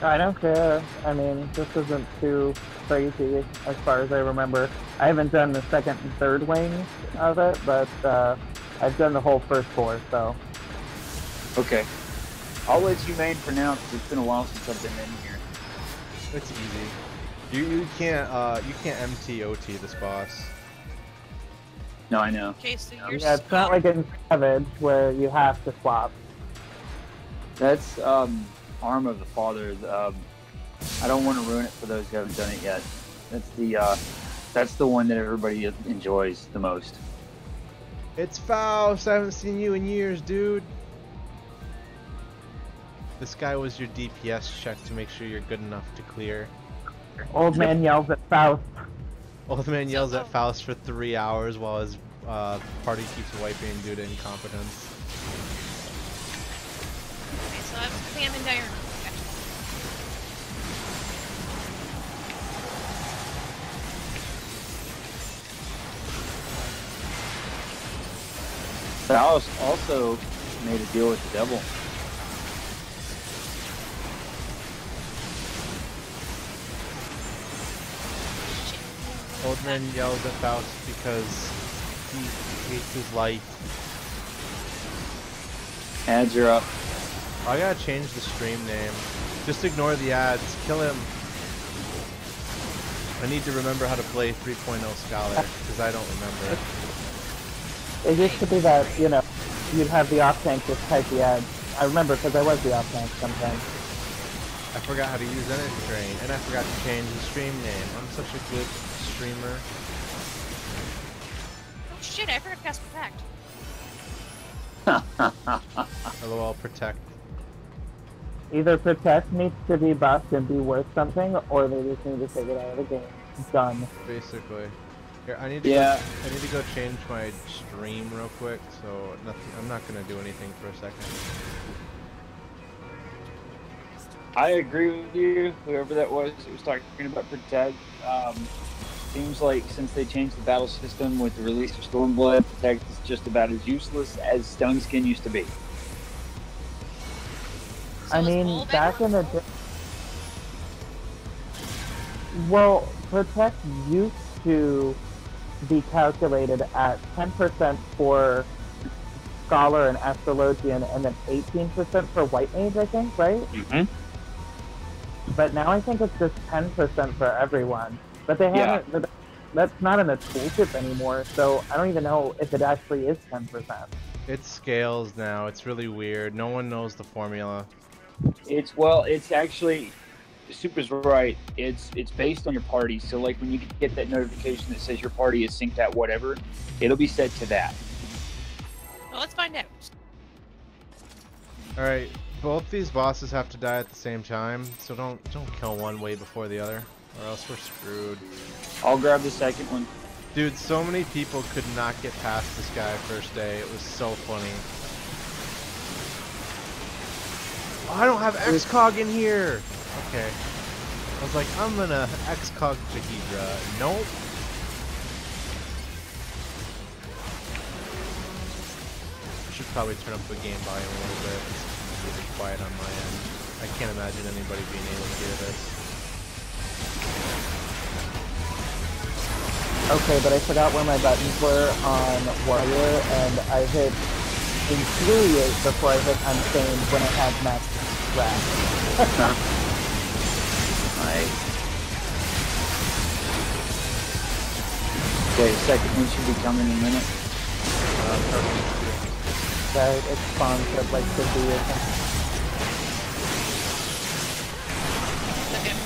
I don't care. I mean, this isn't too crazy as far as I remember. I haven't done the second and third wings of it, but I've done the whole first four, so. Okay. I'll let you main for now because it's been a while since I've been in here. It's easy. You can't MT OT this boss. No, I know. Okay, so you're Yeah, it's not like in Savage where you have to swap. That's Arm of the Father. I don't want to ruin it for those who haven't done it yet. That's the one that everybody enjoys the most. It's Faust. I haven't seen you in years, dude. This guy was your DPS check to make sure you're good enough to clear. Old man yells at Faust. Old man yells at Faust for 3 hours while his party keeps wiping due to incompetence. Okay, so I was spamming diurnal. Gotcha. Faust also made a deal with the devil. Old man yells at Faust because he hates his life. Ads are up. I gotta change the stream name. Just ignore the ads. Kill him. I need to remember how to play 3.0 Scholar because I don't remember. It used to be that, you know, you'd have the off tank just type the ads. I remember because I was the off tank sometimes. I forgot how to use Energy Drain, and I forgot to change the stream name. I'm such a good streamer. Oh shit, I forgot to cast Protect. LOL, Protect. Either Protect needs to be buffed and be worth something, or they just need to take it out of the game. Done. Basically. Here, I need to go change my stream real quick, so I'm not gonna do anything for a second. I agree with you, whoever that was talking about Protect. Seems like since they changed the battle system with the release of Stormblood, Protect is just about as useless as Stone Skin used to be. So I mean, back in the day... Well, Protect used to be calculated at 10% for Scholar and Astrologian, and then 18% for White Mage, I think, right? Mm-hmm. But now I think it's just 10% for everyone. But they haven't. Yeah. That's not in the tooltip anymore, so I don't even know if it actually is 10%. It scales now. It's really weird. No one knows the formula. It's actually, Super's right. It's based on your party. So like when you get that notification that says your party is synced at whatever, it'll be set to that. Well, let's find out. All right. Both these bosses have to die at the same time, so don't kill one way before the other, or else we're screwed. I'll grab the second one. Dude, so many people could not get past this guy first day. It was so funny. Oh, I don't have XCOG in here! Okay. I was like, I'm gonna XCOG Jahidra. Nope. I should probably turn up the game volume a little bit. It's really quiet on my end. I can't imagine anybody being able to hear this. Okay, but I forgot where my buttons were on Warrior, and I hit Infuriate before I hit Unchained when I had Max Wrath. Nice. Okay, the second one should be coming in a minute. Right, it spawns at like 50 or something. Okay.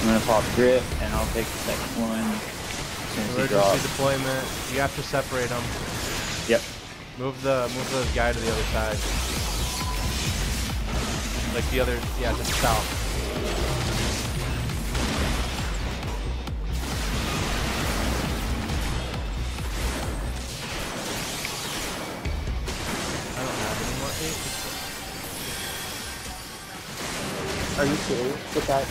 I'm gonna pop Grip, and I'll take the second one as soon as he Emergency drops. deployment. You have to separate them. Yep. Move the guy to the other side. Like the other, yeah, just south. I don't have any more ink. Are you serious with that?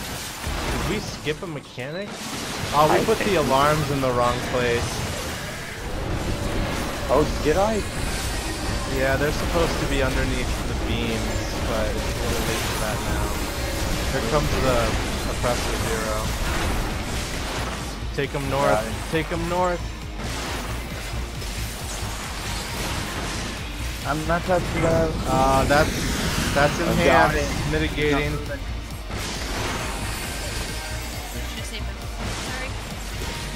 Did we skip a mechanic? Oh, we put the alarms in the wrong place. Oh, did I? Yeah, they're supposed to be underneath the beams, but it's a little late for that now. Here comes the oppressor zero. Take him north. Take him north. I'm not touching that. That's enhanced, mitigating. Should I say sorry?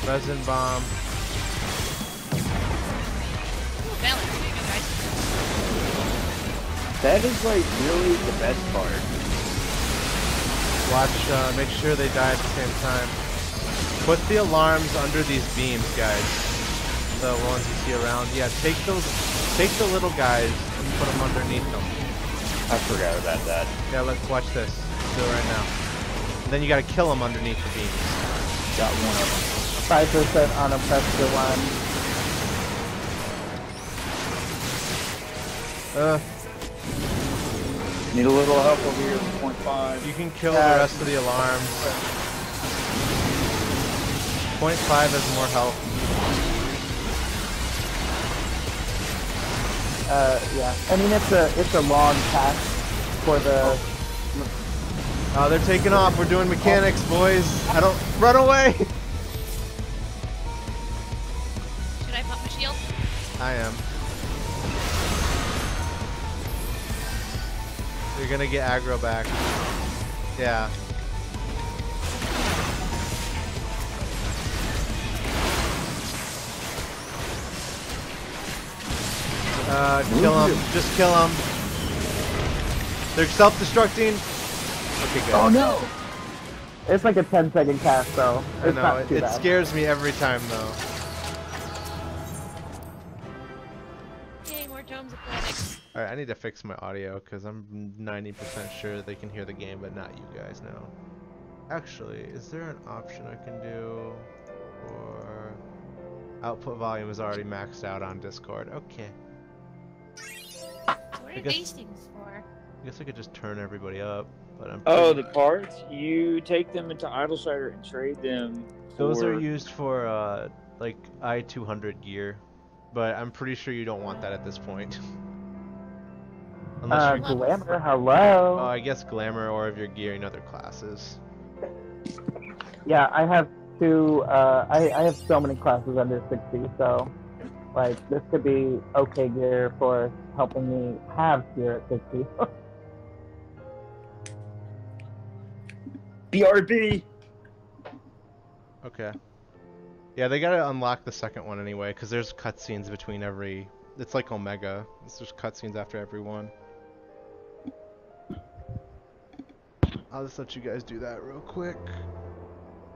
Resin bomb. Ooh, balance. There you go, guys. That is like really the best part. Watch, make sure they die at the same time. Put the alarms under these beams, guys. The ones you see around. Yeah, take the little guys and put them underneath them. I forgot about that. Yeah, let's watch this. Do it right now. And then you gotta kill them underneath the beams. Got one of them. 5% on oppressor one. Need a little help over here with 0.5. You can kill the rest of the alarms. 0.5 has more health. Yeah. I mean, it's a long path for the. Oh, they're taking off. We're doing mechanics, boys. I don't run away. Should I pop my shield? I am. You're gonna get aggro back. Yeah. Kill him. Just kill him. They're self-destructing. Okay, good. Oh no! It's like a 10-second cast, though. I It's know. not too It bad. scares me every time, though. Yay, more tomes of planets. Alright, I need to fix my audio because I'm 90% sure they can hear the game, but not you guys now. Actually, is there an option I can do for output volume is already maxed out on Discord? Okay. What are these things for? I guess I could just turn everybody up, but I'm Oh, pretty- the parts? You take them into Idlesider and trade them. Those are for- used for like I-200 gear, but I'm pretty sure you don't want that at this point. Unless you're Glamour, hello. I guess glamour or if you're gearing other classes. Yeah, I have two. I have so many classes under 60, so like this could be okay gear for helping me have gear at 60. BRB! Okay. Yeah, they gotta unlock the second one anyway, because there's cutscenes between every... It's like Omega. It's just cutscenes after every one. I'll just let you guys do that real quick.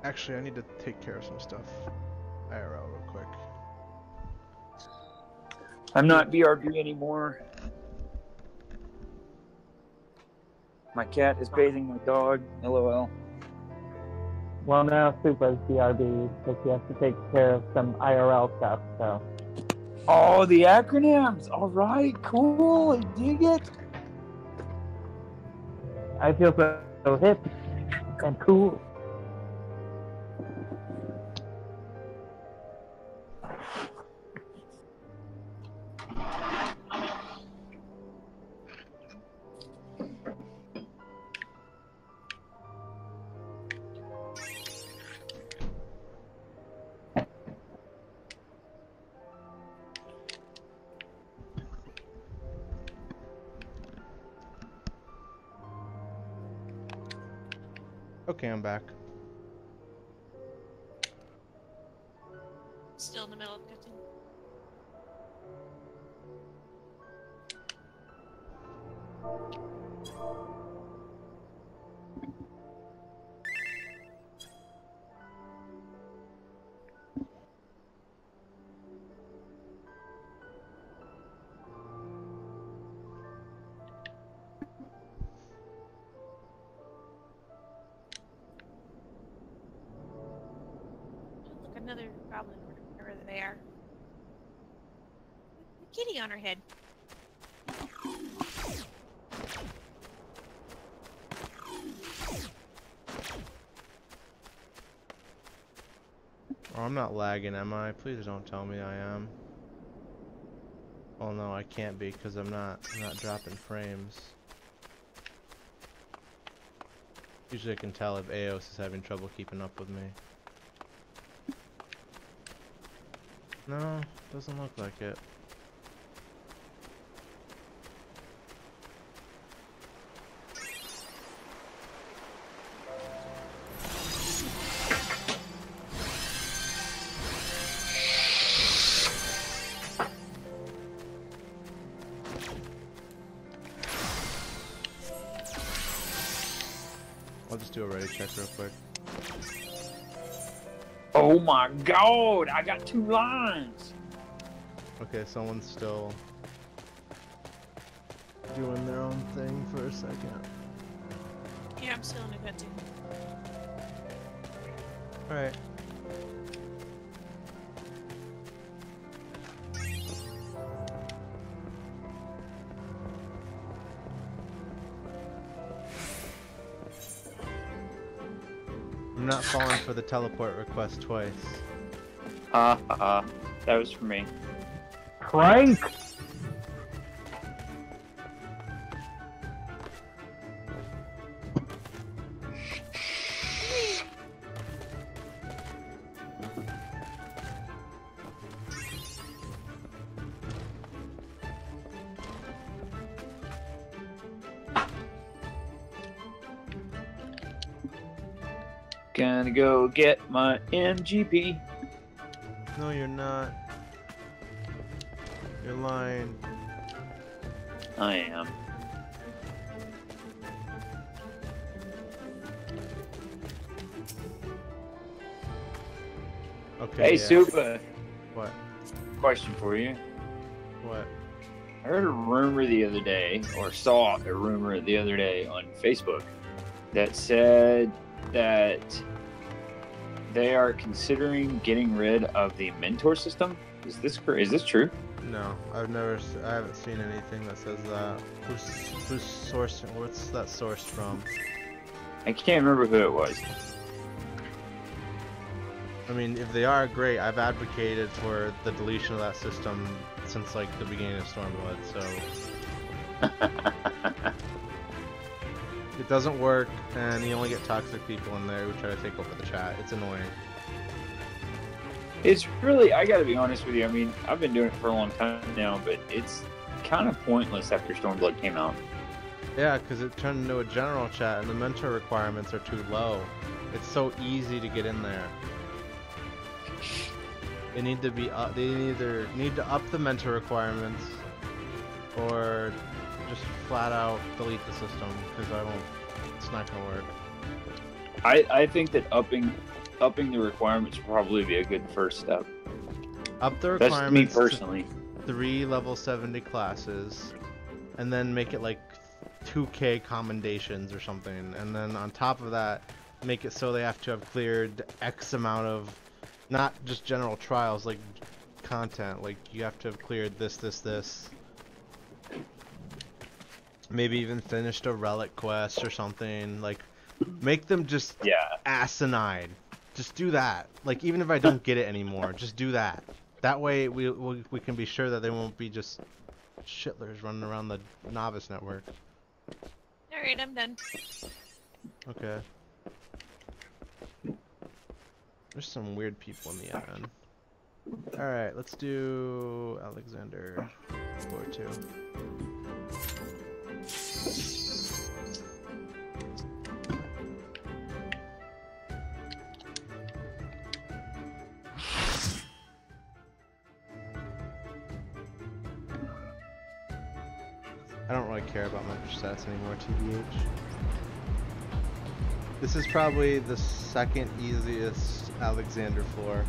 Actually, I need to take care of some stuff. IRL real quick. I'm not BRB anymore. My cat is bathing my dog. LOL. Well, now Supa's BRB because he has to take care of some IRL stuff. So Oh, the acronyms! Alright, cool. I dig it. I feel so hip and cool. Okay, I'm back. Still in the middle of cooking. Oh, look, another goblin, wherever they are. A kitty on her head. Oh, I'm not lagging, am I? Please don't tell me I am. Oh no, I can't be because I'm not dropping frames. Usually I can tell if AOS is having trouble keeping up with me. No, doesn't look like it. I'll just do a ready check real quick. Oh my god, I got 2 lines. Okay, someone's still doing their own thing for a second. Yeah, I'm still in a cutscene. Alright. I'm not falling for the teleport request twice. That was for me. Prank! Gonna go get my MGP. No, you're not. You're lying. I am. Okay. Hey, yeah. Super. What? Question for you. What? I heard a rumor the other day, or saw a rumor the other day on Facebook, that said that they are considering getting rid of the mentor system. Is this true? No, I haven't seen anything that says that. Who's sourcing? What's that sourced from? I can't remember who it was. I mean, if they are, great. I've advocated for the deletion of that system since like the beginning of Stormblood, so it doesn't work, and you only get toxic people in there who try to take over the chat. It's annoying. It's really, I gotta be honest with you, I mean, I've been doing it for a long time now, but it's kind of pointless after Stormblood came out. Yeah, because it turned into a general chat, and the mentor requirements are too low. It's so easy to get in there. They need to be up. They either need to up the mentor requirements, or just flat out delete the system, because it's not gonna work. I think that upping the requirements would probably be a good first step. Up the That's requirements me personally. to 3 level 70 classes, and then make it like 2K commendations or something, and then on top of that, make it so they have to have cleared X amount of, not just general trials, like content, like you have to have cleared this. Maybe even finished a relic quest or something, like make them just asinine. Just do that. Like, even if I don't get it anymore, just do that. That way we can be sure that they won't be just shitlers running around the novice network. Alright, I'm done. Okay. There's some weird people in the end. Alright, let's do Alexander 4-2. I don't really care about mentor stats anymore, TBH. This is probably the second easiest Alexander floor.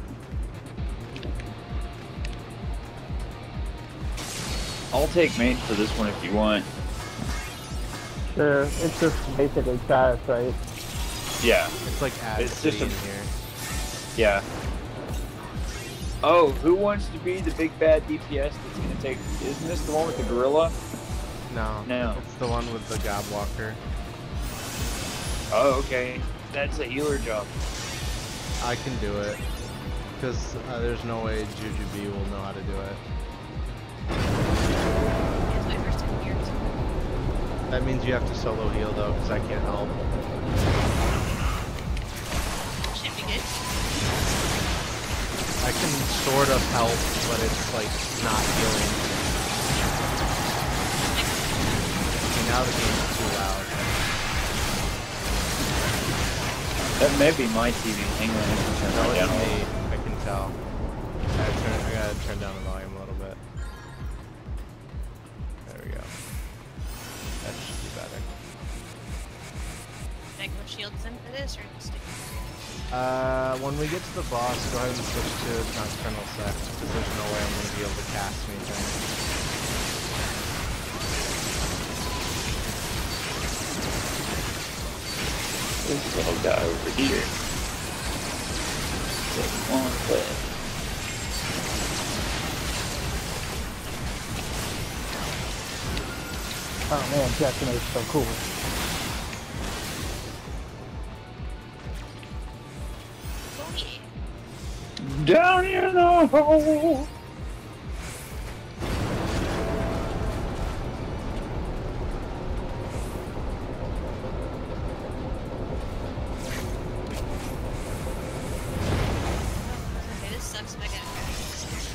I'll take main for this one if you want. Sure, it's just basically status, right? Yeah. It's like It's just in a- here. Yeah. Oh, who wants to be the big bad DPS that's gonna take? Isn't this the one with the gorilla? No. No. It's the one with the Gobwalker. Oh, okay. That's a healer job. I can do it. Because there's no way Jujubee will know how to do it. That means you have to solo heal though, because I can't help. Should be good. I can sort of help, but it's like not healing. Okay, now the game's too loud. That may be my TV. Hang on, I can turn No, it it's down. me. I can tell. I gotta turn down the volume a little bit. There we go. That should be better. Can I go shields in for this, or just stick? When we get to the boss, go ahead and switch to nocturnal set, because there's no way I'm gonna be able to cast anything. This little guy over here. Take one clip. Oh man, Destiny is so cool. Oh yeah. Down in the hole. Okay, this sucks, but I gotta practice.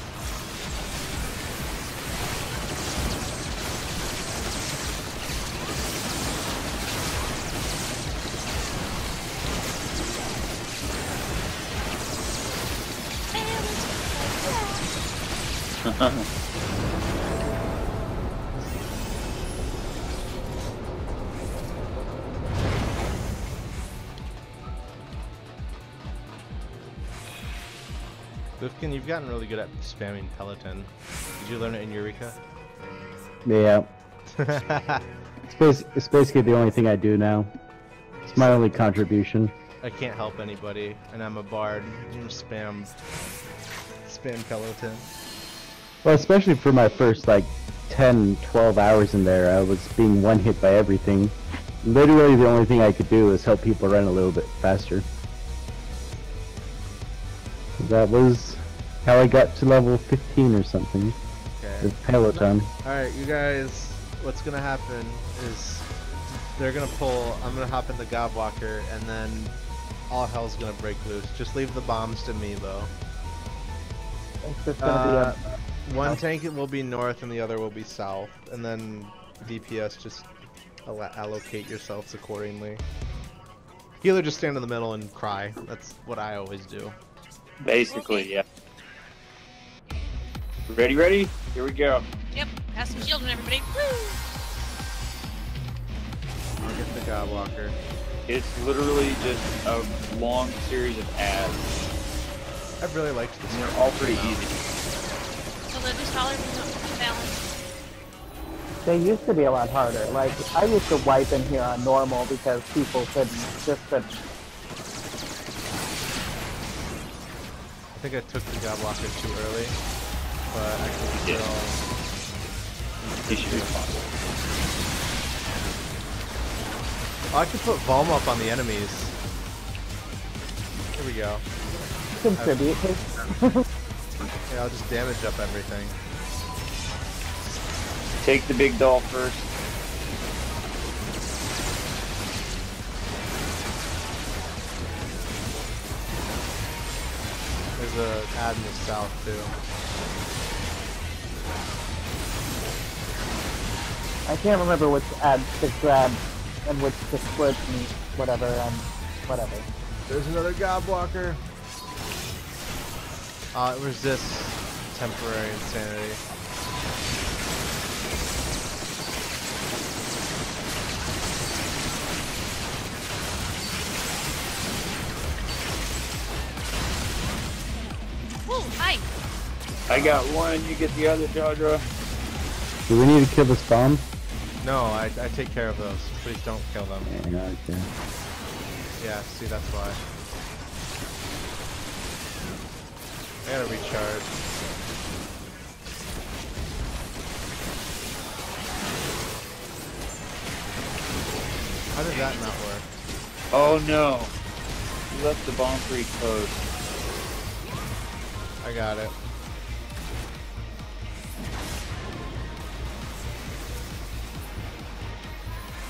Lufkin, you've gotten really good at spamming Peloton. Did you learn it in Eureka? Yeah. It's basically the only thing I do now. It's my only contribution. I can't help anybody, and I'm a bard. Spam Peloton. Well, especially for my first like 10, 12 hours in there, I was being one hit by everything. Literally the only thing I could do was help people run a little bit faster. That was how I got to level 15 or something Okay. with Peloton. Alright, you guys, what's gonna happen is they're gonna pull, I'm gonna hop in the Godwalker, and then all hell's gonna break loose. Just leave the bombs to me, though. It's just gonna One tank will be north and the other will be south, and then DPS just allocate yourselves accordingly. Healer just stand in the middle and cry. That's what I always do. Basically, yeah. Ready? Here we go. Yep, cast some shield on everybody. Woo! I'll get the Godwalker. It's literally just a long series of ads. I've really liked this. And they're all pretty easy. So they're just taller than balance. they used to be a lot harder. Like, I used to wipe in here on normal because people couldn't. I think I took the Godwalker too early, but I can still... You should be fine. Oh, I could put Vulm up on the enemies. Here we go. contribute. Yeah, I'll just damage up everything. Take the big doll first. There's a ad in the south too. I can't remember which ads to grab and which to split and whatever and whatever. There's another Godwalker. It resists temporary insanity. Woo, hi! I got one, you get the other, Dodra. Do we need to kill this bomb? No, I take care of those. Please don't kill them. Yeah, okay. Yeah, see, that's why. I gotta recharge. How did that not work? Oh no. You left the bomb free code. I got it.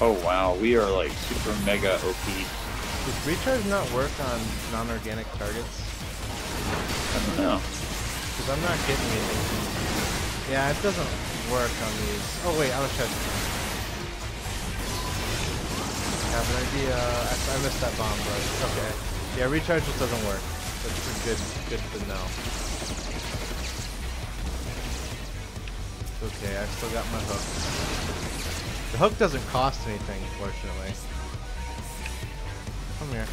Oh wow, we are like super mega OP. Does recharge not work on non-organic targets? I don't know. Because I'm not getting anything. Yeah, it doesn't work on these. Oh wait, I was checking. I have an idea. I missed that bomb, but okay. Yeah, recharge just doesn't work. That's good to know. Okay, I still got my hook. The hook doesn't cost anything, fortunately. Come here.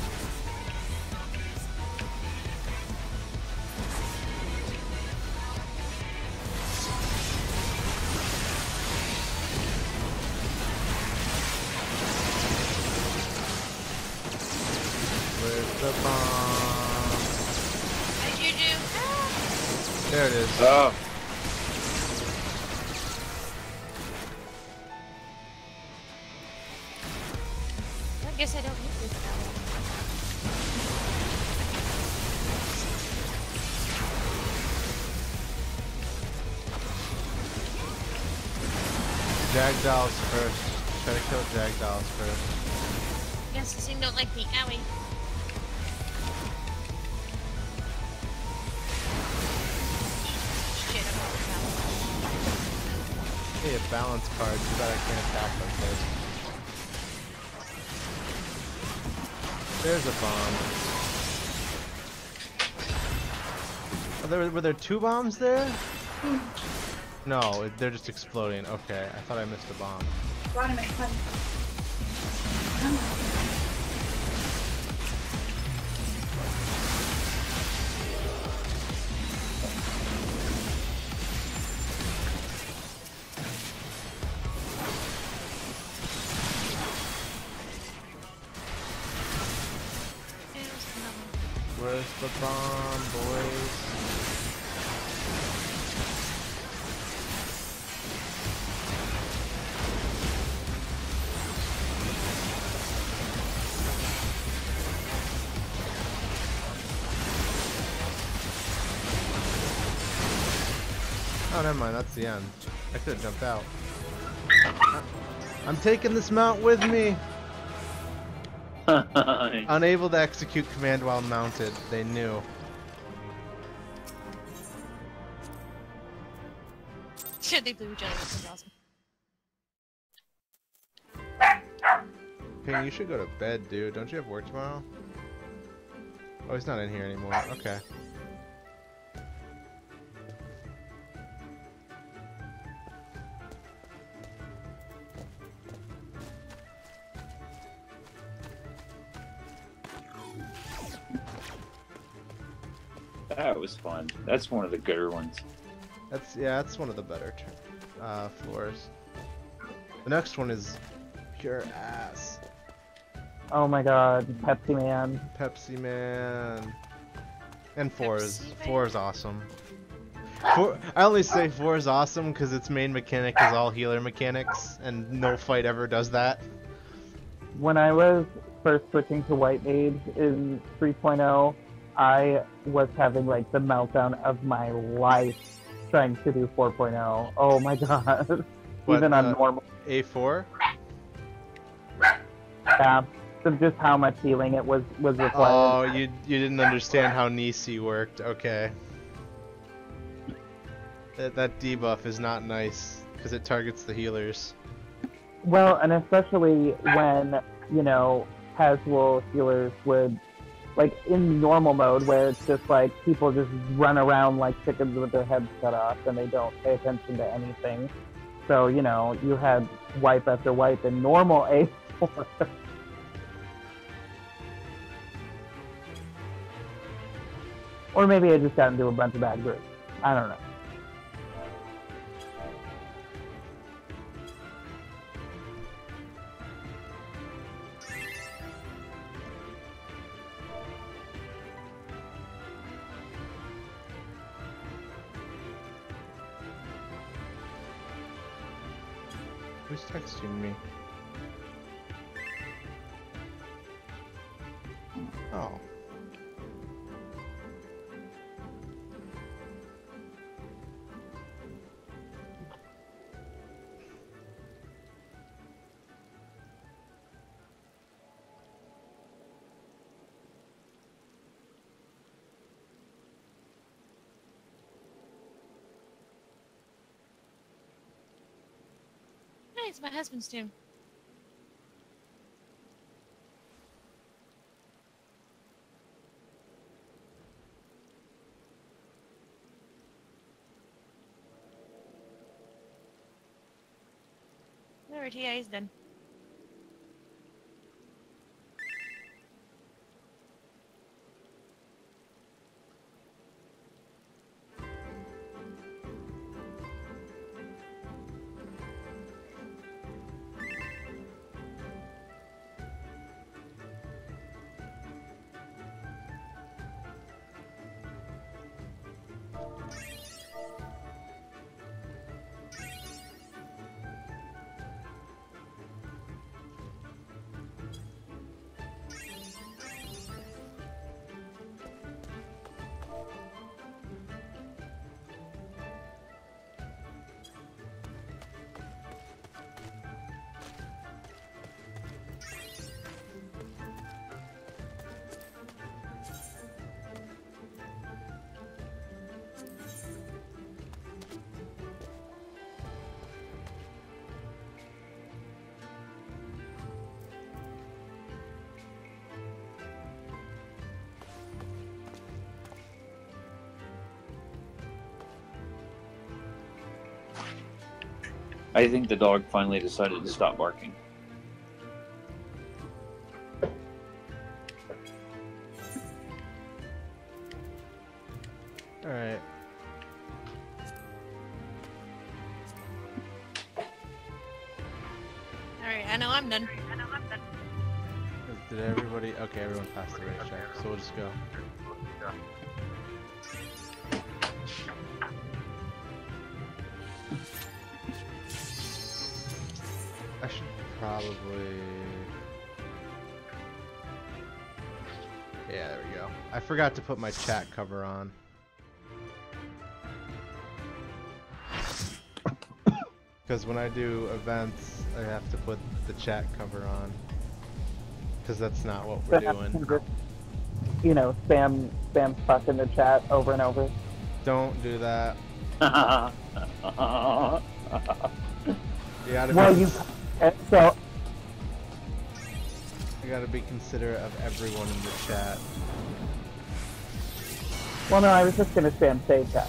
Where's the bomb? What did you do? Ah! There it is. Oh. I guess I don't need this now. Jagdalls first. Try to kill Jagdalls first. Guess this thing don't like me. Owie. Shit, I'm over balance. Hey, a balance card. Too bad I can't attack like this. There's a bomb. Oh, were there two bombs there? No, they're just exploding. Okay, I thought I missed a bomb. Where's the bomb, boys? Oh, never mind, that's the end. I could have jumped out. I'm taking this mount with me! Unable to execute command while mounted. They knew. Shit, they blew each other. This is awesome. Hey, you should go to bed, dude. Don't you have work tomorrow? Oh, he's not in here anymore. Okay. That was fun. That's one of the gooder ones. That's one of the better floors. The next one is pure ass. Oh my god, Pepsi Man. Pepsi Man. And four is Pepsi awesome. I only say 4 is awesome because its main mechanic is all healer mechanics, and no fight ever does that. When I was first switching to White Mage in 3.0, I was having like the meltdown of my life trying to do 4.0. Oh my god. What, Even on normal. A4? Yeah. So just how much healing it was required. Oh, you didn't understand how Nisi worked. Okay. That debuff is not nice because it targets the healers. Well, and especially when, you know, casual healers would, like, in normal mode where it's just like people just run around like chickens with their heads cut off and they don't pay attention to anything. So, you know, you had wipe after wipe in normal A4. Or maybe I just got into a bunch of bad groups. I don't know. Who's texting me? Oh. Hi, it's my husband's too. Alright, yeah, he's done. I think the dog finally decided to stop barking. Alright. Alright, I know I'm done. Did everybody? Okay, everyone passed the race check, so we'll just go. I should probably... Yeah, there we go. I forgot to put my chat cover on. Because when I do events, I have to put the chat cover on. Because that's not what we're doing. Just, you know, spam fuck in the chat over and over. Don't do that. You gotta be, Well, so you gotta be considerate of everyone in the chat. well, no, I was just gonna spam save chat.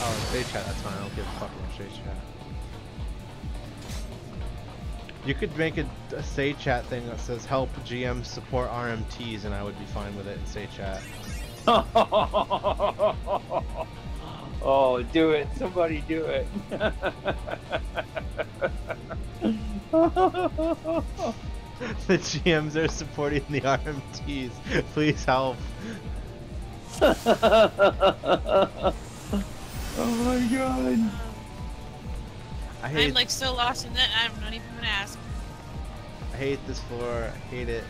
Oh, stage chat, that's fine. I don't give a fuck about stage chat. You could make a say chat thing that says help GM support RMTs and I would be fine with it in say chat. Oh, do it. Somebody do it. The GMs are supporting the RMTs. Please help. Oh my god. I'm like so lost in that, I'm not even gonna ask. I hate this floor. I hate it.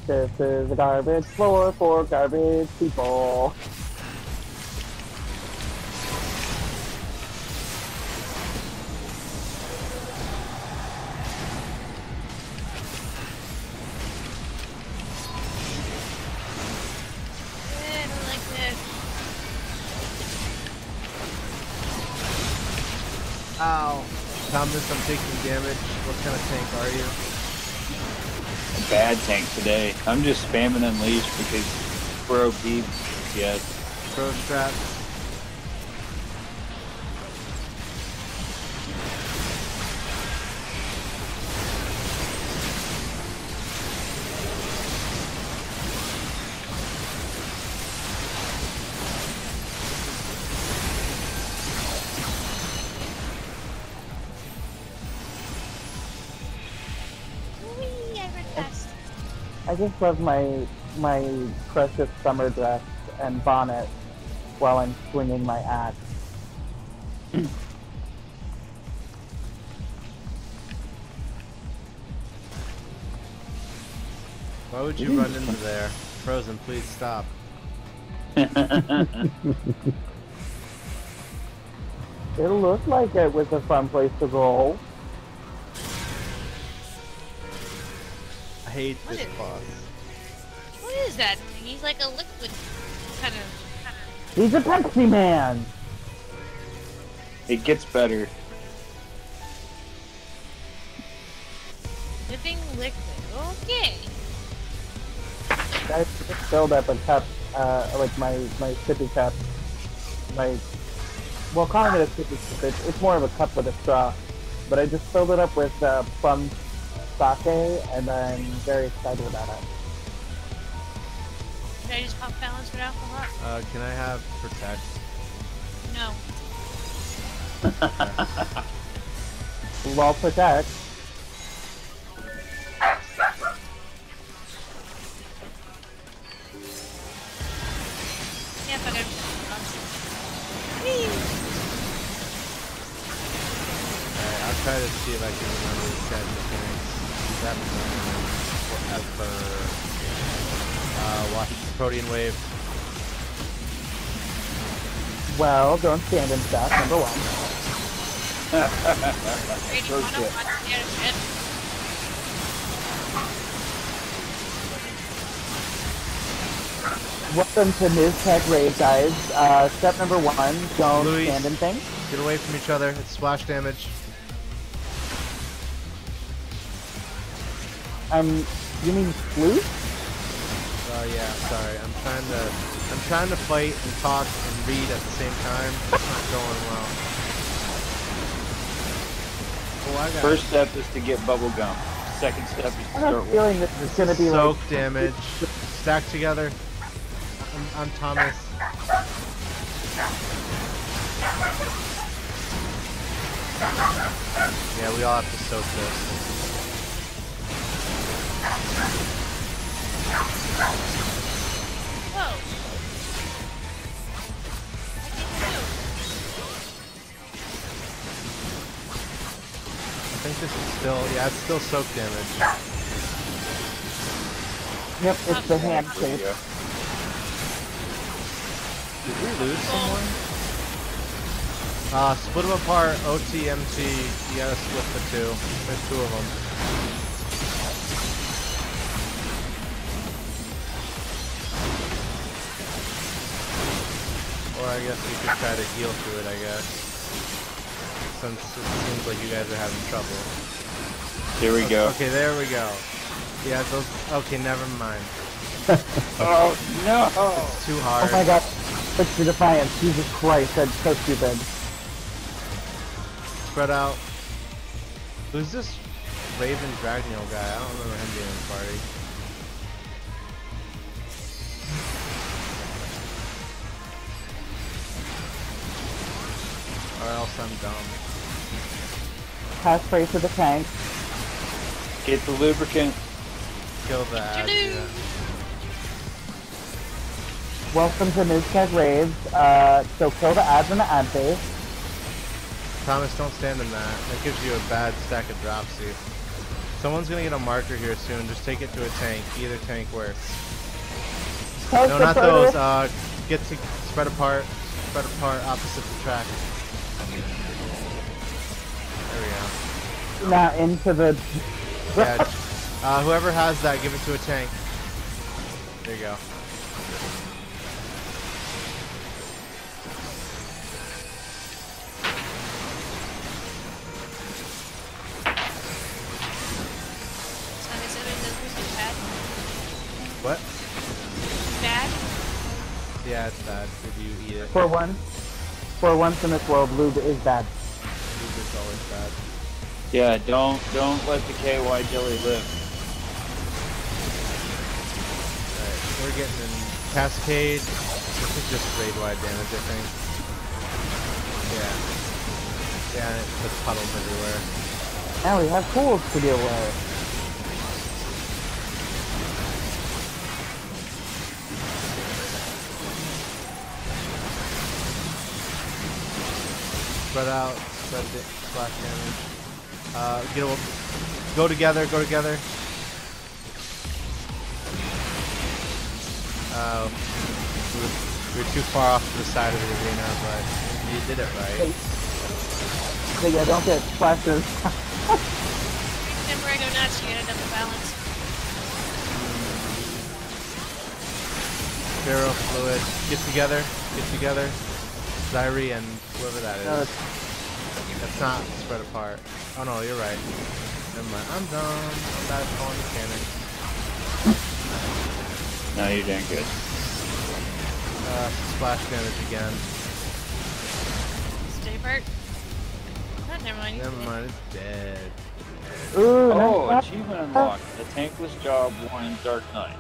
This is a garbage floor for garbage people. I don't like this. Ow. Thomas, I'm taking damage. What kind of tank are you? A bad tank today. I'm just spamming Unleash because we're OP. Yes. Pro straps. Whee, I ran fast. I just love my precious summer dress and bonnet while I'm swinging my axe. Why would you run into there? Frozen, please stop. It looked like it was a fun place to roll. I hate What this is- boss. What is that thing? He's like a liquid kind of. He's a Pepsi Man! It gets better. Living liquid. Okay. I just filled up a cup, like my sippy cup. Well, calling it a sippy cup, it's more of a cup with a straw. But I just filled it up with plum sake, and I'm very excited about it. Should I just pop balance with alcohol? Can I have protect? No. Lol protect. Yeah, but I'm Alright, I'll try to see if I can remember the set mechanics. That forever. Watch the protein wave. Well, don't stand in stuff, number one. Brady, So wanna shit. watch the other shit? Welcome to Ms. Tech Raid, guys. Step number one, don't Louis. stand in things. Get away from each other. It's splash damage. You mean flute? Oh yeah, sorry. I'm trying to fight and talk and read at the same time. It's not going well. Oh, I got First step is to get bubble gum. Second step is to I have start a feeling this is gonna be soak like damage. Stack together. I'm Thomas. Yeah, we all have to soak this. Whoa. I think this is still, yeah, it's still soak damage. Yep, it's the hand There you shape. go. Did we lose someone? Split them apart, OT, MT, you gotta split the two. There's two of them. Or I guess we could try to heal through it, I guess. Since it seems like you guys are having trouble. Here we go. Okay, there we go. Yeah, those, okay, never mind. Oh no! It's too hard. Oh my god. Switch to Defiance. Jesus Christ, that's so stupid. Spread out. Who's this Raven Dragneel guy? I don't remember him being in the party. Or else I'm dumb. Pass spray to the tank. Get the lubricant. Kill the ads, yeah. Welcome to Ms. Tech Raids. So kill the ads in the ad phase. Thomas, don't stand in that. That gives you a bad stack of dropsy. Someone's gonna get a marker here soon. Just take it to a tank. Either tank works. Post No, the not photo. those. Get to spread apart. Spread apart opposite the track. There we go. Now into the... Yeah. Whoever has that, give it to a tank. There you go. What? Bad? Yeah, it's bad if you eat it. For once in this world, lube is bad. Food is always bad. Yeah, don't let the KY jelly live. Alright, we're getting in Cascade. This is just raid wide damage, I think. Yeah. Yeah, and it puts puddles everywhere. Now we have tools to deal with. Spread out, spread the splash damage. Go together, go together. We were too far off to the side of the arena, but you did it right. So yeah, don't get splashes. Remember, I go nuts, you get a double balance. Pharaoh fluid. Get together. Zyri and whoever that is. It's not spread apart. Oh no, you're right. Never mind. I'm dumb. I'm bad at calling mechanics. No, you're doing good. Splash damage again. Stay Bert. Oh, never mind. Never mind, it's dead. Ooh, Oh, nice. achievement unlocked. The tankless job won in Dark Knight.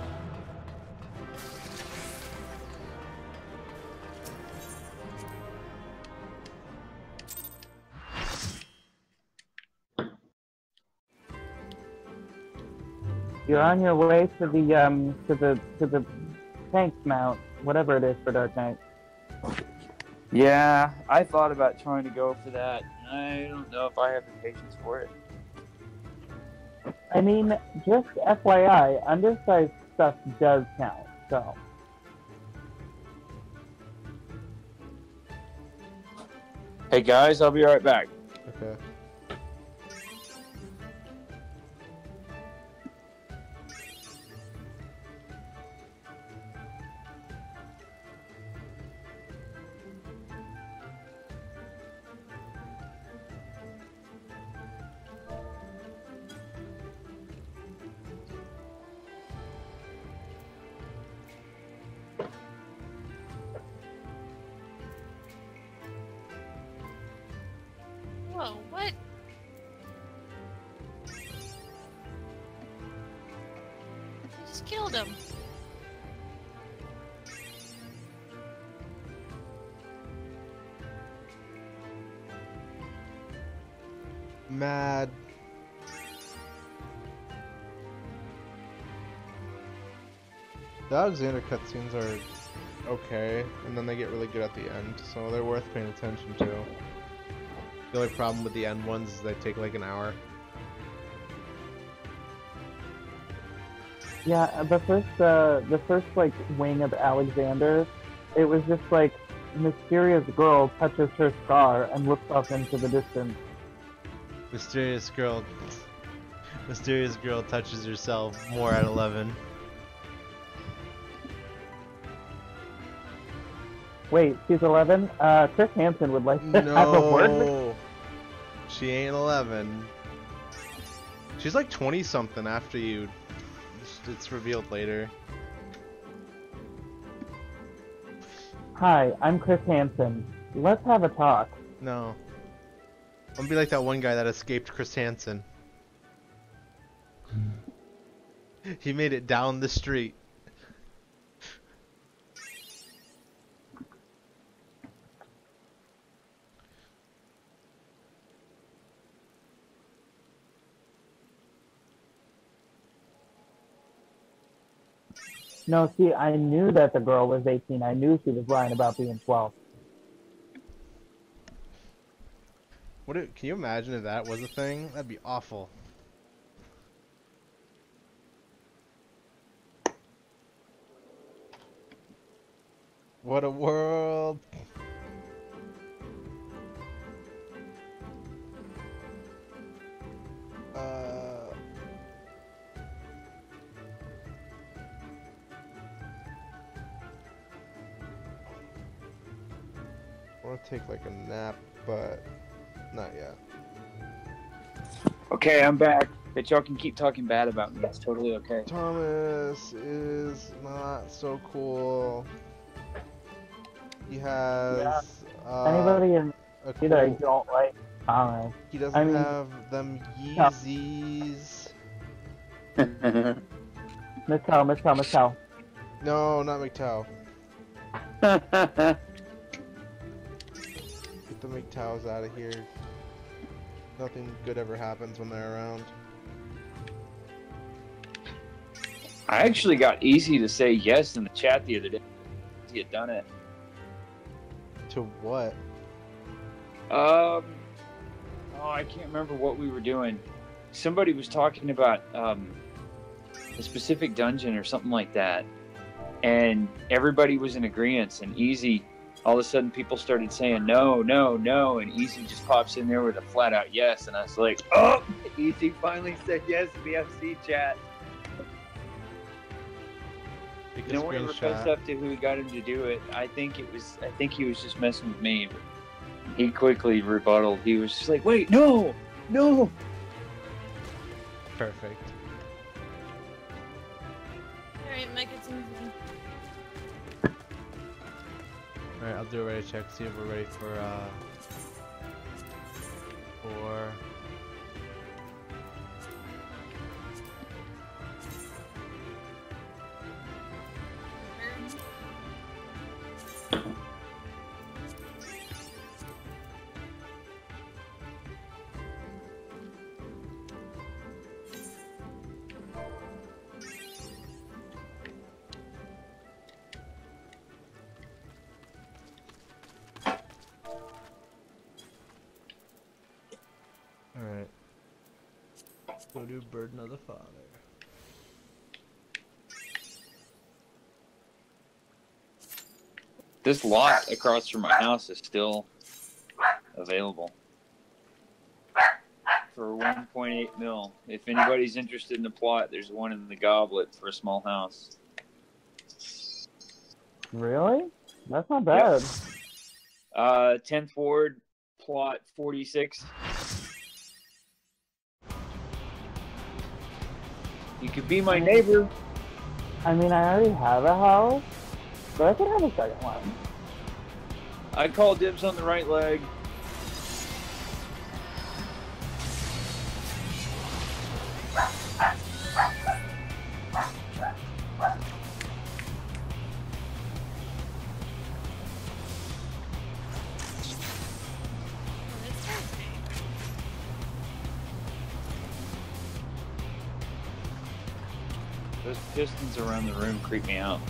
You're on your way to the tank mount, whatever it is for Dark Knight. Yeah, I thought about trying to go for that. I don't know if I have the patience for it. I mean, just FYI, undersized stuff does count, so. Hey guys, I'll be right back. Okay. Whoa, what? I just killed him. Mad. The Alexander cutscenes are okay, and then they get really good at the end, so they're worth paying attention to. The only problem with the end ones is they take like an hour. Yeah, the first like wing of Alexander, it was just like mysterious girl touches her scar and looks off into the distance. Mysterious girl touches herself. More at 11. Wait, she's 11? Chris Hansen would like to have a word with. No, she ain't 11. She's like 20 something after you. It's revealed later. Hi, I'm Chris Hansen. Let's have a talk. No. I'm gonna be like that one guy that escaped Chris Hansen. He made it down the street. No, see, I knew that the girl was 18. I knew she was lying about being 12. Can you imagine if that was a thing? That'd be awful. What a world! I want to take like a nap, but not yet. Okay, I'm back. But y'all can keep talking bad about me. It's totally okay. Thomas is not so cool. He has Anybody in a that I cool, don't like Thomas. he doesn't have them Yeezys. Mattel. No, not McTow. Get the McTows out of here. Nothing good ever happens when they're around. I actually got Easy to say yes in the chat the other day. He had done it. To what? Oh, I can't remember what we were doing. Somebody was talking about a specific dungeon or something like that, and everybody was in agreement. And Easy, all of a sudden, people started saying no, no, no, and Easy just pops in there with a flat-out yes, and I was like, oh, Easy finally said yes in the FC chat. No one ever fessed up to who got him to do it. I think he was just messing with me. But He quickly rebutted. He was just like, wait, no! No! Perfect. Alright, make it easy. Alright, I'll do a ready check, see if we're ready for Alright. Let's go do Burden of the Father. This lot across from my house is still available for 1.8 mil. If anybody's interested in the plot, there's one in the Goblet for a small house. Really? That's not bad. Yep. 10th Ward, plot 46. You could be my neighbor. I mean, I already have a house, but I could have a second one. I call dibs on the right leg. Those pistons around the room creep me out.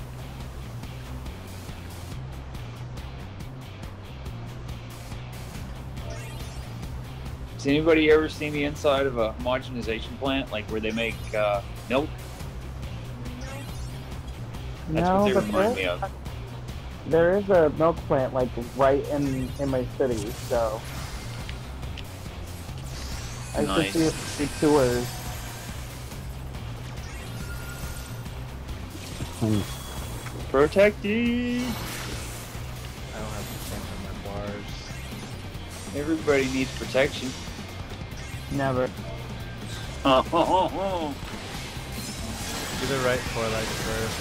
Has anybody ever seen the inside of a homogenization plant, like where they make milk? That's No, what they but remind me of. there is a milk plant like right in my city, so I Nice. should see tours. Protected. I don't have the front on my bars. Everybody needs protection. Never. Oh. Do the right four legs first.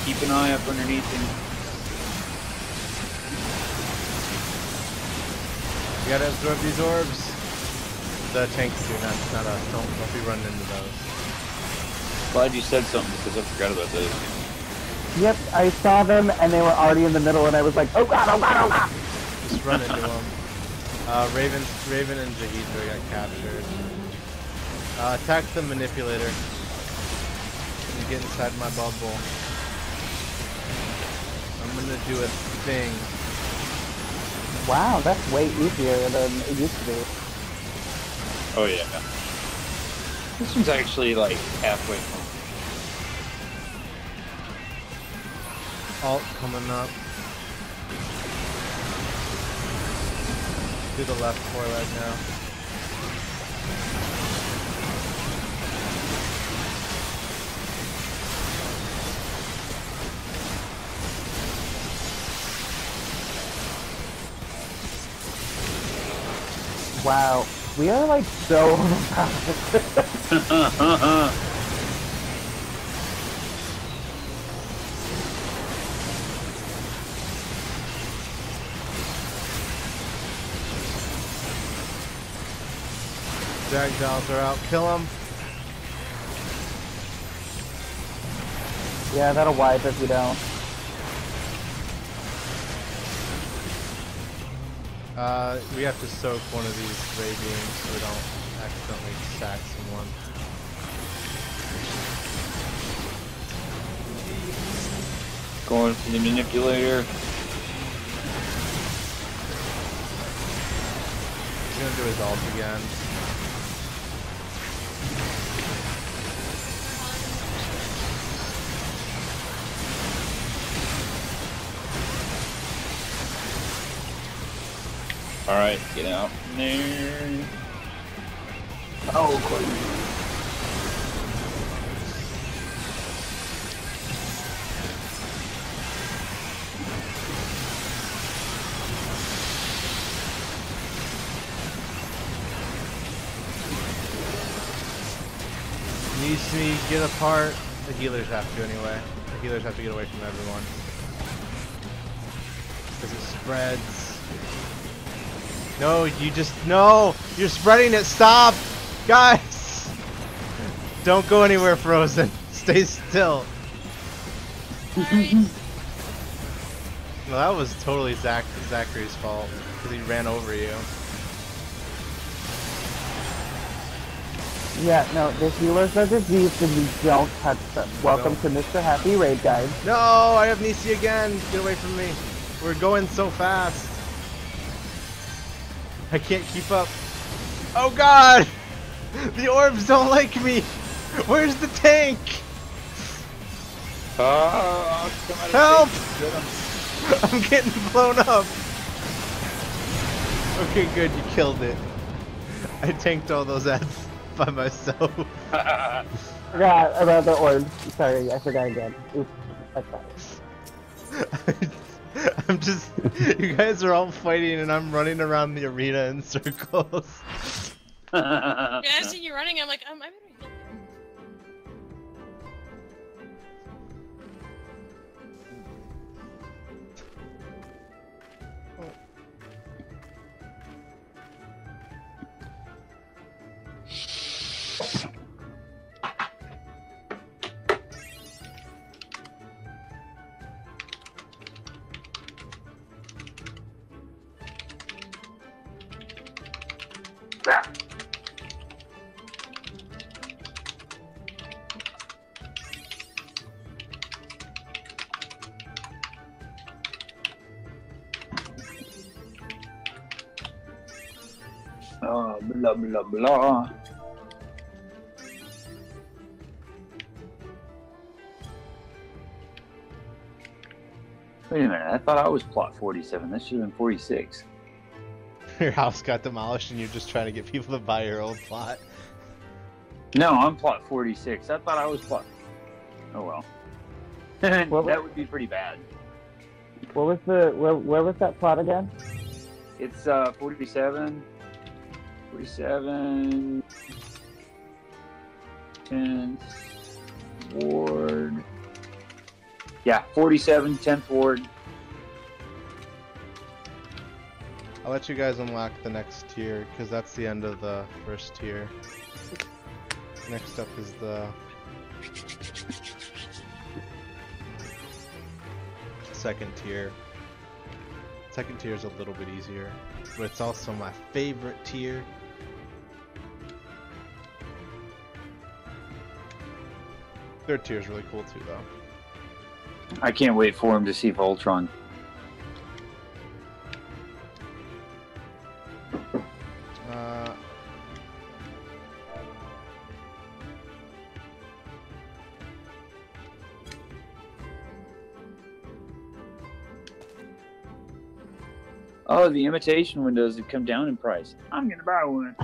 Keep an eye up underneath him. You gotta absorb these orbs. The tanks do, not us. Don't be running into those. Glad you said something because I forgot about those. Yep, I saw them and they were already in the middle, and I was like, oh god, oh god, oh god! Just run into them. Raven and Jahito got captured. Attack the manipulator. You get inside my bubble. I'm gonna do a thing. Wow, that's way easier than it used to be. Oh yeah. This one's actually like halfway home. Alt coming up. Do the left four leg now. Wow, we are like so Dragdolls are out. Kill them. Yeah, that'll wipe if you don't. We have to soak one of these ray beams so we don't accidentally sack someone. Going for the manipulator. He's gonna do his ult again. Alright, get out there. Oh, Clayton. Needs to get apart. The healers have to anyway. The healers have to get away from everyone. Because it spreads. No, no! You're spreading it! Stop! Guys! Don't go anywhere, Frozen. Stay still. Sorry. No, that was totally Zachary's fault. Because he ran over you. Yeah, no, the healers are diseased and we don't touch them. Welcome to Mr. Happy Raid Guide. No, I have Nisi again. Get away from me. We're going so fast. I can't keep up. Oh god! The orbs don't like me. Where's the tank? Help! I'm getting blown up. Okay, good. You killed it. I tanked all those ads by myself. Forgot about the orbs. Sorry, I forgot again. Oops, that's fine. I'm just, you guys are all fighting and I'm running around the arena in circles. Yeah, I see you running. I'm like, I better heal. Oh, blah blah blah. Wait a minute, I thought I was plot 47. That should have been 46. Your house got demolished and you're just trying to get people to buy your old plot. No, I'm plot 46. I thought I was plot. Oh well. That would be pretty bad. What was the, where was that plot again? It's 47. 47. 10th Ward. Yeah, 47, 10th Ward. I'll let you guys unlock the next tier, because that's the end of the first tier. Next up is the second tier. Second tier is a little bit easier, but it's also my favorite tier. Third tier is really cool too, though. I can't wait for him to see Voltron. Oh, the imitation windows have come down in price. I'm gonna buy one.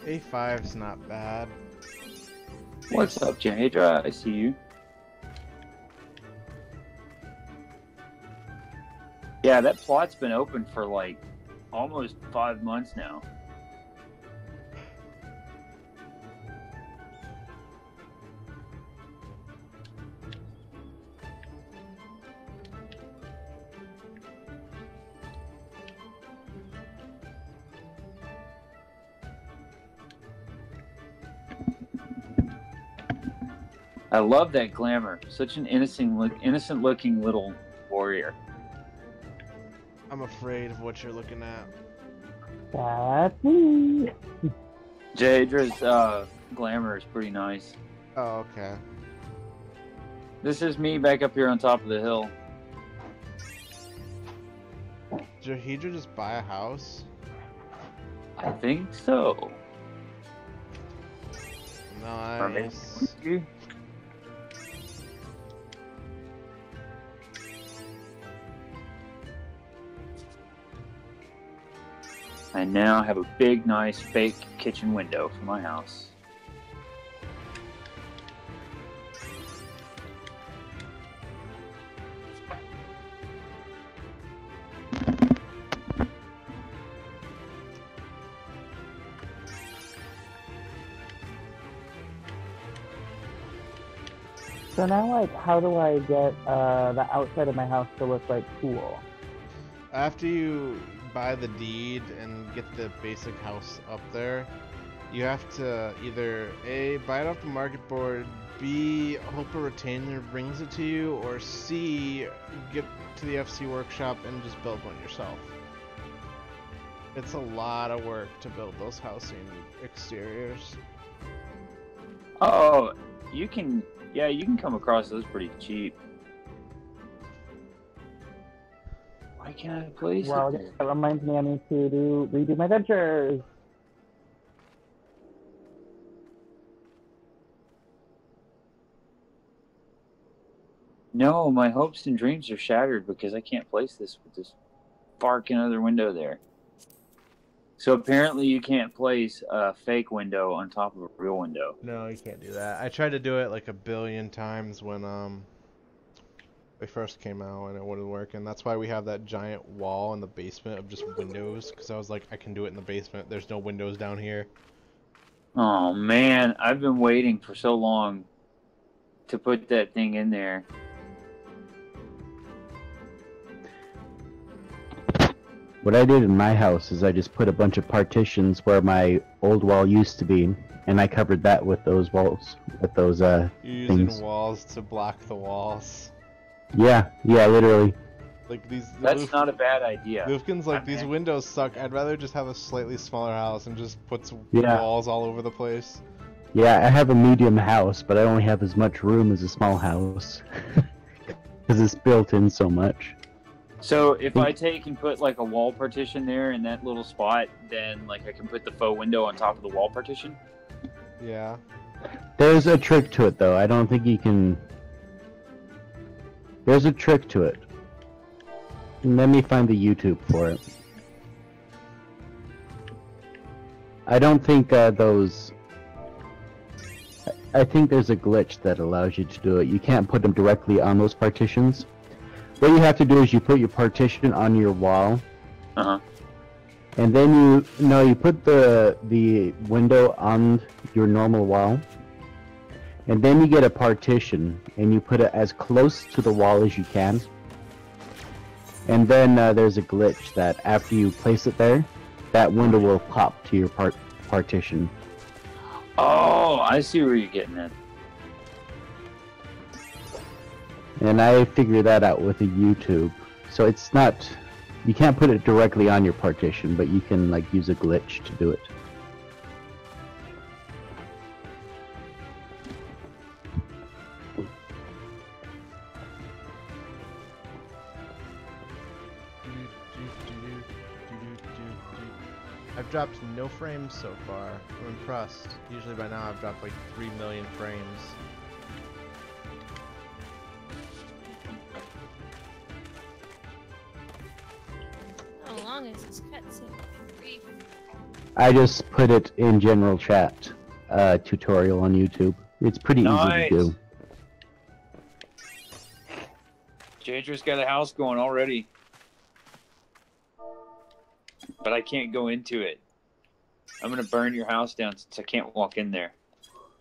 A5's not bad. What's up, Jahedra? I see you. Yeah, that plot's been open for like almost 5 months now. I love that glamour. Such an innocent looking little warrior. I'm afraid of what you're looking at. That's me. Jadra's glamour is pretty nice. Oh, okay. This is me back up here on top of the hill. Did Jahidra just buy a house? I think so. Nice. I now have a big, nice, fake kitchen window for my house. So now, like, how do I get the outside of my house to look like cool? After you buy the deed and get the basic house up there, you have to either A, buy it off the market board, B, hope a retainer brings it to you, or C, get to the FC workshop and just build one yourself. It's a lot of work to build those housing exteriors. Oh, you can come across those pretty cheap. Why can't I place Well, it? that reminds me I need to redo my ventures. No, my hopes and dreams are shattered because I can't place this with this barking other window there. So apparently you can't place a fake window on top of a real window. No, you can't do that. I tried to do it like a billion times when they first came out and it wouldn't work, and that's why we have that giant wall in the basement of just windows, because I was like, I can do it in the basement. There's no windows down here. Oh man, I've been waiting for so long to put that thing in there. What I did in my house is I just put a bunch of partitions where my old wall used to be, and I covered that with those walls, with those You're using things. walls to block the walls. Yeah, literally. Like these. That's not a bad idea. Lufkin's like, these Okay. windows suck. I'd rather just have a slightly smaller house and just put Yeah. walls all over the place. Yeah, I have a medium house, but I only have as much room as a small house. Because it's built in so much. So if I take and put like a wall partition there in that little spot, then like I can put the faux window on top of the wall partition? Yeah. There's a trick to it, though. I don't think you can... There's a trick to it. Let me find the YouTube for it. I don't think those... I think there's a glitch that allows you to do it. You can't put them directly on those partitions. What you have to do is you put your partition on your wall. Uh-huh. And then you put the window on your normal wall. And then you get a partition and you put it as close to the wall as you can. And then there's a glitch that after you place it there, that window will pop to your partition. Oh, I see where you're getting at. And I figured that out with a YouTube. So it's not... You can't put it directly on your partition, but you can like use a glitch to do it. I've dropped no frames so far. I'm impressed. Usually by now I've dropped like 3 million frames. How long is this cutscene? Brief. I just put it in general chat tutorial on YouTube. It's pretty easy to do. Jadra's got a house going already. But I can't go into it. I'm gonna burn your house down since I can't walk in there.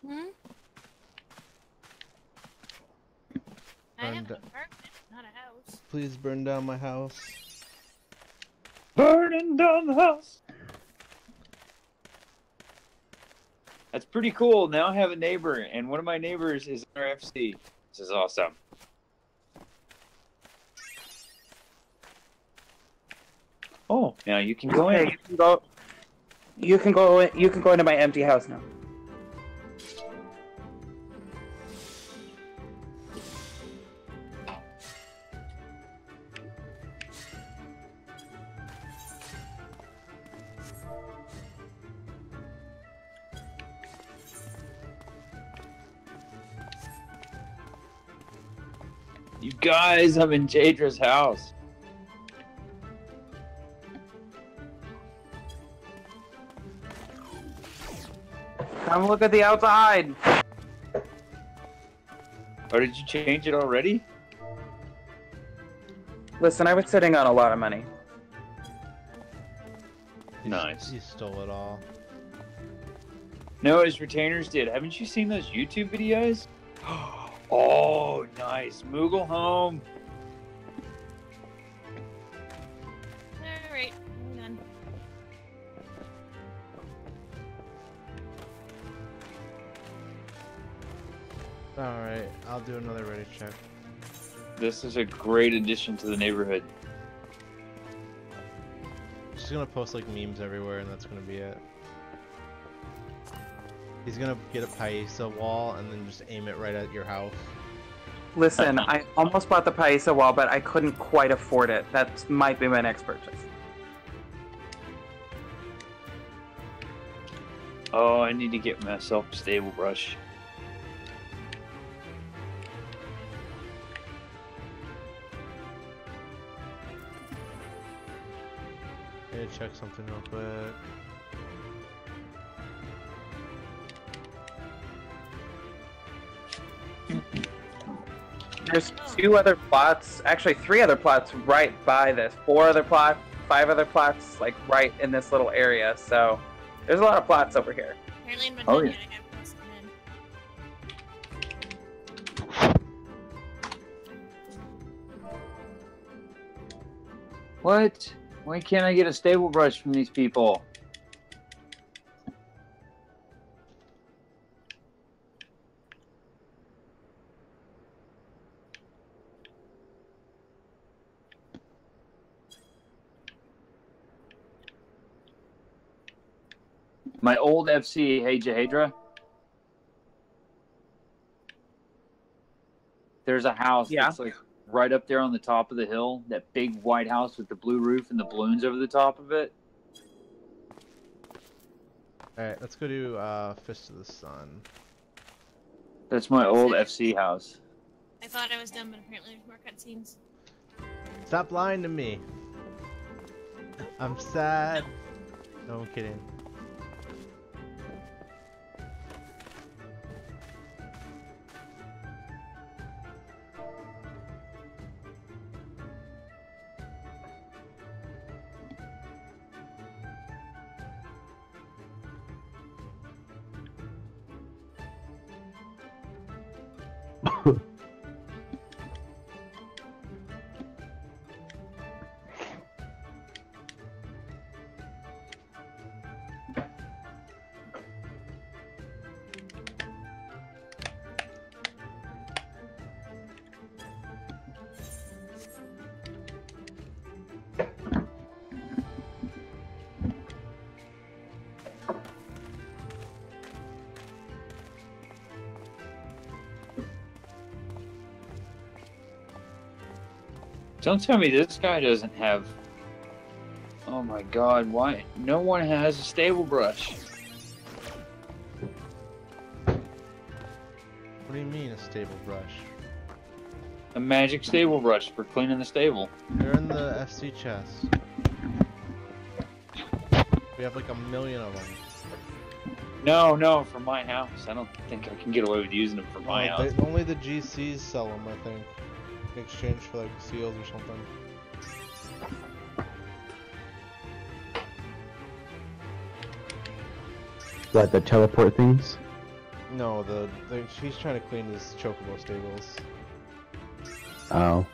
Hmm? I have And, an apartment, not a house. Please burn down my house. Burning down the house. That's pretty cool. Now I have a neighbor, and one of my neighbors is in our FC. This is awesome. Oh, now you can go in. Okay, you can go. You can go. You can go into my empty house now. You guys, I'm in Jadra's house. Come look at the outside. Oh, did you change it already? Listen, I was sitting on a lot of money. Nice. You stole it all. No, his retainers did. Haven't you seen those YouTube videos? Oh, nice. Moogle home. Alright, I'm done. Alright, I'll do another ready check. This is a great addition to the neighborhood. Just gonna post like memes everywhere and that's gonna be it. He's gonna get a Paisa wall and then just aim it right at your house. Listen, I almost bought the Paisa wall, but I couldn't quite afford it. That might be my next purchase. Oh, I need to get myself a stable brush. I need to check something real quick. There's 2 other plots, actually 3 other plots right by this. 4 other plots, 5 other plots, like right in this little area. So there's a lot of plots over here. Apparently in Oh, Virginia, yeah. I have plus in. What? Why can't I get a stable brush from these people? My old FC, hey Jahedra. There's a house that's like right up there on the top of the hill. That big white house with the blue roof and the balloons over the top of it. Alright, let's go do Fist of the Sun. That's my old FC house. I thought I was done, but apparently there's more cutscenes. Stop lying to me. I'm sad. No, I'm kidding. Don't tell me this guy doesn't have... Oh my god, why? No one has a stable brush. What do you mean a stable brush? A magic stable brush for cleaning the stable. They're in the FC chest. We have like 1,000,000 of them. No, for my house. I don't think I can get away with using them for my house. Only the GCs sell them, I think. In exchange for like seals or something. What, the teleport things? No, he's trying to clean his chocobo stables. Oh.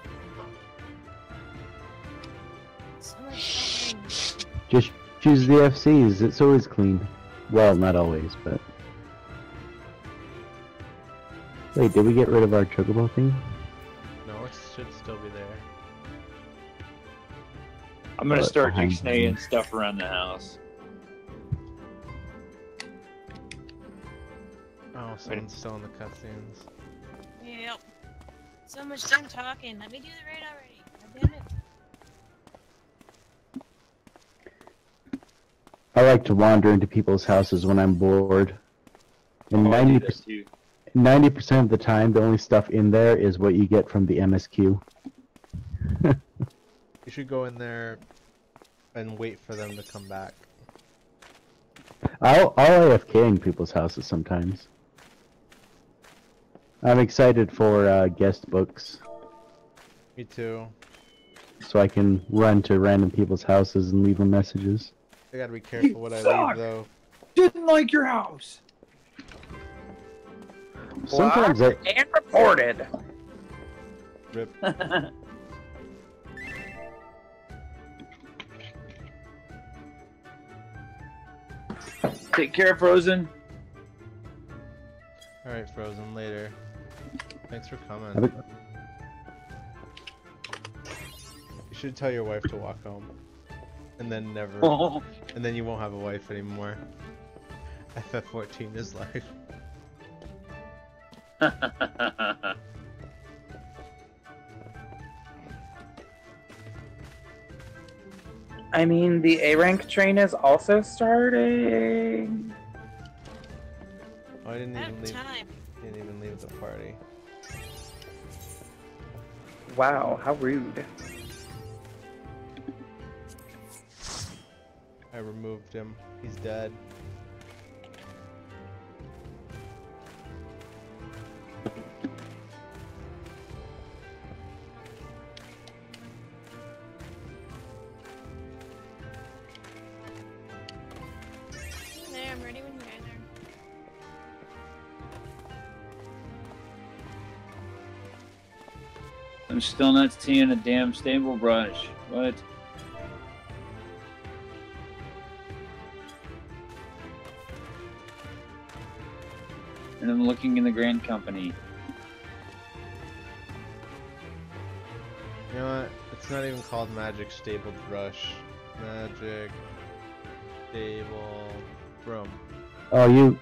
So much shopping. Just choose the FCs, it's always clean. Well, not always, but... Wait, did we get rid of our chocobo thing? No, it should still be there. I'm gonna start behind ixnaying me. stuff around the house. Oh, someone's still in the cutscenes. Yep. So much time talking. Let me do the raid already. God damn it. I like to wander into people's houses when I'm bored. And Oh, I do that too. 90% of the time, the only stuff in there is what you get from the MSQ. You should go in there and wait for them to come back. I'll AFK in people's houses sometimes. I'm excited for guest books, Me too. so I can run to random people's houses and leave them messages. I gotta be careful what I suck. leave though. Didn't like your house. Sometimes I... And reported. Rip. Take care, Frozen. Alright, Frozen, later. Thanks for coming. Have a- You should tell your wife to walk home. And then never. Oh. And then you won't have a wife anymore. FF14 is life. I mean, the A rank train is also starting. Oh, I didn't I even have leave. time. Didn't even leave the party. Wow, how rude. I removed him. He's dead. There, I'm ready when you guys are. I'm still not seeing a damn stable brush. What? And I'm looking in the Grand Company. You know what? It's not even called Magic Stable Brush. Magic Stable Broom. Oh, you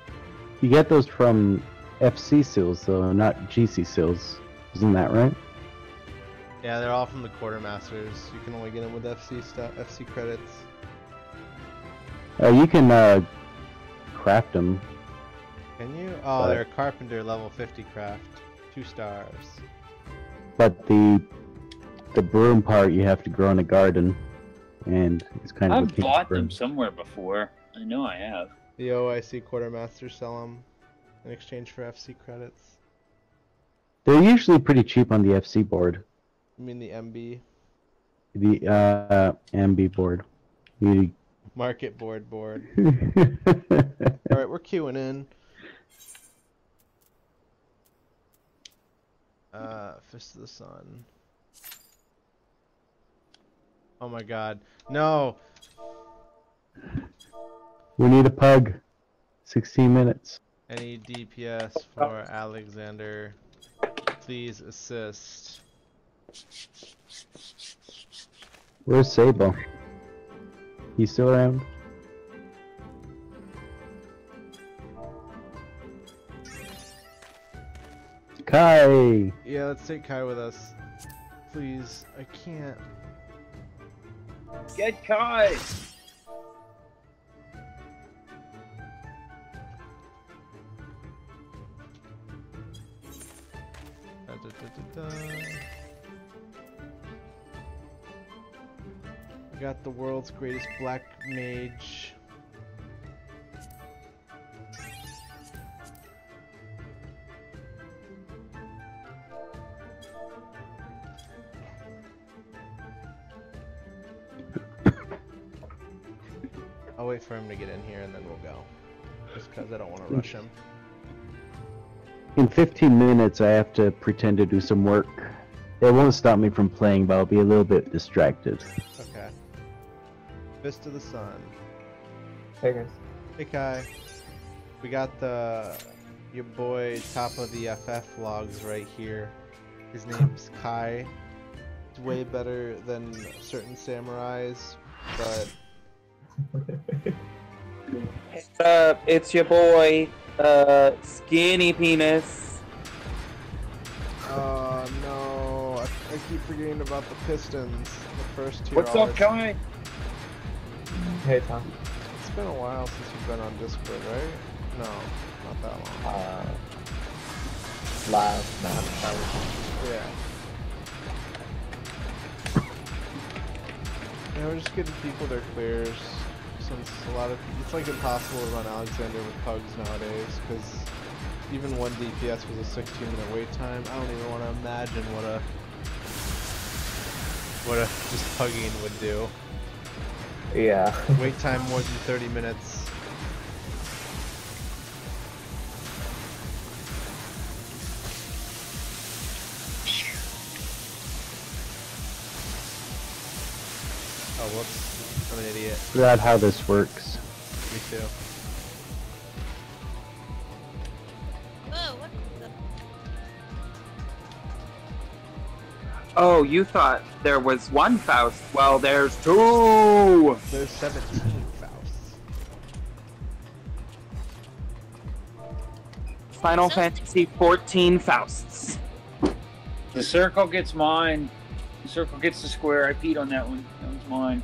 get those from FC seals, though, not GC seals. Isn't that right? Yeah, they're all from the Quartermasters. You can only get them with FC stuff, FC credits. You can craft them. Can you? Oh, they're Carpenter level 50 craft. 2 stars. But the broom part you have to grow in a garden, and it's kind of. I've bought them somewhere before. I know I have. The OIC Quartermasters sell them in exchange for FC credits. They're usually pretty cheap on the FC board. You mean the MB? The MB board. You... Market board. Alright, we're queuing in. Fist of the Sun. Oh my god. No! We need a pug. 16 minutes. Any DPS for Alexander? Please assist. Where's Sable? He's still around? Kai! Yeah, let's take Kai with us. Please, I can't. Get Kai! I got the world's greatest black mage. I'll wait for him to get in here and then we'll go. Just because I don't want to rush him. In 15 minutes, I have to pretend to do some work. It won't stop me from playing, but I'll be a little bit distracted. Okay. Fist of the Sun. Hey guys. Hey Kai. We got the your boy, top of the FF logs right here. His name's Kai. He's way better than certain samurais, but... What's up? It's your boy, Skinny Penis. Oh no, I keep forgetting about the Pistons. The first tier. What's up, Kai? Hey, Tom. It's been a while since you've been on Discord, right? No, not that long. Last map. Yeah. Yeah, we're just getting people their clears, since a lot of it's like impossible to run Alexander with pugs nowadays, because even one DPS was a 16-minute wait time. I don't even want to imagine what a just pugging would do. Yeah. Wait time more than 30 minutes. Oh, whoops. I'm an idiot. Forgot how this works. Me too. Whoa, what the? Oh, you thought there was one Faust? Well, there's two! There's 17 Fausts. Final Fantasy 14 Fausts. The circle gets mine. The circle gets the square. I peed on that one. That one's mine.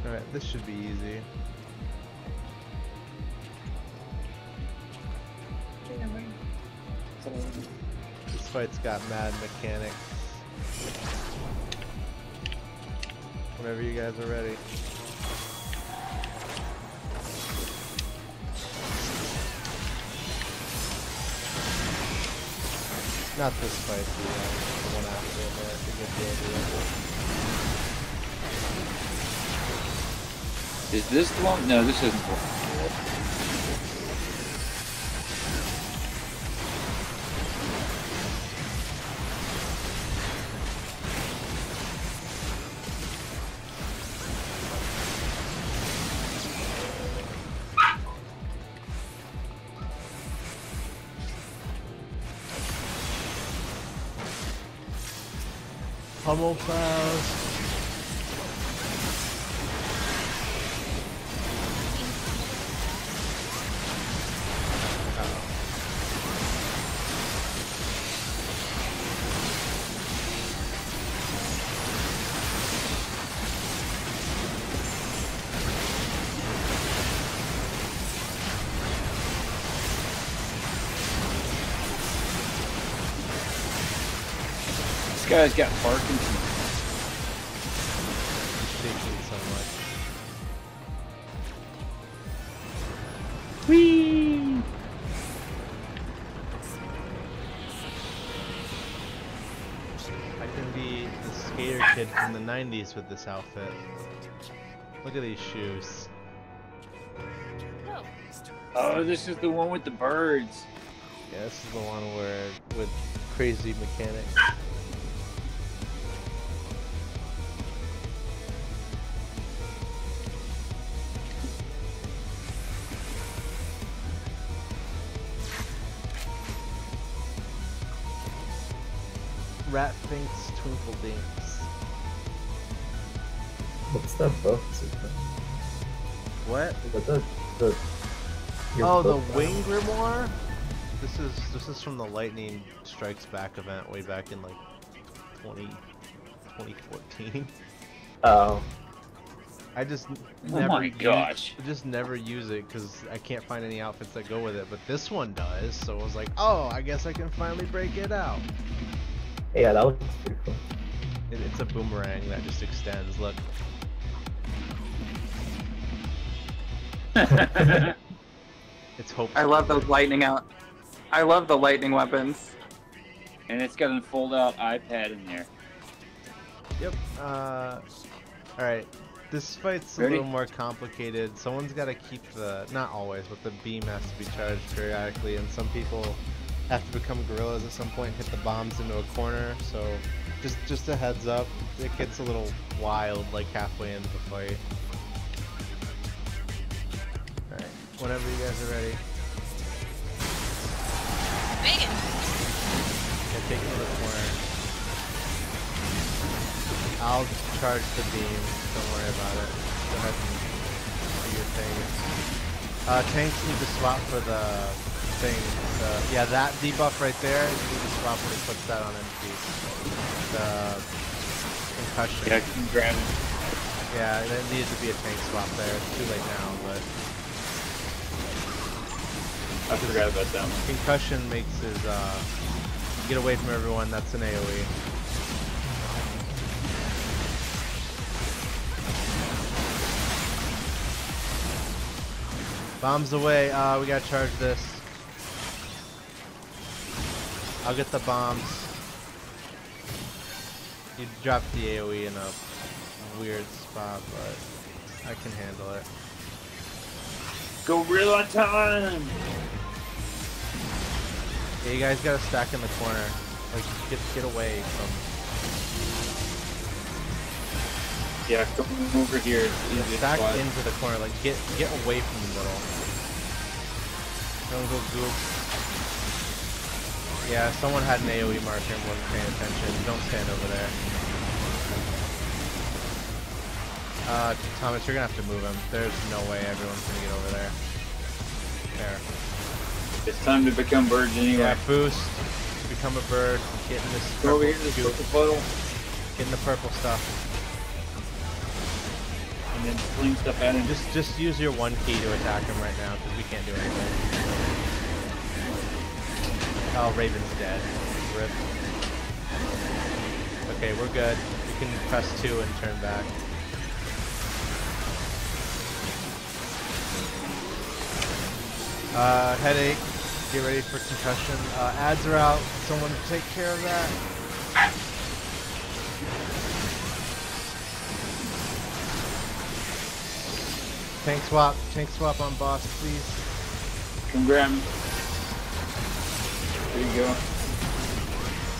Alright, this should be easy. This fight's got mad mechanics. Whenever you guys are ready. Not this fight, the one after it, to get the idea. Is this the one? No, this isn't the one. Pummel Faust. This guy's got Parkinson's. Shaking so much. Whee! I can be the skater kid from the 90s with this outfit. Look at these shoes. Oh, Oh, this is the one with the birds. Yeah, this is the one where with crazy mechanics. Rat thinks Twinkle Dinks. What's that buff? What? The Oh, the Wing Grimoire? This is from the Lightning Strikes Back event way back in like 2014. Oh. I just Oh never my gosh. just never use it because I can't find any outfits that go with it, but this one does, so I was like, oh, I guess I can finally break it out. Yeah, that looks pretty cool. It's a boomerang that just extends, look. It's hope. I love those lightning out. I love the lightning weapons. And it's got a fold-out iPad in there. Yep. Alright. This fight's a Ready? little more complicated. Someone's got to keep the, not always, but the beam has to be charged periodically, and some people have to become gorillas at some point, hit the bombs into a corner. So just a heads up, it gets a little wild like halfway into the fight. Alright, whenever you guys are ready. Megan. Yeah, take it to the corner. I'll charge the beam, don't worry about it. Go ahead and do your thing. Tanks need to swap for the thing. Yeah, that debuff right there, you need to swap when he puts that on MP. The concussion. Yeah, I can grab it. Yeah, there needed to be a tank swap there. It's too late now, but I forgot about that one. concussion makes his get away from everyone. That's an AoE. Bombs away. We gotta charge this. I'll get the bombs. You dropped the AoE in a weird spot, but I can handle it. Gorilla time! Yeah, you guys gotta stack in the corner. Like, get away from. Yeah, come over here. It's easy to Stack slide. into the corner. Like, get away from the middle. Don't go goop. Yeah, someone had an AoE marker and wasn't paying attention. Don't stand over there. Thomas, you're gonna have to move him. There's no way everyone's gonna get over there. There. It's time to become birds anyway. Yeah, boost. Become a bird. Get in this Go over purple here, this goop. purple puddle, Get in the purple stuff. and then fling stuff at him. Just use your one key to attack him right now, because we can't do anything. Oh, Raven's dead. Rip. Okay, we're good. We can press 2 and turn back. Headache. Get ready for concussion. Ads are out. Someone take care of that. Tank swap on boss, please. Come grab me. There you go.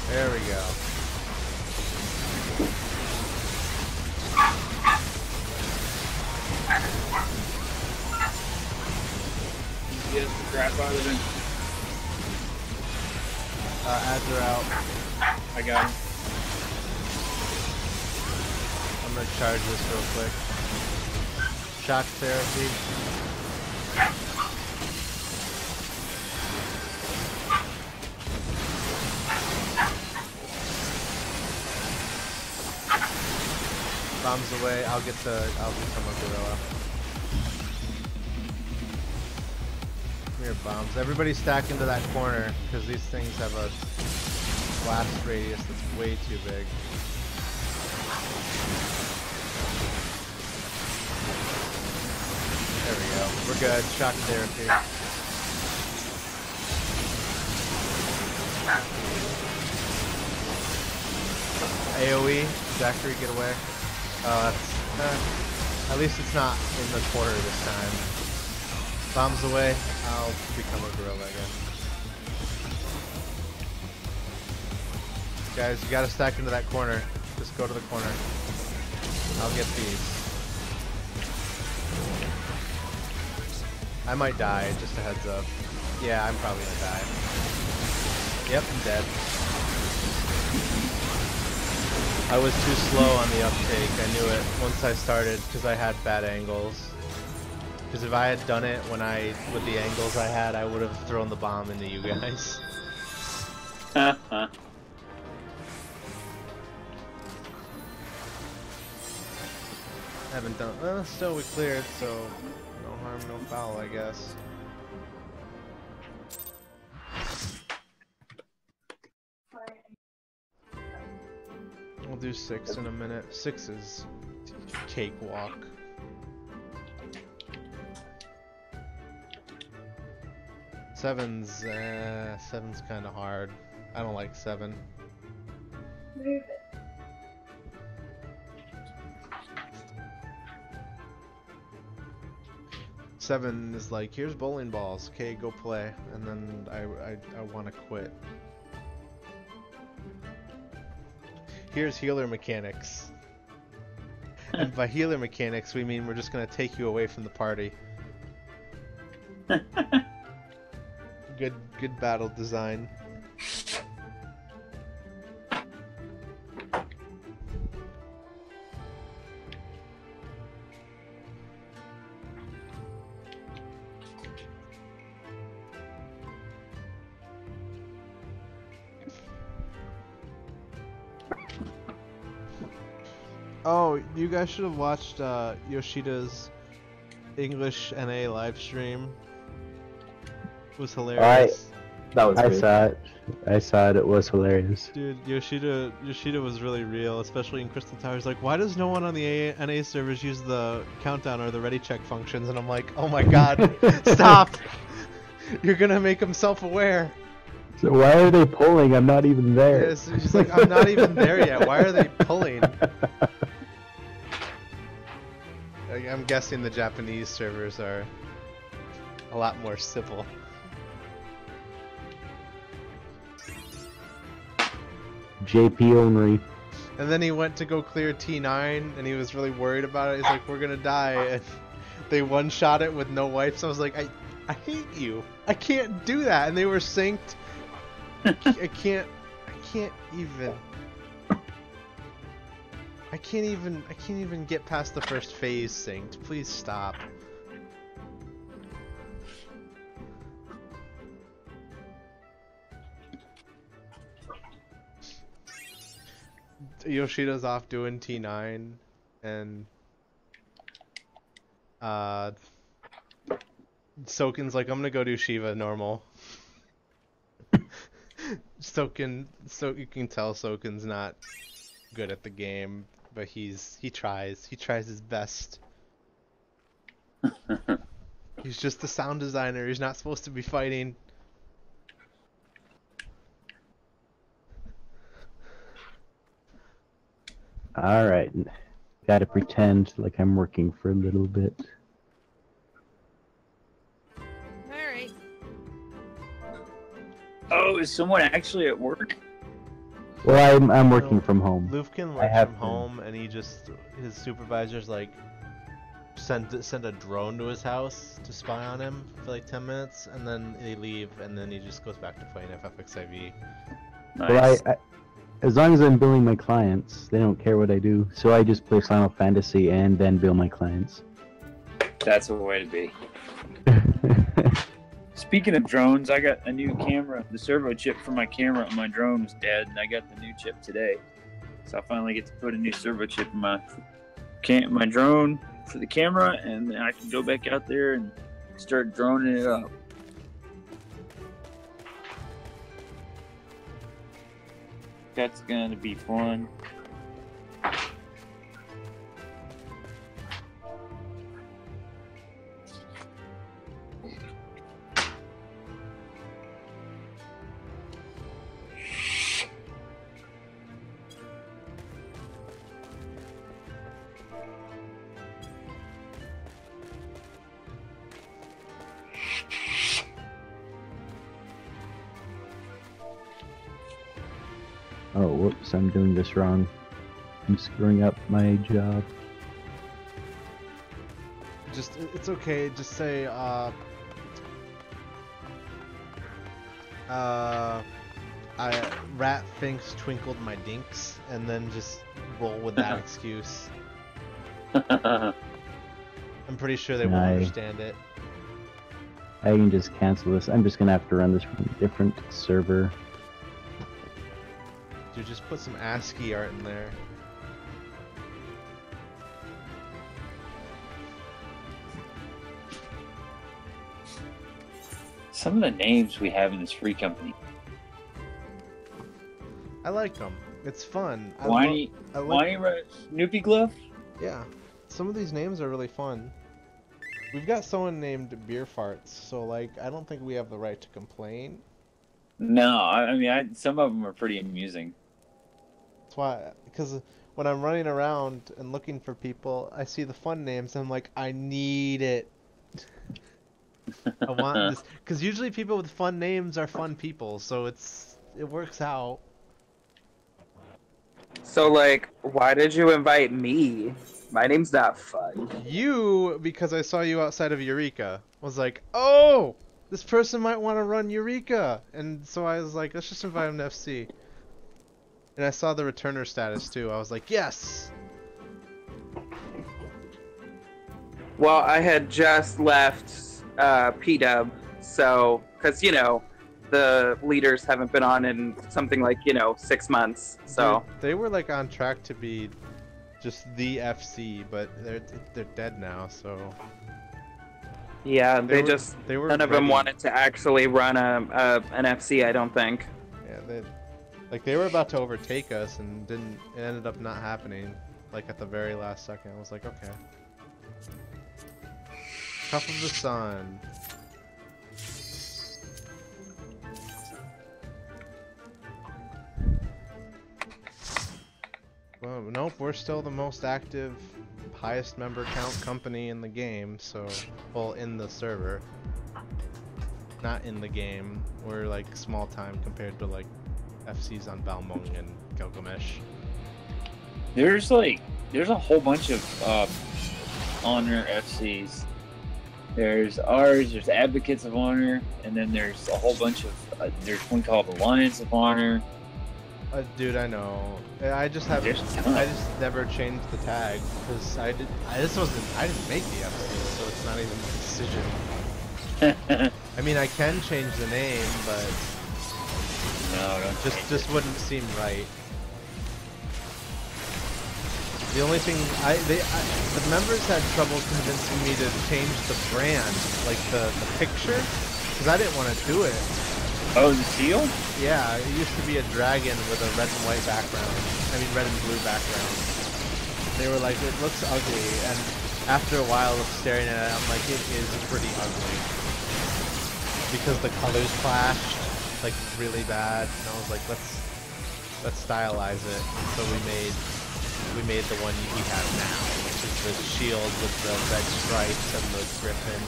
There we go. Get the crap out of him. Ads are out. I got him. I'm gonna charge this real quick. Shock therapy. Bombs away. I'll become a gorilla. Come here, bombs. Everybody stack into that corner, because these things have a blast radius that's way too big. There we go. We're good. Shock therapy. AoE. Zachary, get away. Oh, that's... at least it's not in the corner this time. Bombs away. I'll become a gorilla again. Guys, you gotta stack into that corner. Just go to the corner. I'll get these. I might die, just a heads up. Yeah, I'm probably gonna die. Yep, I'm dead. I was too slow on the uptake, I knew it once I started, because I had bad angles. Because if I had done it with the angles I had, I would have thrown the bomb into you guys. Haven't done, well, still we cleared, so no harm, no foul, I guess. We'll do 6 in a minute. 6 is cakewalk. Seven's kind of hard. I don't like 7. Move it. FFXIV is like, here's bowling balls, okay, go play, and then I want to quit. Here's healer mechanics. And by healer mechanics, we mean we're just gonna take you away from the party. Good battle design. Oh, you guys should have watched Yoshida's English NA live stream. It was hilarious. That was I good. saw it. I saw it. It was hilarious. Dude, Yoshida was really real, especially in Crystal Towers. Like, why does no one on the NA servers use the countdown or the ready check functions? And I'm like, oh my god, stop! You're gonna make him self-aware. So why are they pulling? I'm not even there. Yes, he's like, I'm not even there yet. Why are they pulling? I'm guessing the Japanese servers are a lot more civil. JP only. And then he went to go clear T9, and he was really worried about it. He's like, we're gonna die. And they one-shot it with no wipes. I was like, I hate you. I can't do that. And they were synced. I can't even get past the first phase synced. Please stop. Yoshida's off doing T9 and Soken's like, I'm gonna go do Shiva normal. So you can tell Soken's not good at the game, but he tries his best. He's just the sound designer. He's not supposed to be fighting. Alright. Gotta pretend like I'm working for a little bit. Alright. Oh, is someone actually at work? Well, I'm working from home. Lufkin I works have from to. home, and his supervisors like send a drone to his house to spy on him for like 10 minutes, and then they leave, and then he just goes back to playing FFXIV. Nice. Well, as long as I'm billing my clients, they don't care what I do. So I just play Final Fantasy and then bill my clients. That's the way to be. Speaking of drones, I got a new camera. The servo chip for my camera on my drone was dead, and I got the new chip today. So I finally get to put a new servo chip in my drone for the camera, and then I can go back out there and start droning it up. That's gonna be fun. Oh, whoops, I'm doing this wrong. I'm screwing up my job. It's okay. Just say Rat thinks twinkled my dinks, and then just roll with that excuse. I'm pretty sure they won't understand it. I can just cancel this. I'm just gonna have to run this from a different server. Dude, just put some ASCII art in there. Some of the names we have in this free company. I like them. It's fun. Whiny Snoopy Glove? Yeah. Some of these names are really fun. We've got someone named Beer Farts, so like, I don't think we have the right to complain. No, I mean, some of them are pretty amusing. That's why, because when I'm running around and looking for people, I see the fun names, and I'm like, I need it. I want this because usually people with fun names are fun people, so it works out. So, like, why did you invite me? My name's not fun. You, because I saw you outside of Eureka, was like, oh, this person might want to run Eureka, and so I was like, let's just invite him to FC. And I saw the returner status too. I was like, yes. Well, I had just left P-Dub, so, because, you know, the leaders haven't been on in something like, 6 months, so. They were like on track to be just the FC, but they're dead now, so. Yeah, they were none of them wanted to actually run an FC, I don't think. Yeah, they were about to overtake us and it ended up not happening, like at the very last second. I was like, okay. Cup of the Sun. Well, nope, we're still the most active, highest member count company in the game, so, well, in the server. Not in the game. We're like small time compared to like FCs on Balmung and Gilgamesh. There's a whole bunch of Honor FCs. There's ours, there's Advocates of Honor, and then there's a whole bunch of, there's one called Alliance of Honor. Dude, I know. I just never changed the tag because I didn't make the FC, so it's not even a decision. I mean, I can change the name, but no, just wouldn't seem right. The only thing the members had trouble convincing me to change the brand, like the picture, because I didn't want to do it. Oh, the seal? Yeah, it used to be a dragon with a red and white background. I mean, red and blue background. They were like, it looks ugly, and after a while of staring at it, I'm like, it is pretty ugly. Because the colors clashed, like, really bad, and I was like, let's stylize it. So we made the one we have now, which is the shield with the red stripes and the griffin.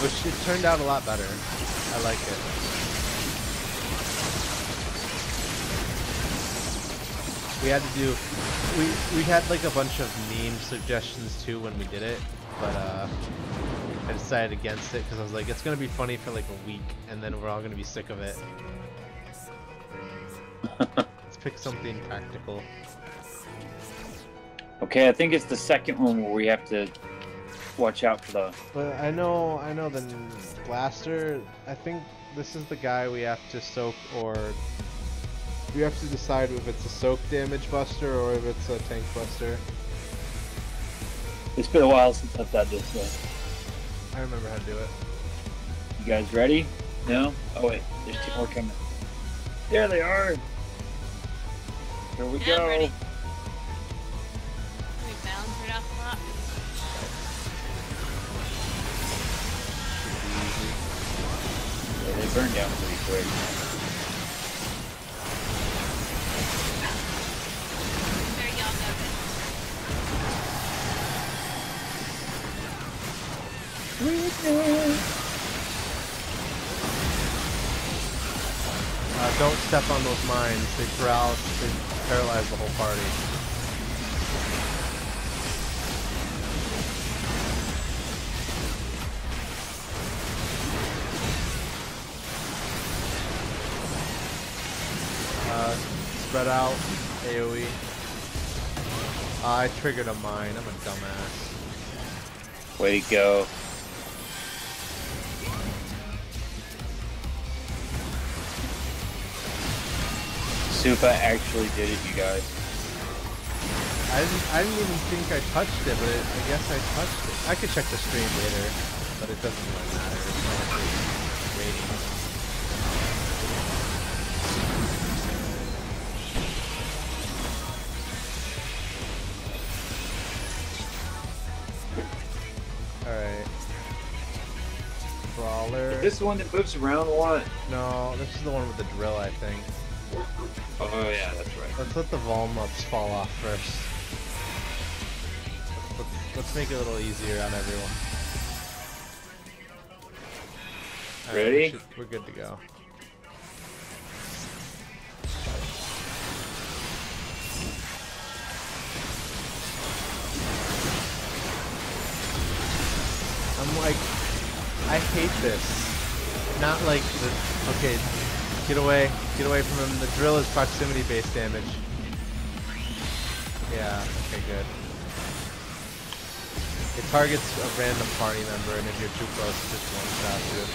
Which it turned out a lot better. I like it. We had to do, we had like a bunch of meme suggestions too when we did it, but I decided against it because I was like, it's gonna be funny for like a week, and then we're all gonna be sick of it. Let's pick something practical. Okay, I think it's the second one where we have to watch out for the... But I know the blaster, I think this is the guy we have to soak, or we have to decide if it's a soak damage buster or if it's a tank buster. It's been a while since I've done this, so... I remember how to do it. You guys ready? No? Oh wait, there's two more coming. There they are! Here we go! Ready. Can we bounce right off the lot? Yeah, they burn down pretty quick. There y'all go. Don't step on those mines. They paralyze the whole party. Spread out, AoE. I triggered a mine. I'm a dumbass. Way to go. Supa actually did it, you guys. I didn't even think I touched it, but I guess I touched it. I could check the stream later, but it doesn't really matter. It's not like it's rating. Alright. Brawler. Is this the one that moves around a lot? No, this is the one with the drill, I think. Oh yeah, that's right. Let's let the Volmups fall off first. Let's make it a little easier on everyone. All right, Ready? we're good to go. I'm like, I hate this. Not like the, okay, get away from him. The drill is proximity-based damage. Yeah, okay, good. It targets a random party member, and if you're too close, it just one-shots you.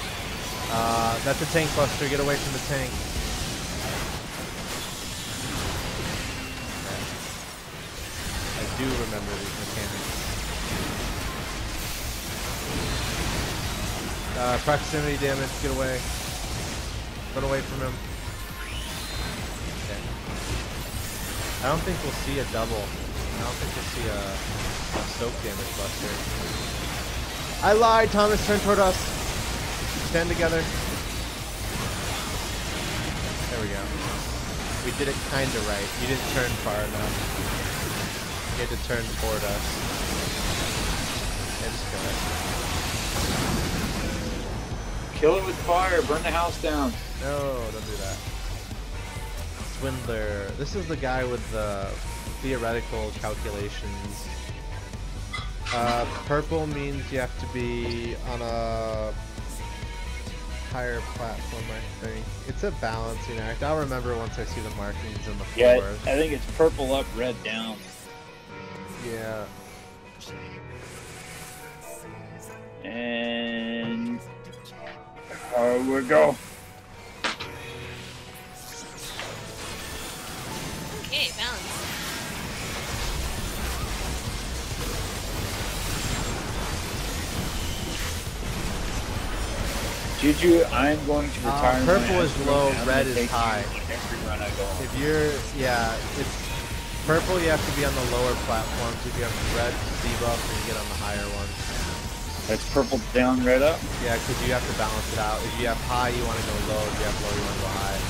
That's a tank buster, get away from the tank. Okay. I do remember these mechanics. Proximity damage, get away. Run away from him. Okay. I don't think we'll see a double. I don't think we'll see a soak damage buster. I lied! Thomas, turn toward us! Stand together. There we go. We did it kinda right. You didn't turn far enough. You had to turn toward us. Yeah, just kill it. Kill it with fire. Burn the house down. No, don't do that. Swindler. This is the guy with the theoretical calculations. Purple means you have to be on a higher platform, I think. It's a balancing act. I'll remember once I see the markings on the floor. Yeah, I think it's purple up, red down. Yeah. And we go. Okay, balance. Juju, I'm going to retire. Purple is low, red is high. Every run I go on. If you're, yeah, it's purple, you have to be on the lower platforms. If you have red debuff, then you get on the higher ones. That's purple down, red up. Yeah, because you have to balance it out. If you have high, you want to go low. If you have low, you want to go high.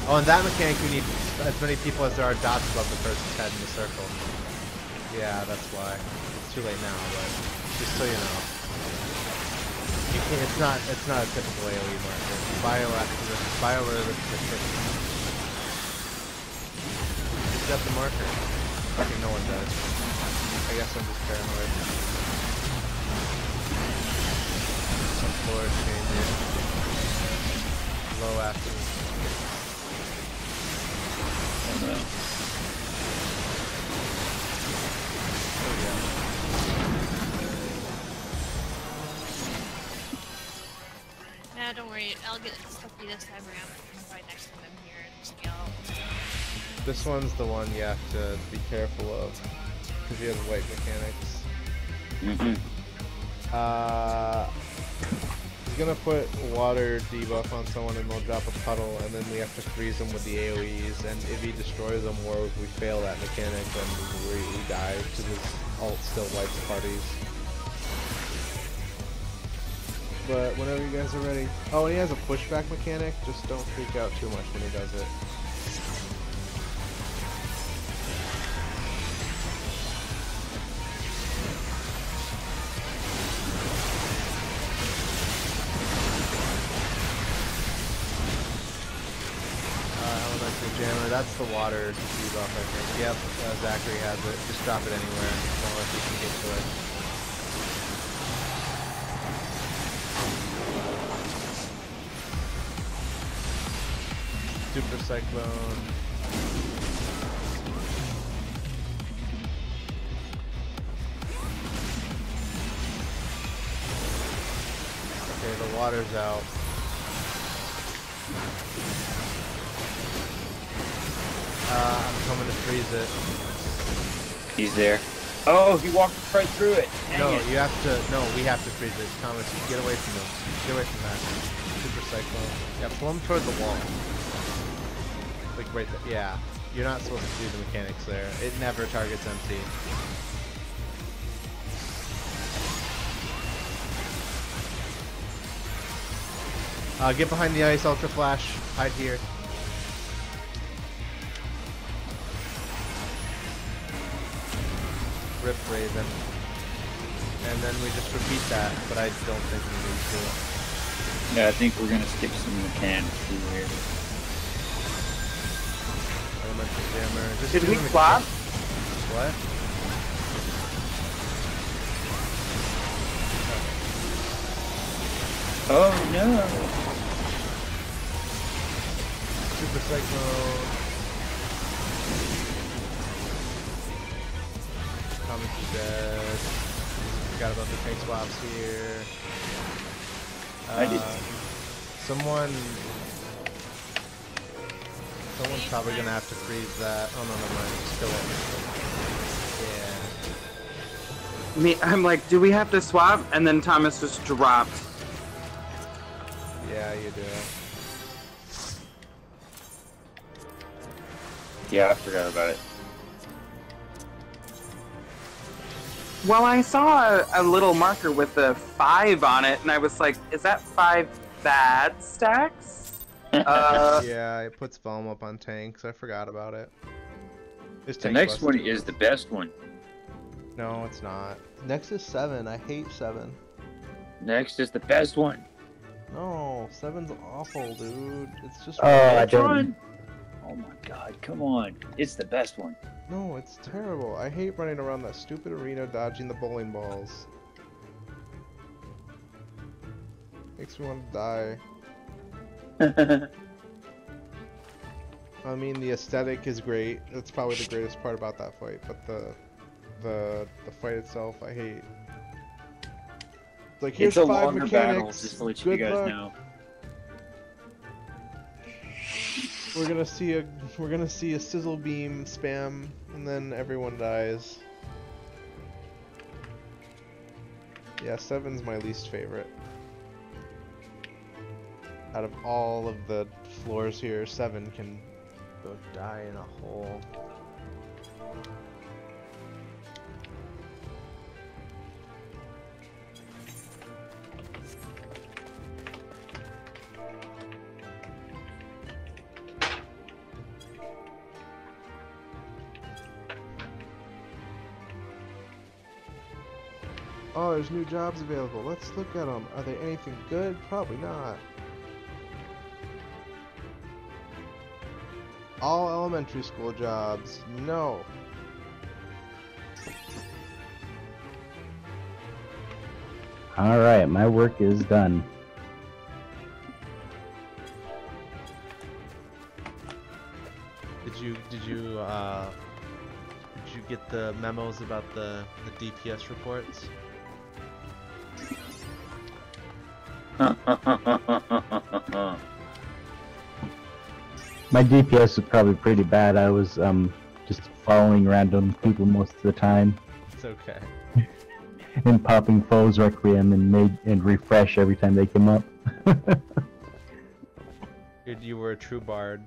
Oh, and that mechanic, we need as many people as there are dots above the person's head in the circle. Yeah, that's why. It's too late now, but just so you know. You can't, it's not a typical AoE marker. Biorealistic. Who's got the marker? Okay, no one does. I guess I'm just paranoid. Some floor changes. Low after. Oh no. There we go. Nah, don't worry. I'll get stuffy this time around. Right next time I'm here and scale. This one's the one you have to be careful of, because you have white mechanics. He's gonna put water debuff on someone and they'll drop a puddle, and then we have to freeze them with the AoEs, and if he destroys them or if we fail that mechanic, then we die, because his ult still wipes parties. But whenever you guys are ready. Oh, and he has a pushback mechanic, just don't freak out too much when he does it. Elemental Jammer, that's the water debuff, I think. Yep, Zachary has it. Just drop it anywhere, as long as you can get to it. Super Cyclone. Okay, the water's out. I'm coming to freeze it. He's there. Oh, he walked right through it. Dang No, it. you have to. No, we have to freeze it. Thomas, get away from him. Get away from that. Super Cyclone. Yeah, pull him toward the wall. Like right there. Yeah. You're not supposed to do the mechanics there. It never targets empty. Get behind the ice, Ultra Flash. Hide here. Rip Raven. and then we just repeat that, but I don't think we need to. Yeah, I think we're gonna skip some mechanics here. Elemental jammer. Just Did do we a swap? What? Oh no! Super Psycho. Thomas is dead. Forgot about the tank swaps here. I did. Someone's probably gonna have to freeze that. Oh no, never mind. Just kill it. Yeah. I'm like, do we have to swap? And then Thomas just dropped. Yeah, you do. Yeah, I forgot about it. Well, I saw a little marker with a 5 on it, and I was like, is that 5 bad stacks? Yeah, it puts Velm up on tanks. I forgot about it. This The tank next busted. one is the best one. No, it's not. Next is 7. I hate 7. Next is the best one. No, 7's awful, dude. It's just. Oh, I Which didn't. one? Oh my god, come on. It's the best one. No, it's terrible. I hate running around that stupid arena dodging the bowling balls. Makes me want to die. I mean, the aesthetic is great. That's probably the greatest part about that fight, but the fight itself, I hate. Like, here's It's a 5 longer battle, mechanics. just to let you Good guys luck. know. We're gonna see a sizzle beam spam, and then everyone dies. Yeah, 7's my least favorite. Out of all of the floors here, 7 can go die in a hole. Oh, there's new jobs available. Let's look at them. Are they anything good? Probably not. All elementary school jobs. No. Alright, my work is done. Did you get the memos about the DPS reports? My DPS is probably pretty bad. I was just following random people most of the time It's okay. and popping foes requiem and refresh every time they came up. You were a true bard.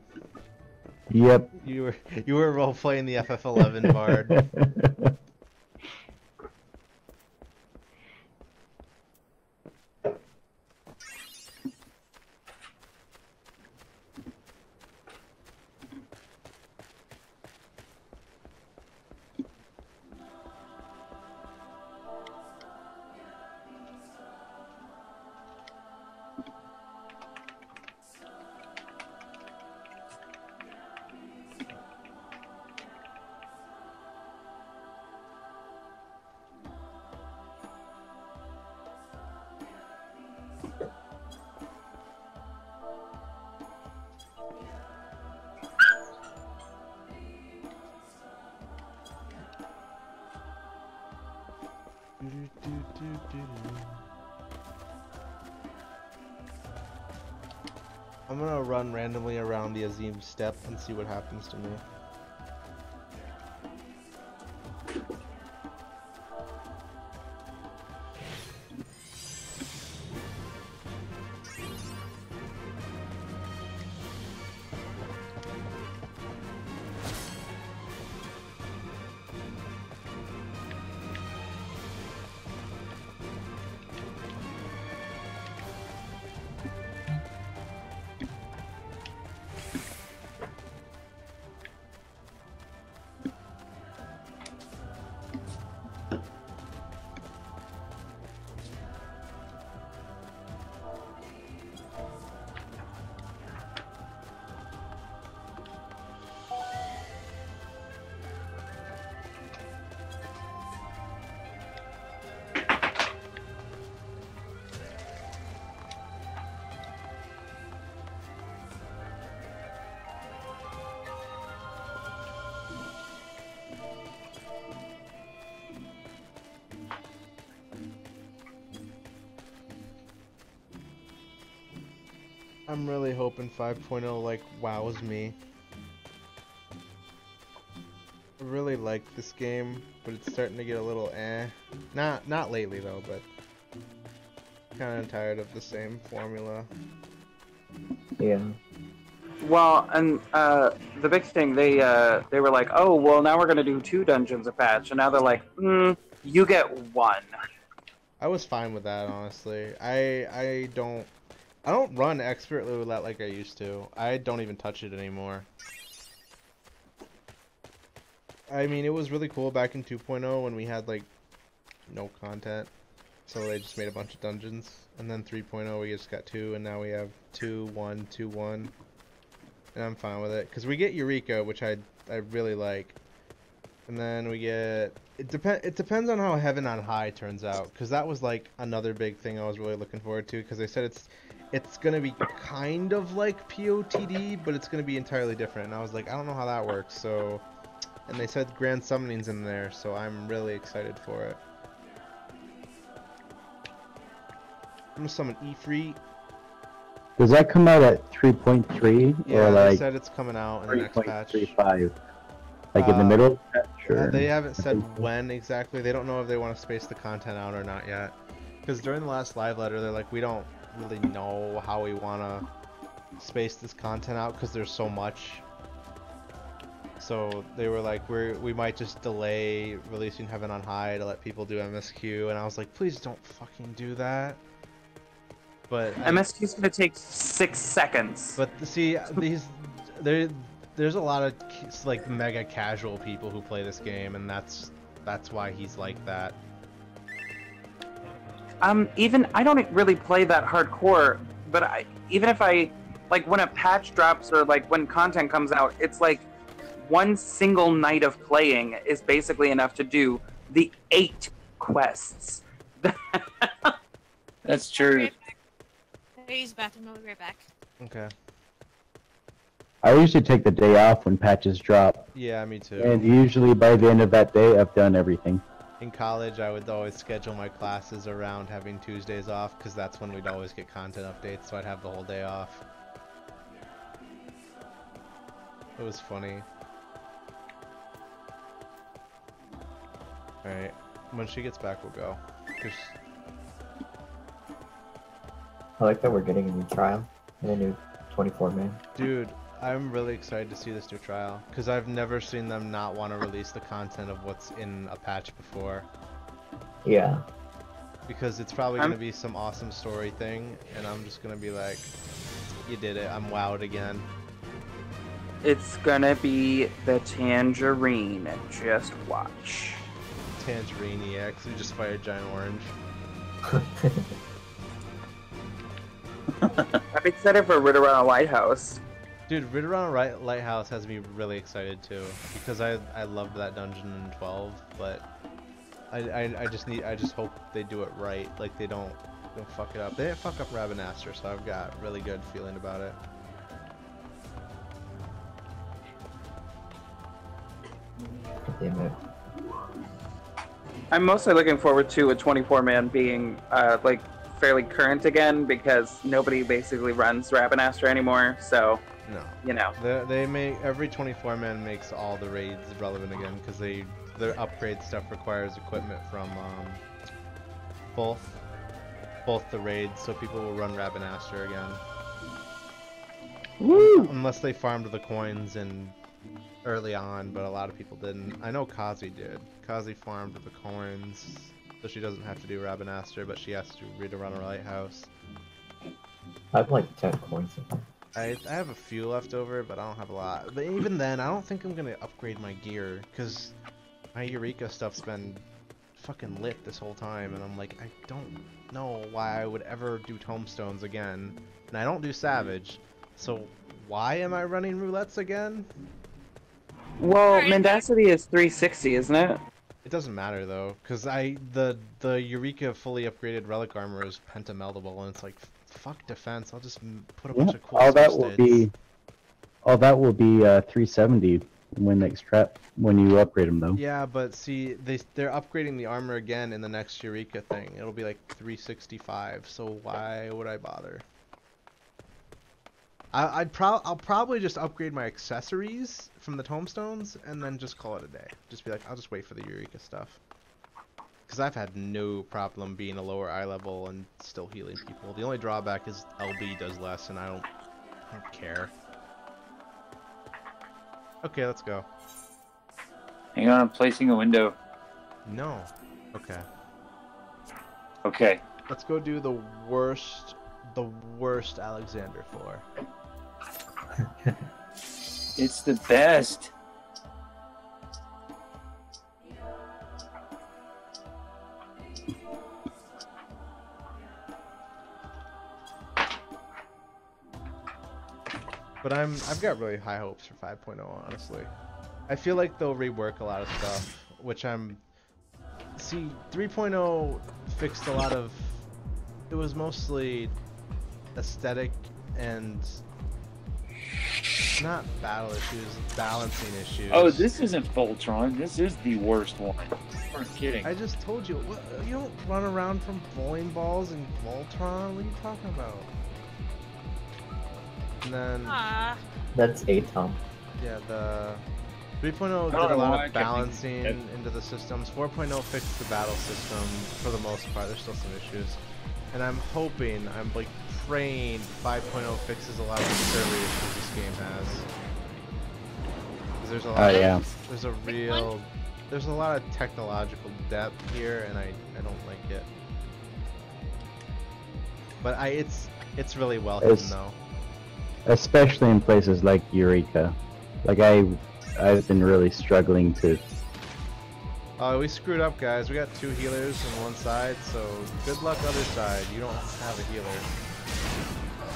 Yep. You were role playing the FF11 bard. I'm gonna run randomly around the Azim step and see what happens to me. I'm really hoping 5.0 like wows me. I really like this game, but it's starting to get a little eh. Not lately though, but kind of tired of the same formula. Yeah. Well, and the big thing, they were like, oh, well, now we're gonna do 2 dungeons a patch, and now they're like, you get 1. I was fine with that, honestly. I don't run expert roulette like I used to. I don't even touch it anymore. I mean, it was really cool back in 2.0 when we had like no content, so they just made a bunch of dungeons. And then 3.0 we just got 2, and now we have 2, 1, 2, 1. And I'm fine with it, because we get Eureka, which I really like. And then we get... It depends on how Heaven on High turns out, because that was like another big thing I was really looking forward to, because they said it's going to be kind of like POTD, but it's going to be entirely different. And I was like, I don't know how that works, so... And they said Grand Summoning's in there, so I'm really excited for it. I'm gonna summon Ifrit. Does that come out at 3.3 Yeah, or they like said it's coming out in the next patch. 3.35? Like in the middle of the patch? Or... They haven't said when exactly. They don't know if they want to space the content out or not yet. Because during the last live letter, they're like, we don't really know how we want to space this content out because there's so much. So they were like, we might just delay releasing Heaven on High to let people do MSQ, and I was like, please don't fucking do that. But MSQ's gonna take 6 seconds. But see, there's a lot of like mega casual people who play this game, and that's why he's like that. Even I don't really play that hardcore, but even if I like when a patch drops or like when content comes out, it's like one single night of playing is basically enough to do the 8 quests. That's true. Use bathroom. I'll be right back. Okay. I usually take the day off when patches drop. Yeah, me too. And usually by the end of that day, I've done everything. In college, I would always schedule my classes around having Tuesdays off, because that's when we'd always get content updates, so I'd have the whole day off. It was funny. Alright, when she gets back, we'll go. I like that we're getting a new trial and a new 24-man. Dude, I'm really excited to see this new trial, because I've never seen them not want to release the content of what's in a patch before. Yeah. Because it's probably going to be some awesome story thing, and I'm just going to be like, you did it, I'm wowed again. It's gonna be the Tangerine, just watch. Tangerine EX, who just fired Giant Orange. I'm excited for Ritter on a Lighthouse. Dude, Ritter on a Lighthouse has me really excited too, because I loved that dungeon in 12, but I just hope they do it right, like they don't fuck it up. They didn't fuck up Ravenaster, so I've got a really good feeling about it. Damn it. I'm mostly looking forward to a 24-man being like fairly current again, because nobody basically runs Ravenaster anymore, so No. You know. They make every 24-man makes all the raids relevant again, because their upgrade stuff requires equipment from both the raids, so people will run Ravenaster again. Woo! Unless they farmed the coins in early on, but a lot of people didn't. I know Kazi did. Kazi farmed the coins, so she doesn't have to do Ravenaster, but she has to read around a lighthouse. I have like 10 coins in there. I have a few left over, but I don't have a lot. But even then, I don't think I'm gonna upgrade my gear, because my Eureka stuff's been fucking lit this whole time, and I'm like, I don't know why I would ever do tomestones again. And I don't do Savage, so why am I running roulettes again? Well, Mendacity is 360, isn't it? It doesn't matter though, because the Eureka fully upgraded relic armor is pentameldable, and it's like, fuck defense, I'll just put a bunch of cool all that will be 370 when you upgrade them though. Yeah, but see, they're upgrading the armor again in the next Eureka thing. It'll be like 365, so why would I bother? I'll probably just upgrade my accessories from the tombstones and then just call it a day. Just be like, I'll just wait for the Eureka stuff. Because I've had no problem being a lower eye level and still healing people. The only drawback is LB does less, and I don't care. Okay, let's go. Hang on, I'm placing a window. No. Okay. Okay. Let's go do the worst Alexander floor. It's the best. But I've got really high hopes for 5.0, honestly. I feel like they'll rework a lot of stuff, which see, 3.0 fixed a lot of, it was mostly aesthetic and not battle issues, balancing issues. Oh, this isn't Voltron. This is the worst one. I'm kidding. I just told you, what, you don't run around from bowling balls in Voltron. What are you talking about? And then That's 8, Tom. yeah, the 3.0 did a lot of balancing into the systems. 4.0 fixed the battle system for the most part. There's still some issues, and I'm hoping, I'm like praying 5.0 fixes a lot of the server issues this game has. 'Cause there's a lot. There's a lot of technological depth here, and I don't like it. But it's really well hidden though. Especially in places like Eureka. Like I've been really struggling to. Oh, we screwed up, guys. We got 2 healers on one side, so good luck other side. You don't have a healer.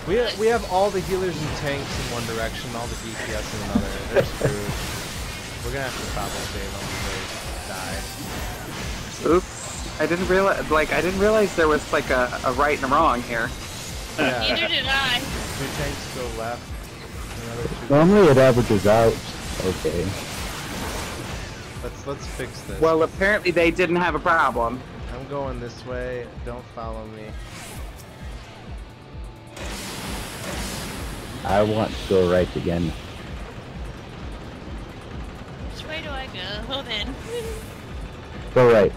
We have all the healers and tanks in one direction, all the DPS in another. They're screwed. We're gonna have to probably save them if they die. Oops. I didn't realize there was like a right and a wrong here. Neither did I. 2 tanks go left. Another 2. Normally it averages out. Okay. Let's fix this. Well, apparently they didn't have a problem. I'm going this way. Don't follow me. I want to go right again. Which way do I go then? Go right.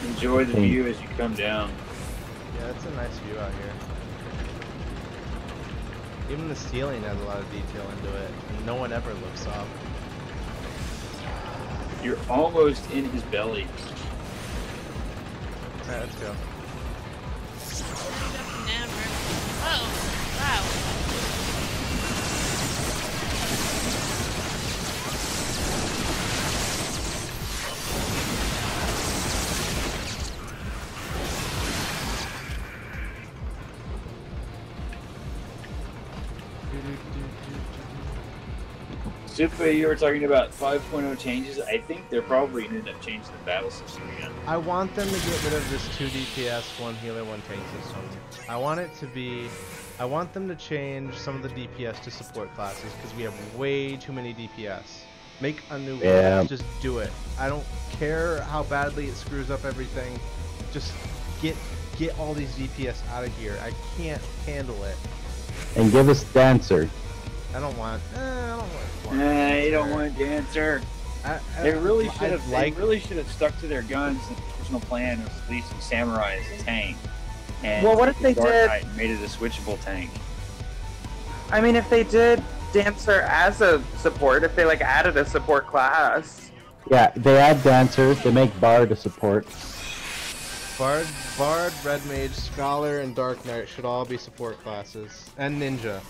Enjoy the view as you come down. Yeah, it's a nice view out here. Even the ceiling has a lot of detail into it, and no one ever looks up. You're almost in his belly. Alright, let's go. Oh, wow. Super, you were talking about 5.0 changes. I think they're probably going to end up changing the battle system again. I want them to get rid of this 2 DPS, 1 healer, 1 tank system. I want them to change some of the DPS to support classes, because we have way too many DPS. Make a new one. Just do it. I don't care how badly it screws up everything. Just get all these DPS out of here. I can't handle it. And give us Dancer. I don't want. You don't want Dancer. They really should have. They really should have stuck to their guns. The original plan was at least Samurai as a tank. And well, what if they did? Made it a switchable tank. I mean, if they did Dancer as a support, if they like added a support class. Yeah, they add Dancer. They make Bard a support. Bard, Red Mage, Scholar, and Dark Knight should all be support classes, and Ninja.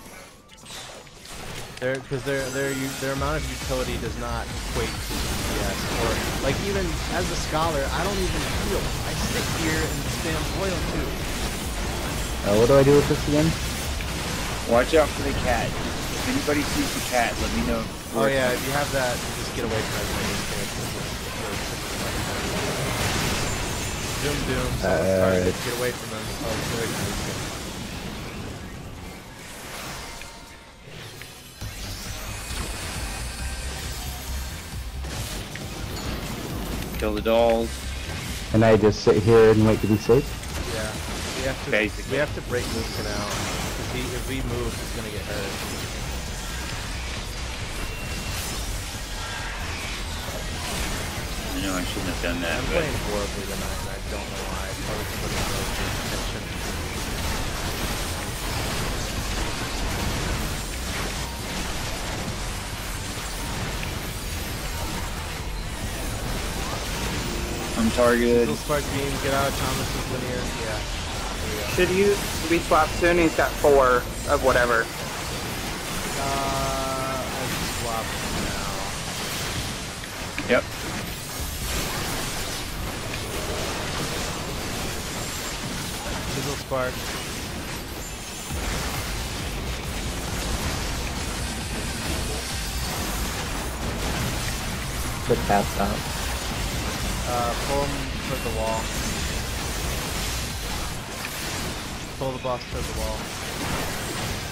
Because their amount of utility does not equate to DPS. Or like even as a Scholar, I don't even heal. I sit here and spam oil too. What do I do with this again? Watch out for the cat. If anybody sees the cat, let me know. Oh yeah, if you have that, just get away from everything. Doom. Sorry, get away from them. Oh, get away from them. Kill the dolls. And I just sit here and wait to be safe? Yeah. Basically. We have to break Lucan out. Because if we move, he's gonna get hurt. I know I shouldn't have done that. I'm but playing horribly tonight, and I don't know why. Probably somebody knows the attention. I'm targeted. Eagle Spark Beam, get out of Thomas's linear. Yeah. There we go. Should we swap soon? He's got 4 of whatever. I swap now. Yep. Eagle Spark. The cat's out. Pull him toward the wall. Pull the boss toward the wall.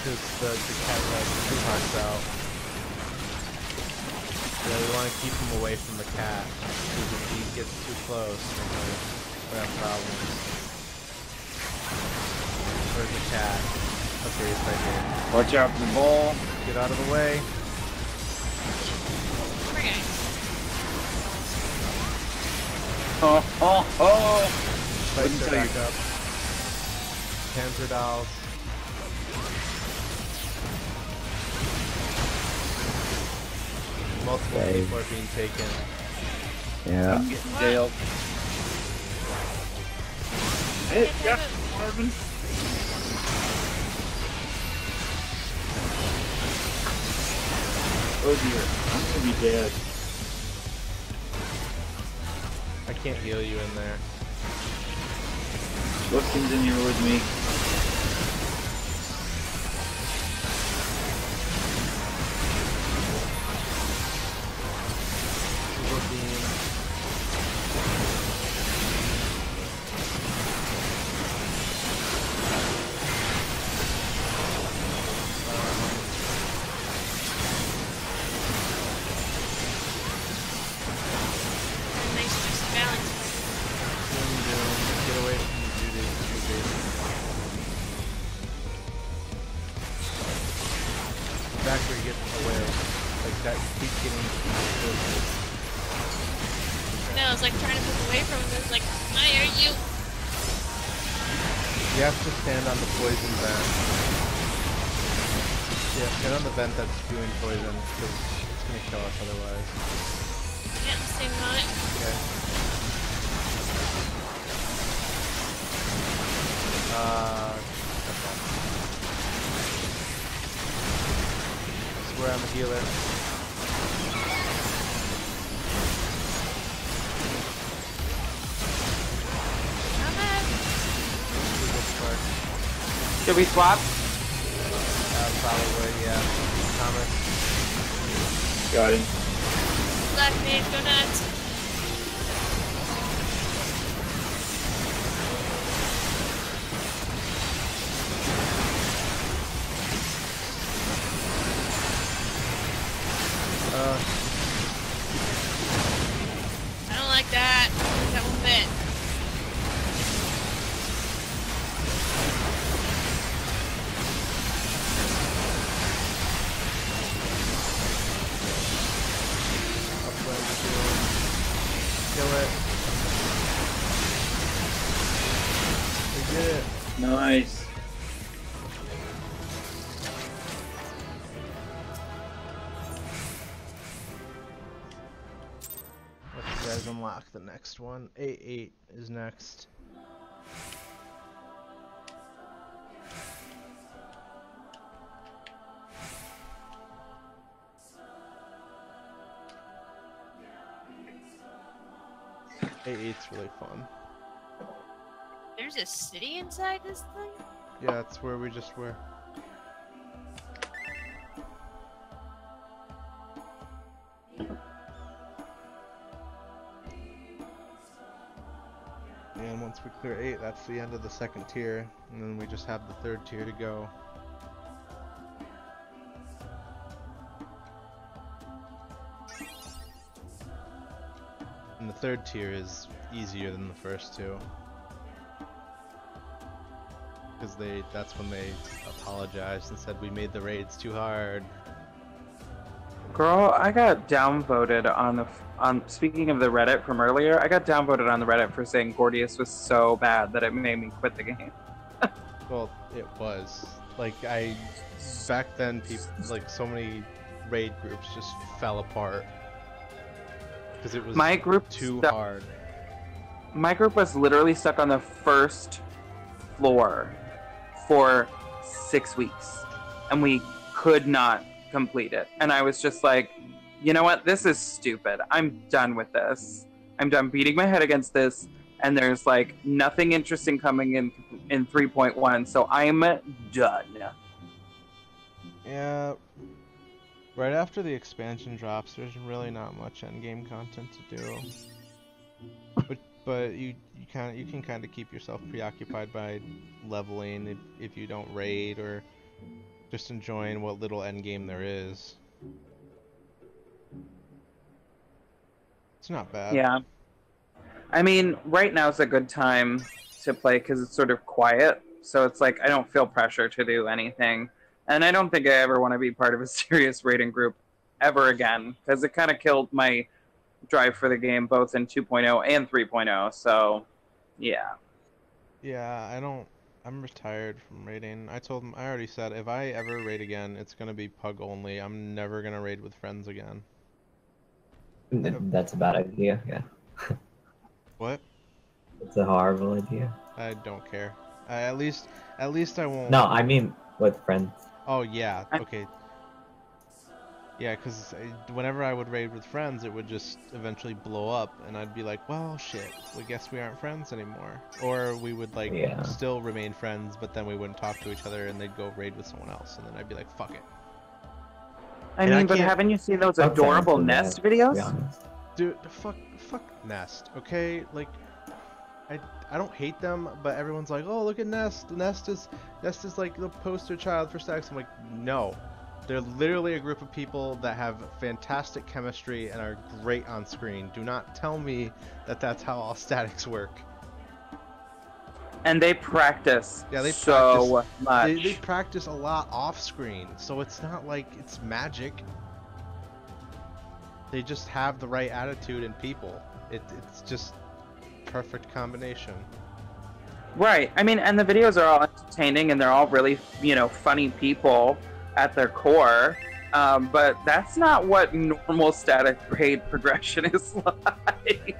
Because the cat has 2 hearts out. Yeah, we want to keep him away from the cat. Because if he gets too close, then we'll have problems. Where's the cat? Okay, he's right here. Watch out for the ball. Get out of the way. Okay. Oh! Spikes are tell you. back up. Panzer dolls. Multiple Okay. people are being taken. Yeah. I'm getting jailed. Hey, yeah, Marvin. Oh dear, I'm gonna be dead. I can't heal you in there. Wilson's in here with me. Eagle beam. Nice juicy balance. Get away from the Judy. Factory gets away. Like that keeps getting closer. No, I was like trying to move away from him. It was like, why are you? You have to stand on the poison vent. Yeah, stand on the vent that's spewing poison, because it's gonna kill us otherwise. Yeah, I'm staying on it. Okay. Okay. I swear I'm a healer. Come on. Eagle Spark. Should we swap? Probably, yeah. Thomas. Got him. Black mage, go nuts. I don't like that. That one bit. Upload the shield. Kill it. We did it. Nice. Let's you guys unlock the next one. 8-8 is next. Eight's really fun. There's a city inside this thing? Yeah, that's where we just were. And once we clear 8, that's the end of the second tier, and then we just have the third tier to go. And the third tier is easier than the first two. because that's when they apologized and said we made the raids too hard. Girl, I got downvoted on speaking of the Reddit from earlier, I got downvoted on the Reddit for saying Gordius was so bad that it made me quit the game. Well, it was. Like, back then, people, like, so many raid groups just fell apart. Because it was too hard. My group was literally stuck on the first floor for 6 weeks. And we could not complete it. And I was just like, you know what? This is stupid. I'm done with this. I'm done beating my head against this. And there's like nothing interesting coming in 3.1. So I'm done. Yeah. Right after the expansion drops, there's really not much endgame content to do. But you can kind of keep yourself preoccupied by leveling if you don't raid, or just enjoying what little endgame there is. It's not bad. Yeah. I mean, right now is a good time to play because it's sort of quiet. So it's like I don't feel pressure to do anything. And I don't think I ever want to be part of a serious raiding group ever again, because it kind of killed my drive for the game both in 2.0 and 3.0. So, yeah. Yeah, I'm retired from raiding. I already said if I ever raid again, it's gonna be pug only. I'm never gonna raid with friends again. That's a bad idea, yeah. What? It's a horrible idea. I don't care. At least I won't. No, I mean with friends. Oh yeah, okay. Yeah, because whenever I would raid with friends, it would just eventually blow up, and I'd be like, well, shit, I guess we aren't friends anymore. Or we would, like, still remain friends, but then we wouldn't talk to each other, and they'd go raid with someone else, and then I'd be like, fuck it. I mean, but haven't you seen those adorable Nest videos? Dude, fuck Nest, okay? Like, I don't hate them, but everyone's like, oh, look at Nest. Nest is like the poster child for sex. I'm like, no. They're literally a group of people that have fantastic chemistry and are great on screen. Do not tell me that that's how all statics work. And they practice much. They practice a lot off screen, so it's not like it's magic. They just have the right attitude in people. It's just perfect combination. Right. I mean, and the videos are all entertaining, and they're all really, funny people at their core. But that's not what normal static raid progression is like.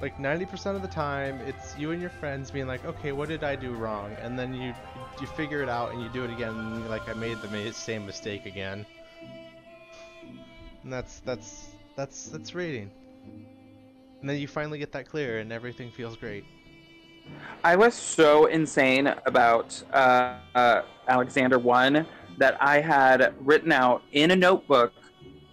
Like 90% of the time, it's you and your friends being like, okay, what did I do wrong? And then you figure it out and you do it again, and you're like, I made the same mistake again. And that's raiding. And then you finally get that clear, and everything feels great. I was so insane about Alexander 1 that I had written out in a notebook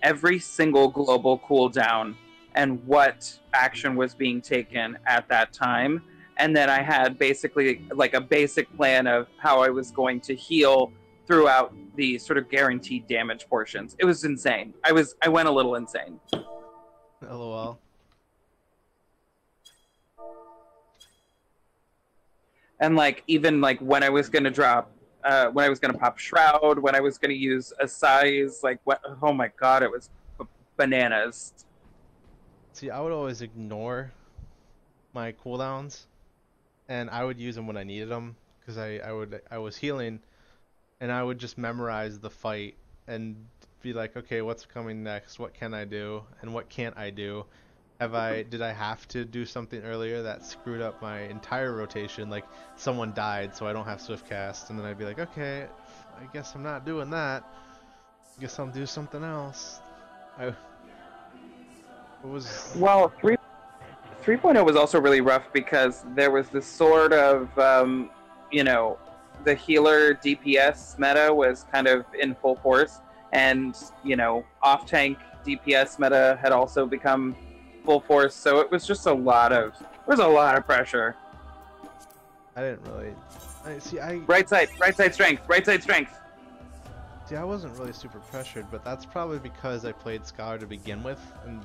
every single global cooldown and what action was being taken at that time. And then I had basically like a basic plan of how I was going to heal throughout the sort of guaranteed damage portions. It was insane. I went a little insane. LOL. And like even like when I was gonna drop, when I was gonna pop Shroud, when I was gonna use a size, like oh my god, it was bananas. See, I would always ignore my cooldowns, and I would use them when I needed them, because I was healing, and I would just memorize the fight and be like, okay, what's coming next? What can I do? And what can't I do? Did I have to do something earlier that screwed up my entire rotation? Like someone died, so I don't have swift cast, and then I'd be like, okay, I guess I'm not doing that. I guess I'll do something else. Well, 3.0 was also really rough because there was this sort of, the healer DPS meta was kind of in full force, and, off tank DPS meta had also become full force, so it was just a lot of pressure. I didn't really right side strength. See, I wasn't really super pressured, but that's probably because I played Scholar to begin with, and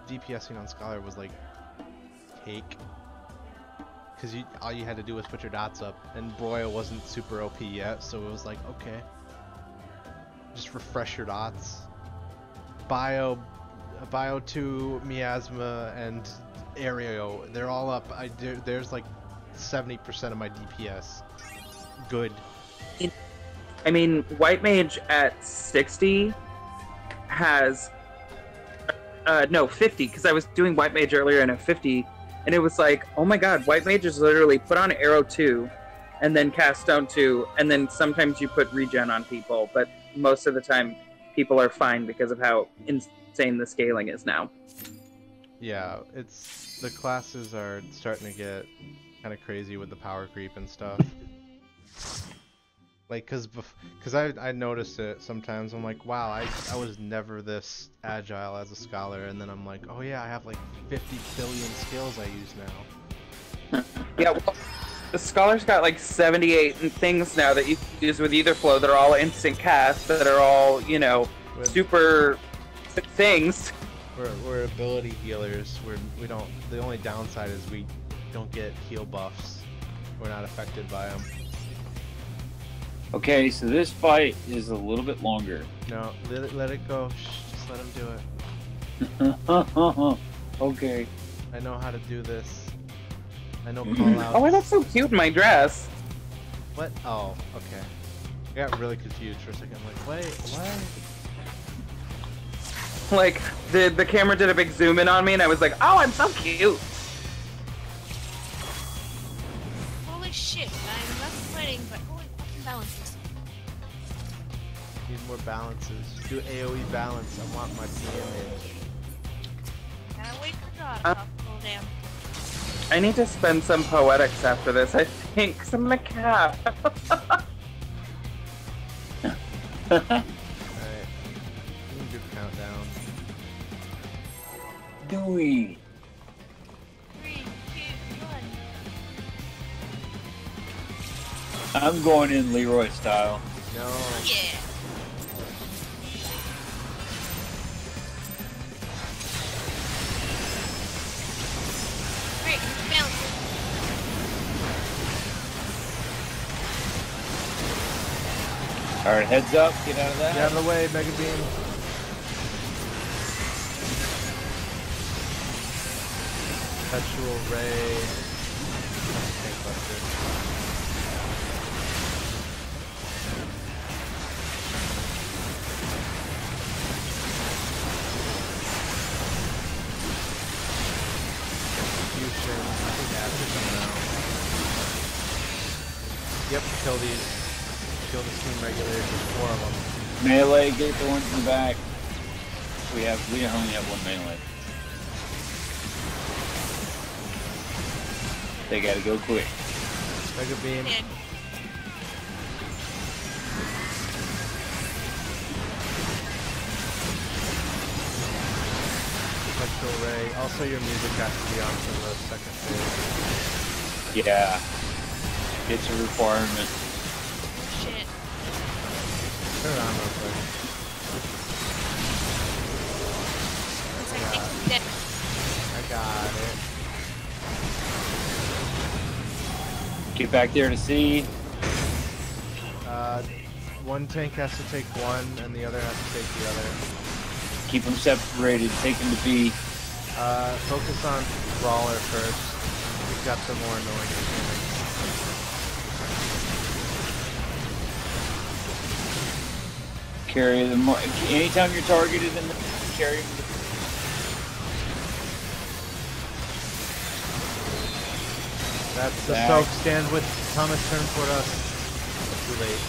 DPSing on Scholar was like cake. because all you had to do was put your dots up, and Broya wasn't super OP yet, so it was like, okay, just refresh your dots. Bio 2, Miasma, and Aereo, they're all up. There's like 70% of my DPS. Good. I mean, White Mage at 60 has... no, 50, because I was doing White Mage earlier and at 50, and it was like, oh my god, White Mage is literally put on Arrow 2, and then cast Stone 2, and then sometimes you put regen on people, but most of the time people are fine because of how insane the scaling is now. Yeah, the classes are starting to get kind of crazy with the power creep and stuff. Like, cause I noticed it sometimes. I'm like, wow, I was never this agile as a scholar, and then I'm like, oh yeah, I have like 50 billion skills I use now. Yeah, well, the scholar's got like 78 things now that you can use with Ether Flow that are all instant cast, that are all, you know, super things. We're ability healers. We don't. The only downside is we don't get heal buffs. We're not affected by them. Okay, so this fight is a little bit longer. No, let it go. Just let him do it. Okay. I know how to do this. I know call outs. Oh, I look so cute in my dress. What? Oh, okay. I got really confused for a second. I'm like, wait, what? Like, the camera did a big zoom in on me, and I was like, oh, I'm so cute. Holy shit, I'm not fighting, but holy fucking balances. Need more balances. Do AoE balance. I want my damage. Gotta wait for God to cool down. I need to spend some poetics after this, I think, 'cause I'm gonna cap. Alright. We can do countdown. Dewey. 3, 2, 1. I'm going in Leroy style. No. Yeah. Great, balance. Alright, heads up, get out of that. Get out of the way, Mega Beam. Perpetual Ray. Tank Buster. Fusion. I think Acid coming out. Yep, kill these. Kill the steam regulators. There's 4 of them. Melee, get the ones in the back. We only have one melee. They gotta go quick. Mega Beam. Dead. Perpetual Ray. Also, your music has to be on for the second phase. Yeah. It's a requirement. Shit. Turn it on real quick. Looks like Nick's dead. I got it. Get back there to see. One tank has to take one, and the other has to take the other. Keep them separated. Take them to B. Focus on Brawler first. We've got some more annoying mechanics. Carry them. Anytime you're targeted in the carry them. That's the Back. soak. Stand with Thomas. Turn toward us. Too late.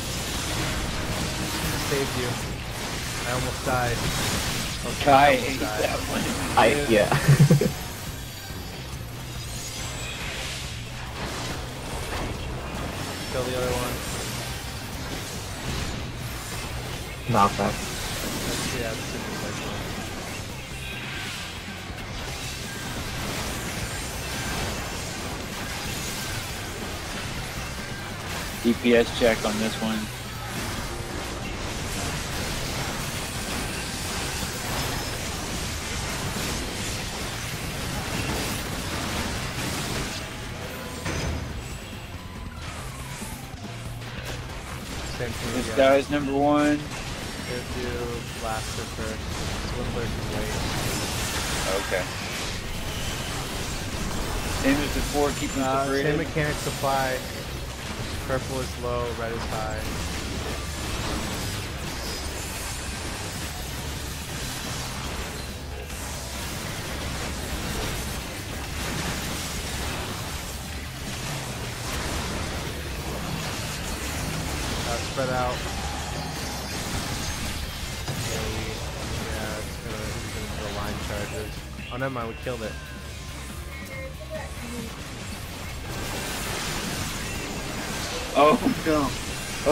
Saved you. I almost died. Okay, I almost hate died. that one. Yeah. Kill the other one. Knockback. Yeah, it's super cycle. DPS check on this one. Same thing This again. guy's number one. Here, do blaster first. Swindler can wait. Okay. Same as before, keep them separated. Same mechanics apply. Purple is low, red is high. Spread out. Yeah, it's gonna do line charges. Oh, never mind, we killed it. Oh no.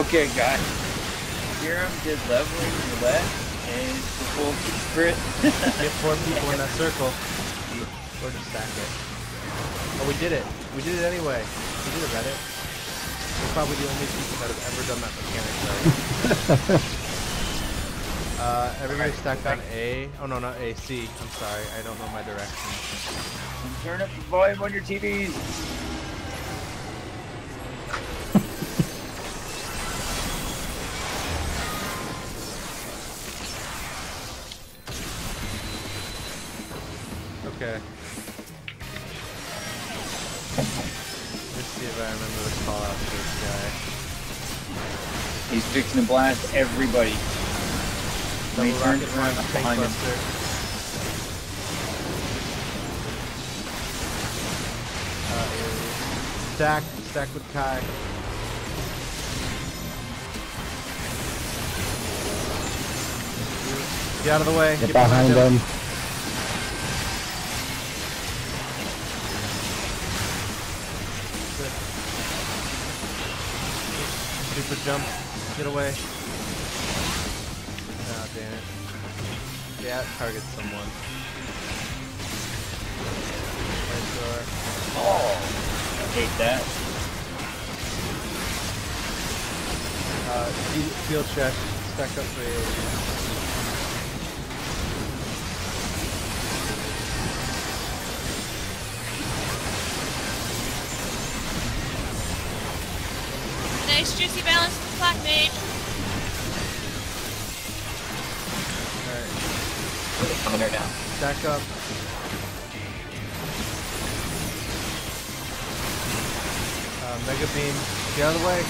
Okay, guys. Serum did leveling roulette and the full crit. Get 4 people in that circle. Or just stack it. Oh, we did it. We did it anyway. We did it, Reddit. We're probably the only people that have ever done that mechanic right. Everybody stack on A. Oh no, not A, C. I'm sorry, I don't know my direction. Turn up the volume on your TVs. Okay. Let's see if I remember the call out to this guy. He's fixing to blast everybody. Double He turns rocket around launch, tank behind him. buster. Stack with Kai. Get out of the way. Get behind them. Super jump. Get away. Oh, damn it. Yeah, target someone. Right door. Oh, I hate that. Field check. Stack up for AoE. Nice juicy balance with the Black Mage. Alright. Coming there now. Stack up. Mega beam. Get out of the way.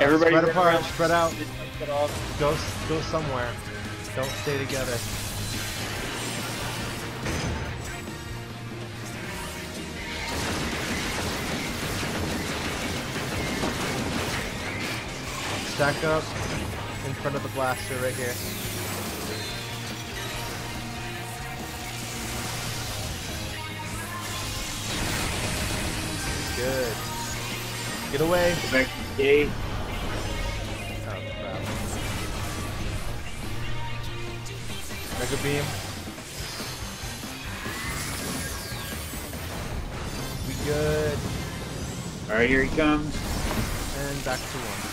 Everybody spread run apart. around. Spread out. Get off. Go somewhere. Don't stay together. Stack up in front of the blaster right here. Good. Get away. Go back to the gate. Oh crap. Mega beam. We good. Alright, here he comes. And back to 1.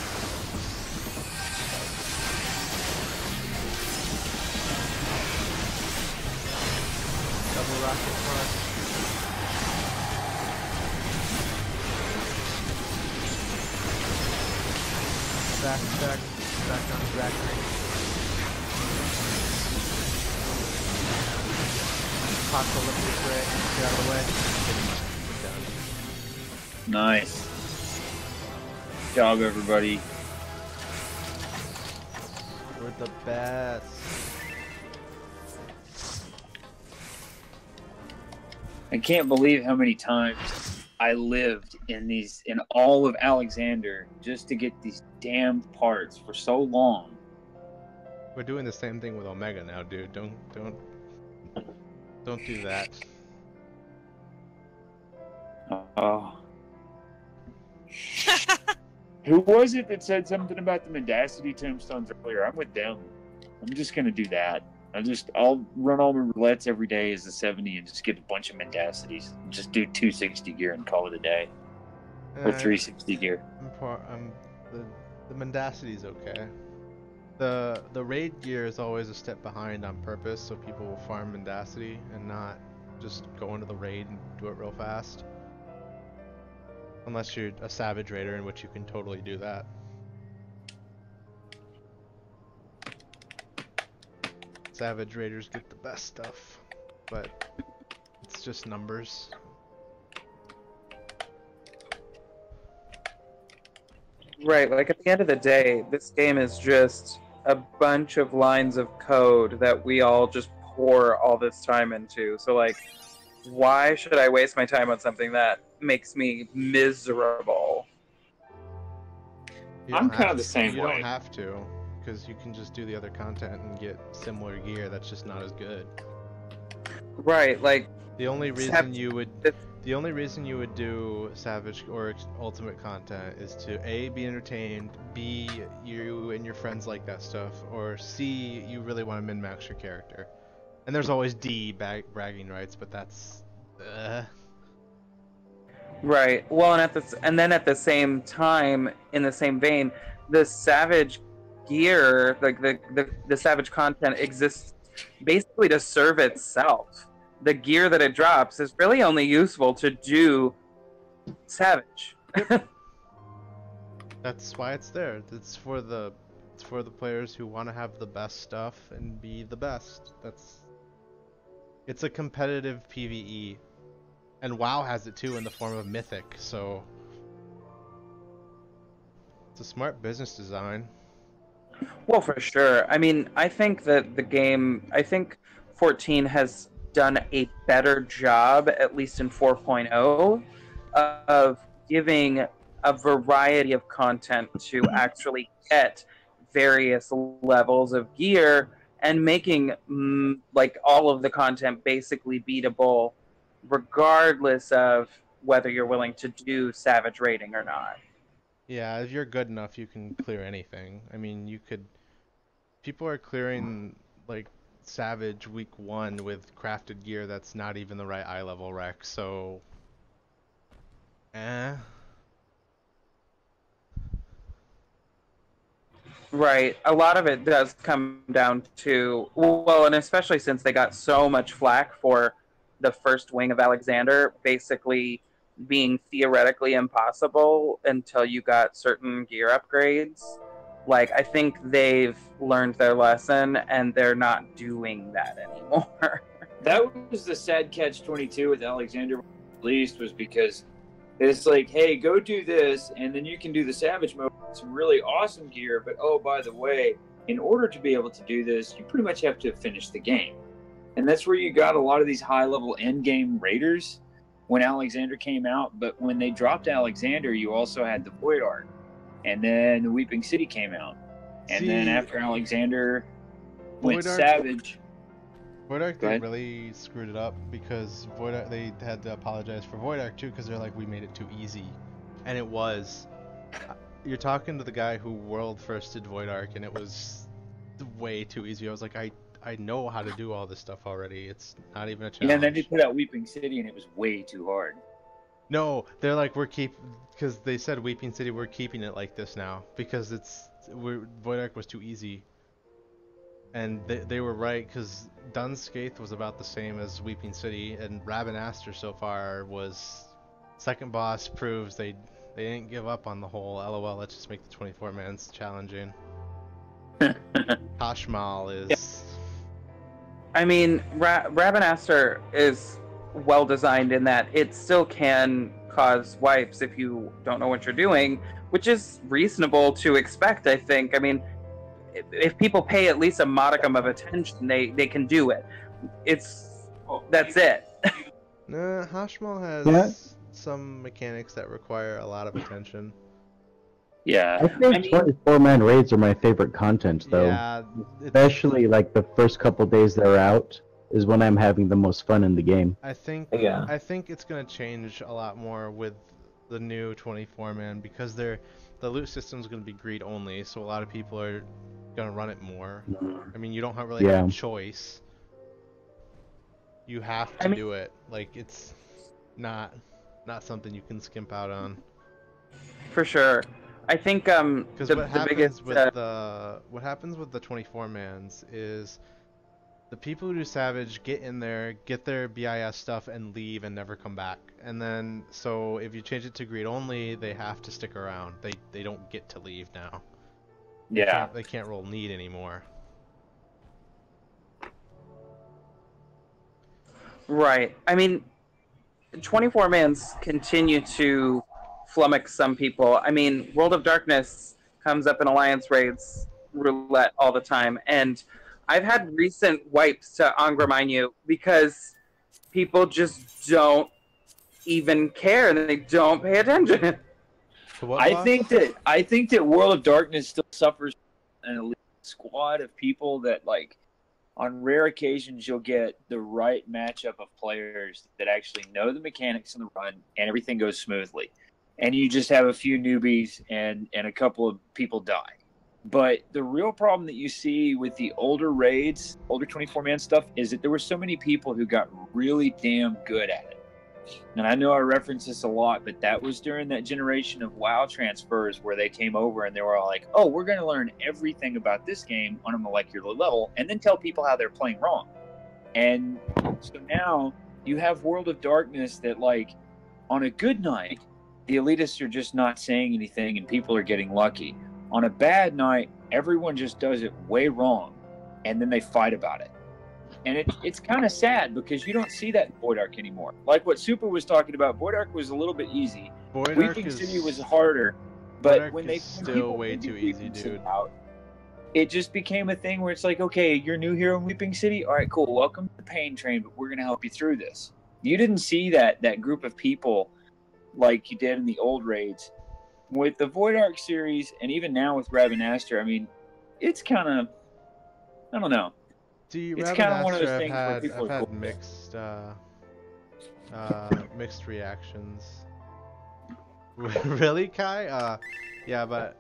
Double rocket punch. Stack on Zachary. Apocalyptic ray. Get out of the way. Get down. Nice. Job, everybody. We're the best. I can't believe how many times I lived in all of Alexander just to get these damn parts for so long. We're doing the same thing with Omega now, dude. Don't do that. Oh. Who was it that said something about the Mendacity tombstones earlier? I'm with them. I'm just gonna do that. I'll run all my roulettes every day as a 70 and just get a bunch of Mendacities. Just do 260 gear and call it a day. Or 360 gear. The Mendacity's okay. The raid gear is always a step behind on purpose, so people will farm Mendacity and not just go into the raid and do it real fast. Unless you're a Savage Raider, in which you can totally do that. Savage Raiders get the best stuff, but it's just numbers. Right, like at the end of the day, this game is just a bunch of lines of code that we all just pour all this time into. So, like, why should I waste my time on something that makes me miserable? You I'm don't kind have- of the same You way. don't have to, because you can just do the other content and get similar gear that's just not as good. Right, like, The only reason Savage- you would do Savage or Ultimate content is to A, be entertained, B, you and your friends like that stuff, or C, you really want to min-max your character. And there's always D, bragging rights, but that's right. Well, and then at the same time, in the same vein, the Savage gear, like the Savage content exists basically to serve itself. The gear that it drops is really only useful to do Savage. That's why it's there. It's for the players who want to have the best stuff and be the best. It's a competitive PvE. And WoW has it too in the form of Mythic, so it's a smart business design. Well, for sure. I mean, I think that I think 14 has done a better job, at least in 4.0, of giving a variety of content to actually get various levels of gear and making like all of the content basically beatable, regardless of whether you're willing to do Savage rating or not. Yeah, if you're good enough, you can clear anything. I mean, people are clearing like Savage week 1 with crafted gear that's not even the right eye level rec, so Right. A lot of it does come down to, well, and especially since they got so much flack for the first wing of Alexander basically being theoretically impossible until you got certain gear upgrades. Like, I think they've learned their lesson and they're not doing that anymore. That was the sad catch-22 with Alexander released, was because it's like, hey, go do this, and then you can do the Savage mode with some really awesome gear, but oh, by the way, in order to be able to do this, you pretty much have to finish the game. And that's where you got a lot of these high-level end-game raiders when Alexander came out, but when they dropped Alexander, you also had the Void Ark, and then the Weeping City came out. And then after Alexander went Savage... Void Ark, they really screwed it up because Void Ark, they had to apologize for Void Ark too because they're like, we made it too easy. And it was. You're talking to the guy who world first did Void Ark and it was way too easy. I was like, I know how to do all this stuff already. It's not even a challenge. Yeah, and then they put out Weeping City and it was way too hard. No, they're like, because they said Weeping City, we're keeping it like this now because Void Ark was too easy. And they were right, because Dunscaith was about the same as Weeping City, and Ravenaster so far was second boss, proves they didn't give up on the whole LOL, let's just make the 24-mans challenging. Hashmal is... Yeah. I mean, Ravenaster is well designed in that it still can cause wipes if you don't know what you're doing, which is reasonable to expect, I think. I mean, if people pay at least a modicum of attention, they can do it. That's it. Nah, Hashmal has some mechanics that require a lot of attention. Yeah. I think 24-man raids are my favorite content, though. Yeah, especially like the first couple days they're out is when I'm having the most fun in the game. I think it's gonna change a lot more with the new 24-man because the loot system is gonna be greed only, so a lot of people are gonna run it more. I mean, you don't really have a choice. You have to do it. Like, it's not something you can skimp out on. For sure. I think because what happens with the 24-mans is The people who do Savage get in there, get their BIS stuff, and leave and never come back. And then, so if you change it to greed only, they have to stick around. They don't get to leave now. Yeah. They can't roll need anymore. Right. I mean, 24 mans continue to flummox some people. I mean, World of Darkness comes up in Alliance raids roulette all the time, and I've had recent wipes to Angramanyu because people just don't even care and they don't pay attention. I think that World of Darkness still suffers an elite squad of people that, like, on rare occasions you'll get the right matchup of players that actually know the mechanics in the run and everything goes smoothly. And you just have a few newbies and a couple of people die. But the real problem that you see with the older raids, older 24-man stuff, is that there were so many people who got really damn good at it. And I know I reference this a lot, but that was during that generation of WoW transfers where they came over and they were all like, oh, we're going to learn everything about this game on a molecular level and then tell people how they're playing wrong. And so now you have World of Darkness that, like, on a good night, the elitists are just not saying anything and people are getting lucky. On a bad night, everyone just does it way wrong and then they fight about it. And it's kind of sad because you don't see that in Void Ark anymore. Like what Super was talking about, Void Ark was a little bit easy. Weeping City was harder, but when still way too easy, dude. It just became a thing where it's like, okay, you're new here in Weeping City. All right, cool. Welcome to the Pain Train, but we're gonna help you through this. You didn't see that group of people like you did in the old raids. With the Void Ark series, and even now with Ravenaster, I mean, it's kind of, I don't know. It's kind of one of those things where people I've are had mixed reactions. Really, Kai? Yeah, but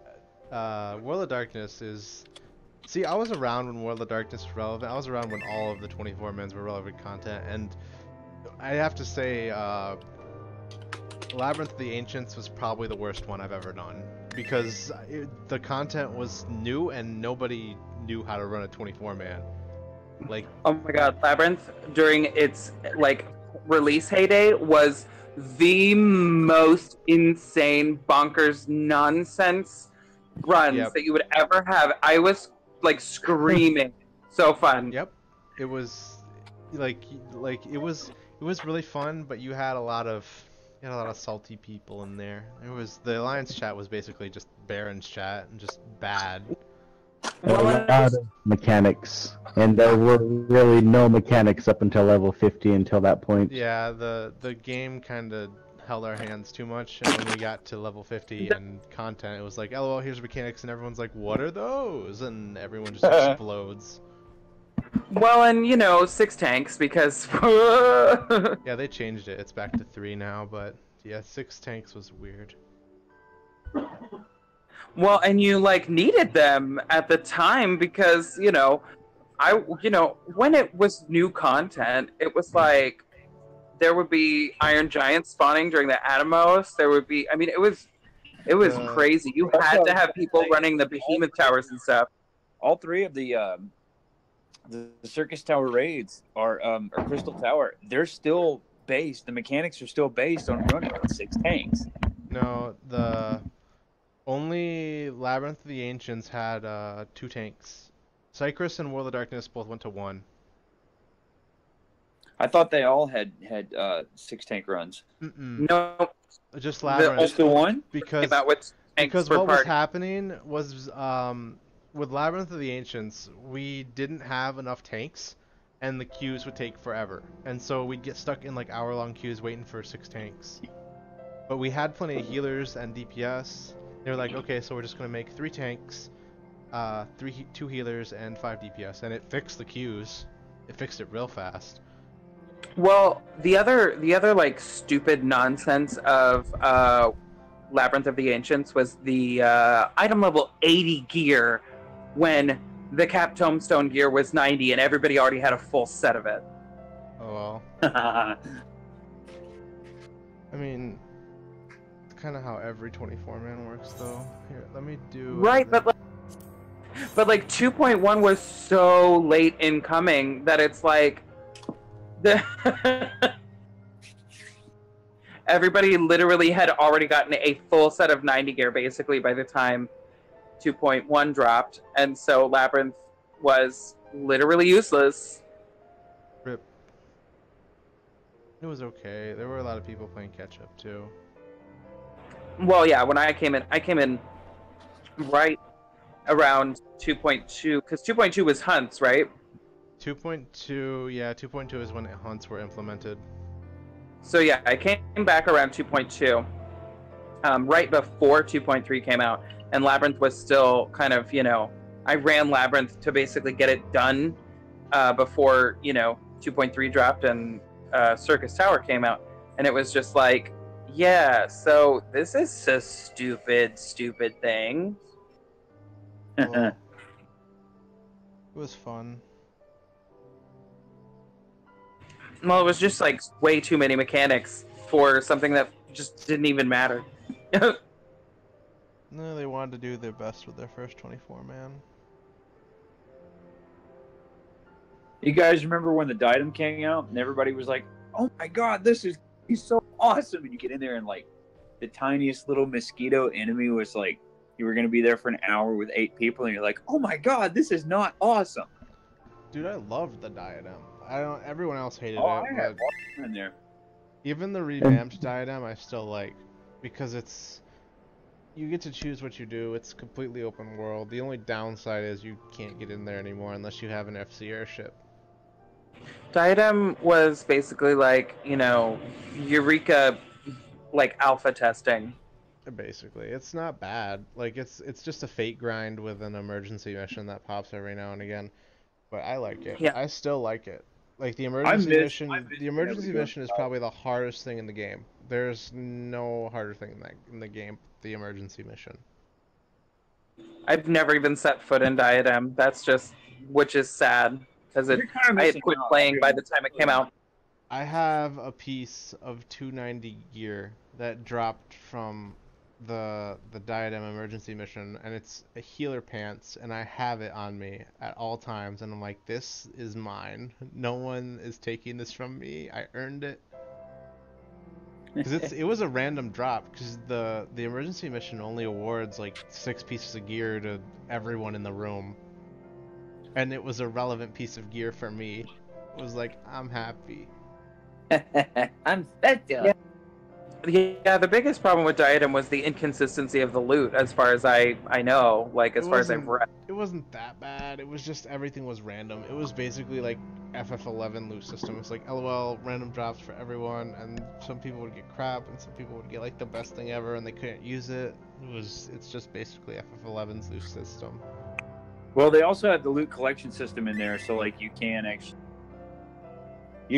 World of Darkness is. See, I was around when World of Darkness was relevant. I was around when all of the 24 men's were relevant content, and I have to say, Labyrinth of the Ancients was probably the worst one I've ever done because the content was new and nobody knew how to run a 24-man. Like, oh my god, Labyrinth during its like release heyday was the most insane bonkers nonsense runs that you would ever have. I was like screaming. So fun. Yep. It was like it was really fun, but you had a lot of salty people in there. The Alliance chat was basically just Baron's chat and just bad. A lot of mechanics, and there were really no mechanics up until level 50 until that point. Yeah, the game kind of held our hands too much, and when we got to level 50 and content, it was like, LOL, here's mechanics, and everyone's like, what are those? And everyone just explodes. Well, and you know, 6 tanks because yeah, they changed it. It's back to 3 now, but yeah, 6 tanks was weird. Well, and you like needed them at the time because, you know, when it was new content, it was like there would be Iron Giants spawning during the Atomos. There would be, I mean, it was crazy. You had to have people running the Behemoth towers and stuff. All 3 of the Circus Tower raids are Crystal Tower. They're still based. The mechanics are still based on running with 6 tanks. No, only Labyrinth of the Ancients had 2 tanks. Cycris and World of Darkness both went to 1. I thought they all had 6 tank runs. No, just Labyrinth. Just the 1? Because what was happening was with Labyrinth of the Ancients, we didn't have enough tanks, and the queues would take forever, and so we'd get stuck in like hour-long queues waiting for 6 tanks. But we had plenty of healers and DPS. They were like, okay, so we're just gonna make 3 tanks, 2 healers, and 5 DPS, and it fixed the queues. It fixed it real fast. Well, the other like stupid nonsense of Labyrinth of the Ancients was the item level 80 gear when the Cap Tombstone gear was 90 and everybody already had a full set of it. Oh well. I mean, it's kind of how every 24-man works, though. Here, let me do. Right, but But like 2.1 was so late in coming that it's like everybody literally had already gotten a full set of 90 gear basically by the time 2.1 dropped, and so Labyrinth was literally useless. Rip. It was okay. There were a lot of people playing catch up too. Well, yeah, when I came in right around 2.2, because 2.2 was hunts, right? 2.2, yeah, 2.2 is when hunts were implemented. So yeah, I came back around 2.2, right before 2.3 came out, and Labyrinth was still kind of, I ran Labyrinth to basically get it done before, 2.3 dropped and Circus Tower came out, and it was just like, yeah, so this is a stupid thing. Well, it was fun. Well, it was just like way too many mechanics for something that just didn't even matter. No, they wanted to do their best with their first 24-man. You guys remember when the Diadem came out and everybody was like, "Oh my God, he's so awesome!" And you get in there and like the tiniest little mosquito enemy was like, you were gonna be there for an hour with 8 people, and you're like, "Oh my God, this is not awesome." Dude, I loved the Diadem. Everyone else hated Oh, it, I had one in there. even the revamped Diadem I still like, because you get to choose what you do. It's completely open world. The only downside is you can't get in there anymore unless you have an FC airship. Diadem was basically like, Eureka, like alpha testing. Basically, it's not bad. Like it's just a fate grind with an emergency mission that pops every now and again. But I like it. Yeah. I still like it. Like the I emergency miss mission is probably the hardest thing in the game. There's no harder thing in the game. The emergency mission. I've never even set foot in Diadem. Which is sad, because I had quit playing by the time it came out. I have a piece of 290 gear that dropped from the Diadem emergency mission, and it's a healer pants, and I have it on me at all times, and I'm like, this is mine. No one is taking this from me. I earned it. Because it was a random drop, because the emergency mission only awards like 6 pieces of gear to everyone in the room, and it was a relevant piece of gear for me. It was like, I'm happy. I'm special. Yeah, the biggest problem with Diadem was the inconsistency of the loot, as far as I know, like as far as I've read. It wasn't that bad. It was just everything was random. It was basically like FF11 loot system. It's like LOL, random drops for everyone, and some people would get crap, and some people would get like the best thing ever, and they couldn't use it. It's just basically FF11's loot system. Well, they also have the loot collection system in there, so like you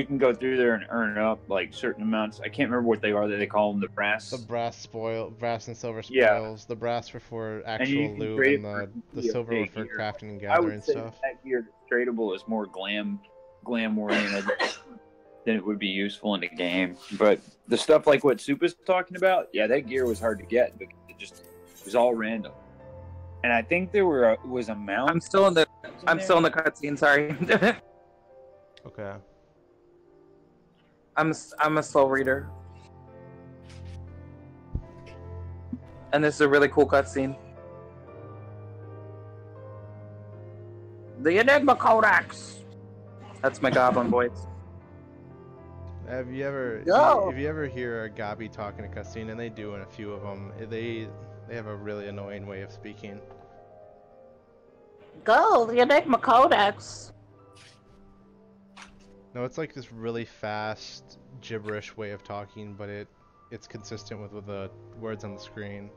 can go through there and earn up like certain amounts. I can't remember what they are. That they call them the brass. The brass and silver spoils. Yeah. The brass were for actual loot, and the silver were for crafting and I would gathering say stuff. that gear that's tradable is more glam oriented than it would be useful in the game. But the stuff like what Supa's talking about, yeah, that gear was hard to get because it was all random. And I think there was a mount. I'm still in the cutscene. Sorry. Okay. I'm a slow reader, and this is a really cool cutscene. The Enigma Codex. That's my goblin voice. If you ever hear a Gabi talking a cutscene, and they do in a few of them, they have a really annoying way of speaking. Go, the Enigma Codex. No, it's like this really fast, gibberish way of talking, but it's consistent with the words on the screen.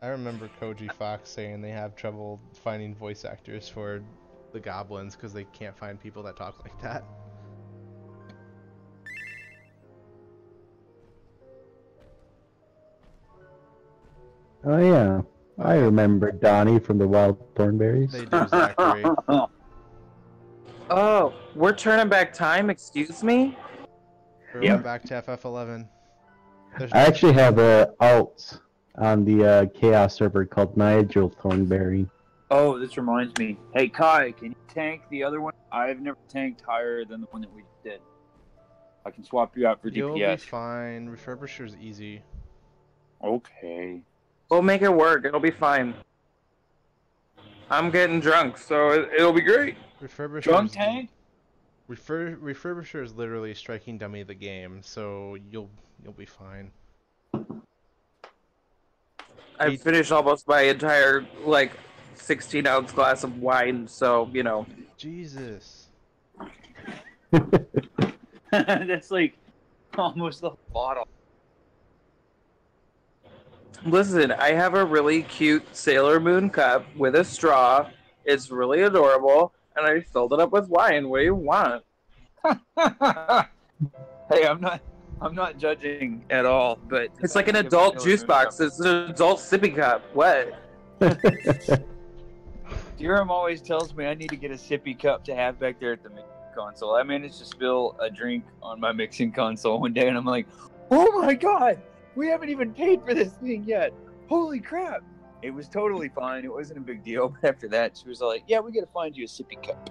I remember Koji Fox saying they have trouble finding voice actors for the goblins because they can't find people that talk like that. Oh yeah, I remember Donnie from the Wild Thornberries. They do, Zachary. Oh, we're turning back time. Excuse me. We're going back to FF11. I actually have alt on the Chaos server called Nigel Thornberry. Oh, this reminds me. Hey, Kai, can you tank the other one? I've never tanked higher than the one that we did. I can swap you out for You'll be DPS. fine. Refurbisher's easy. Okay. We'll make it work. It'll be fine. I'm getting drunk, so it'll be great. Refurbisher's Drunk tank? Refurbisher is literally striking dummy the game, so you'll be fine. I've finished almost my entire, like, 16-ounce glass of wine, so, you know. Jesus. That's like almost the whole bottle. Listen, I have a really cute Sailor Moon cup with a straw. It's really adorable, and I filled it up with wine. What do you want? Hey, I'm not judging at all, but It's like an adult juice box. It's an adult sippy cup. What? Durham always tells me I need to get a sippy cup to have back there at the mixing console. I managed to spill a drink on my mixing console one day, and I'm like, oh my god, we haven't even paid for this thing yet. Holy crap. It was totally fine. It wasn't a big deal. But after that, she was like, yeah, we got to find you a sippy cup.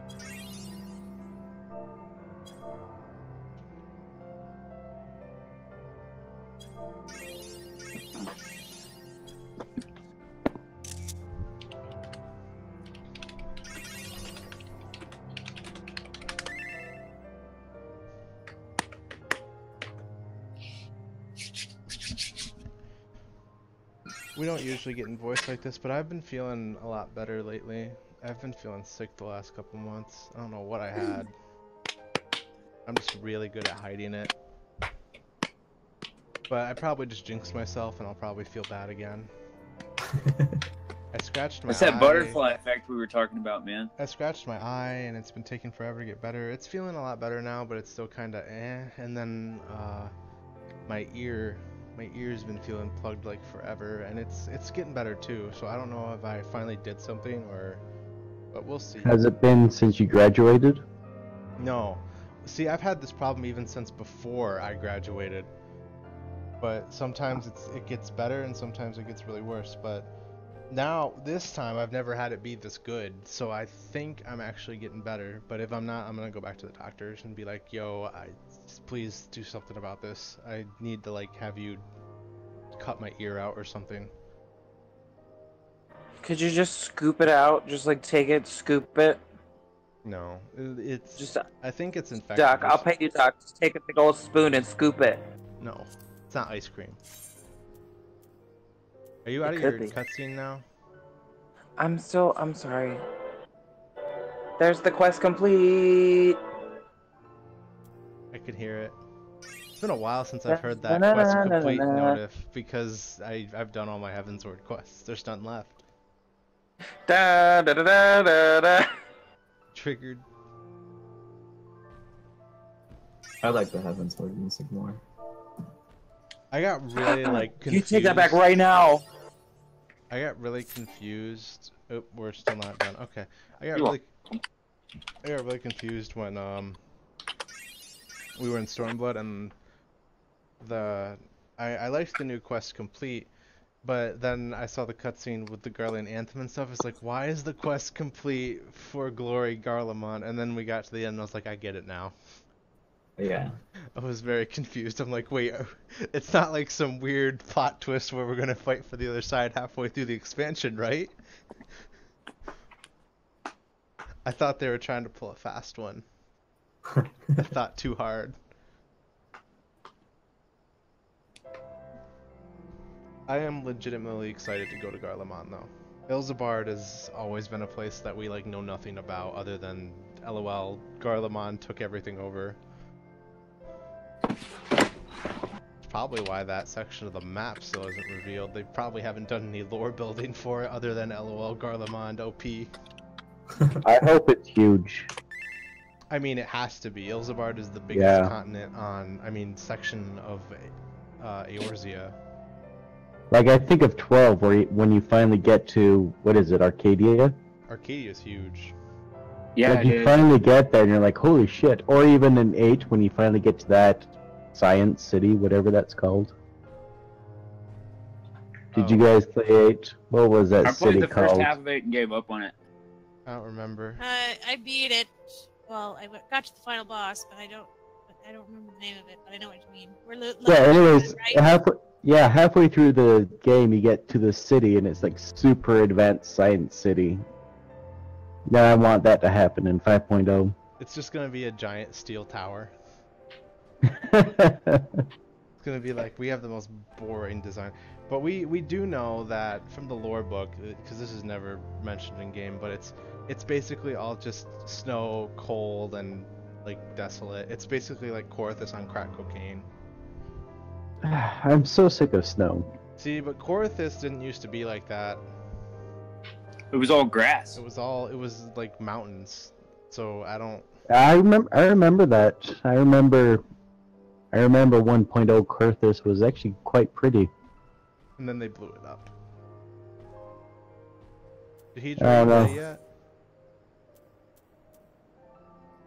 We don't usually get in voice like this, but I've been feeling a lot better lately. I've been feeling sick the last couple months. I don't know what I had. I'm just really good at hiding it. But I probably just jinxed myself and I'll probably feel bad again. I scratched my eye. It's that butterfly effect we were talking about, man. I scratched my eye and it's been taking forever to get better. It's feeling a lot better now, but it's still kinda eh. And then my ear's been feeling plugged like forever, and it's getting better too. So I don't know if I finally did something but we'll see. Has it been since you graduated? No. See, I've had this problem even since before I graduated. But sometimes it gets better and sometimes it gets really worse. But now, this time, I've never had it be this good. So I think I'm actually getting better. But if I'm not, I'm going to go back to the doctors and be like, yo, please do something about this. I need to, like, have you cut my ear out or something. Could you just scoop it out? Just, like, take it, scoop it? No. It's Just, I think it's infected. Doc, I'll pay you, Doc. Just take a big old spoon and scoop it. No. It's not ice cream. Are you out of could your be. cutscene now? I'm sorry. There's the quest complete. I could hear it. It's been a while since I've heard that quest complete notif because I've done all my Heavensward quests. There's none left. Da da da da da da. Triggered. I like the Heavensward music more. I got really like confused. You take that back right now. I got really confused. Oh, we're still not done. Okay. I got really confused when we were in Stormblood and I liked the new quest complete, but then I saw the cutscene with the Garlean anthem and stuff. It's like, why is the quest complete for Glory Garlemont? And then we got to the end and I was like, I get it now. Yeah. I was very confused. I'm like, wait, it's not like some weird plot twist where we're gonna fight for the other side halfway through the expansion, right? I thought they were trying to pull a fast one. I thought too hard. I am legitimately excited to go to Garlemont though. Ilzabard has always been a place that we like know nothing about other than LOL, Garlemont took everything over. Probably why that section of the map still isn't revealed. They probably haven't done any lore building for it other than LOL Garlemond OP. I hope it's huge. I mean, it has to be. Ilzabard is the biggest continent section of Eorzea. Like, I think of 12, when you finally get to, what is it, Arcadia? Arcadia's huge. Yeah, like, you finally get there and you're like, holy shit. Or even in 8, when you finally get to that Science City, whatever that's called. Did you guys play 8? What was that I played city the first called? half of it and gave up on it. I don't remember. I beat it. Well, got to the final boss, but I don't remember the name of it. But I know what you mean. Yeah. Anyways, right? halfway through the game, you get to the city, and it's like super advanced science city. Now I want that to happen in 5.0. It's just gonna be a giant steel tower. It's gonna be like, we have the most boring design. But we do know that from the lore book, because this is never mentioned in game, but it's basically all just snow, cold, and like desolate. It's basically like Korthus on crack cocaine. I'm so sick of snow. See, but Korthus didn't used to be like that. It was all grass. It was like mountains. So I remember that. I remember 1.0 Kurthus was actually quite pretty. And then they blew it up. Did he try to play yet?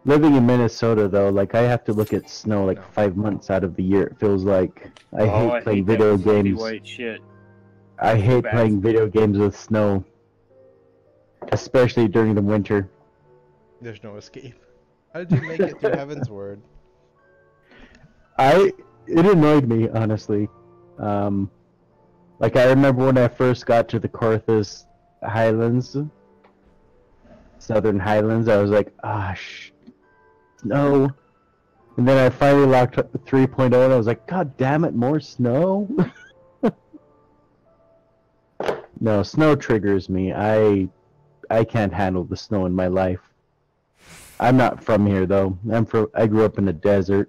Living in Minnesota, though, like I have to look at snow like 5 months out of the year. It feels like I hate playing video games. White shit. I hate playing video games with snow, especially during the winter. There's no escape. How did you make it through Heaven's Word? It annoyed me, honestly. Like I remember when I first got to the Korthus Highlands, Southern Highlands, I was like, snow. And then I finally locked up the 3.0 and I was like, God damn it, more snow? No, snow triggers me. I can't handle the snow in my life. I'm not from here though. I grew up in the desert.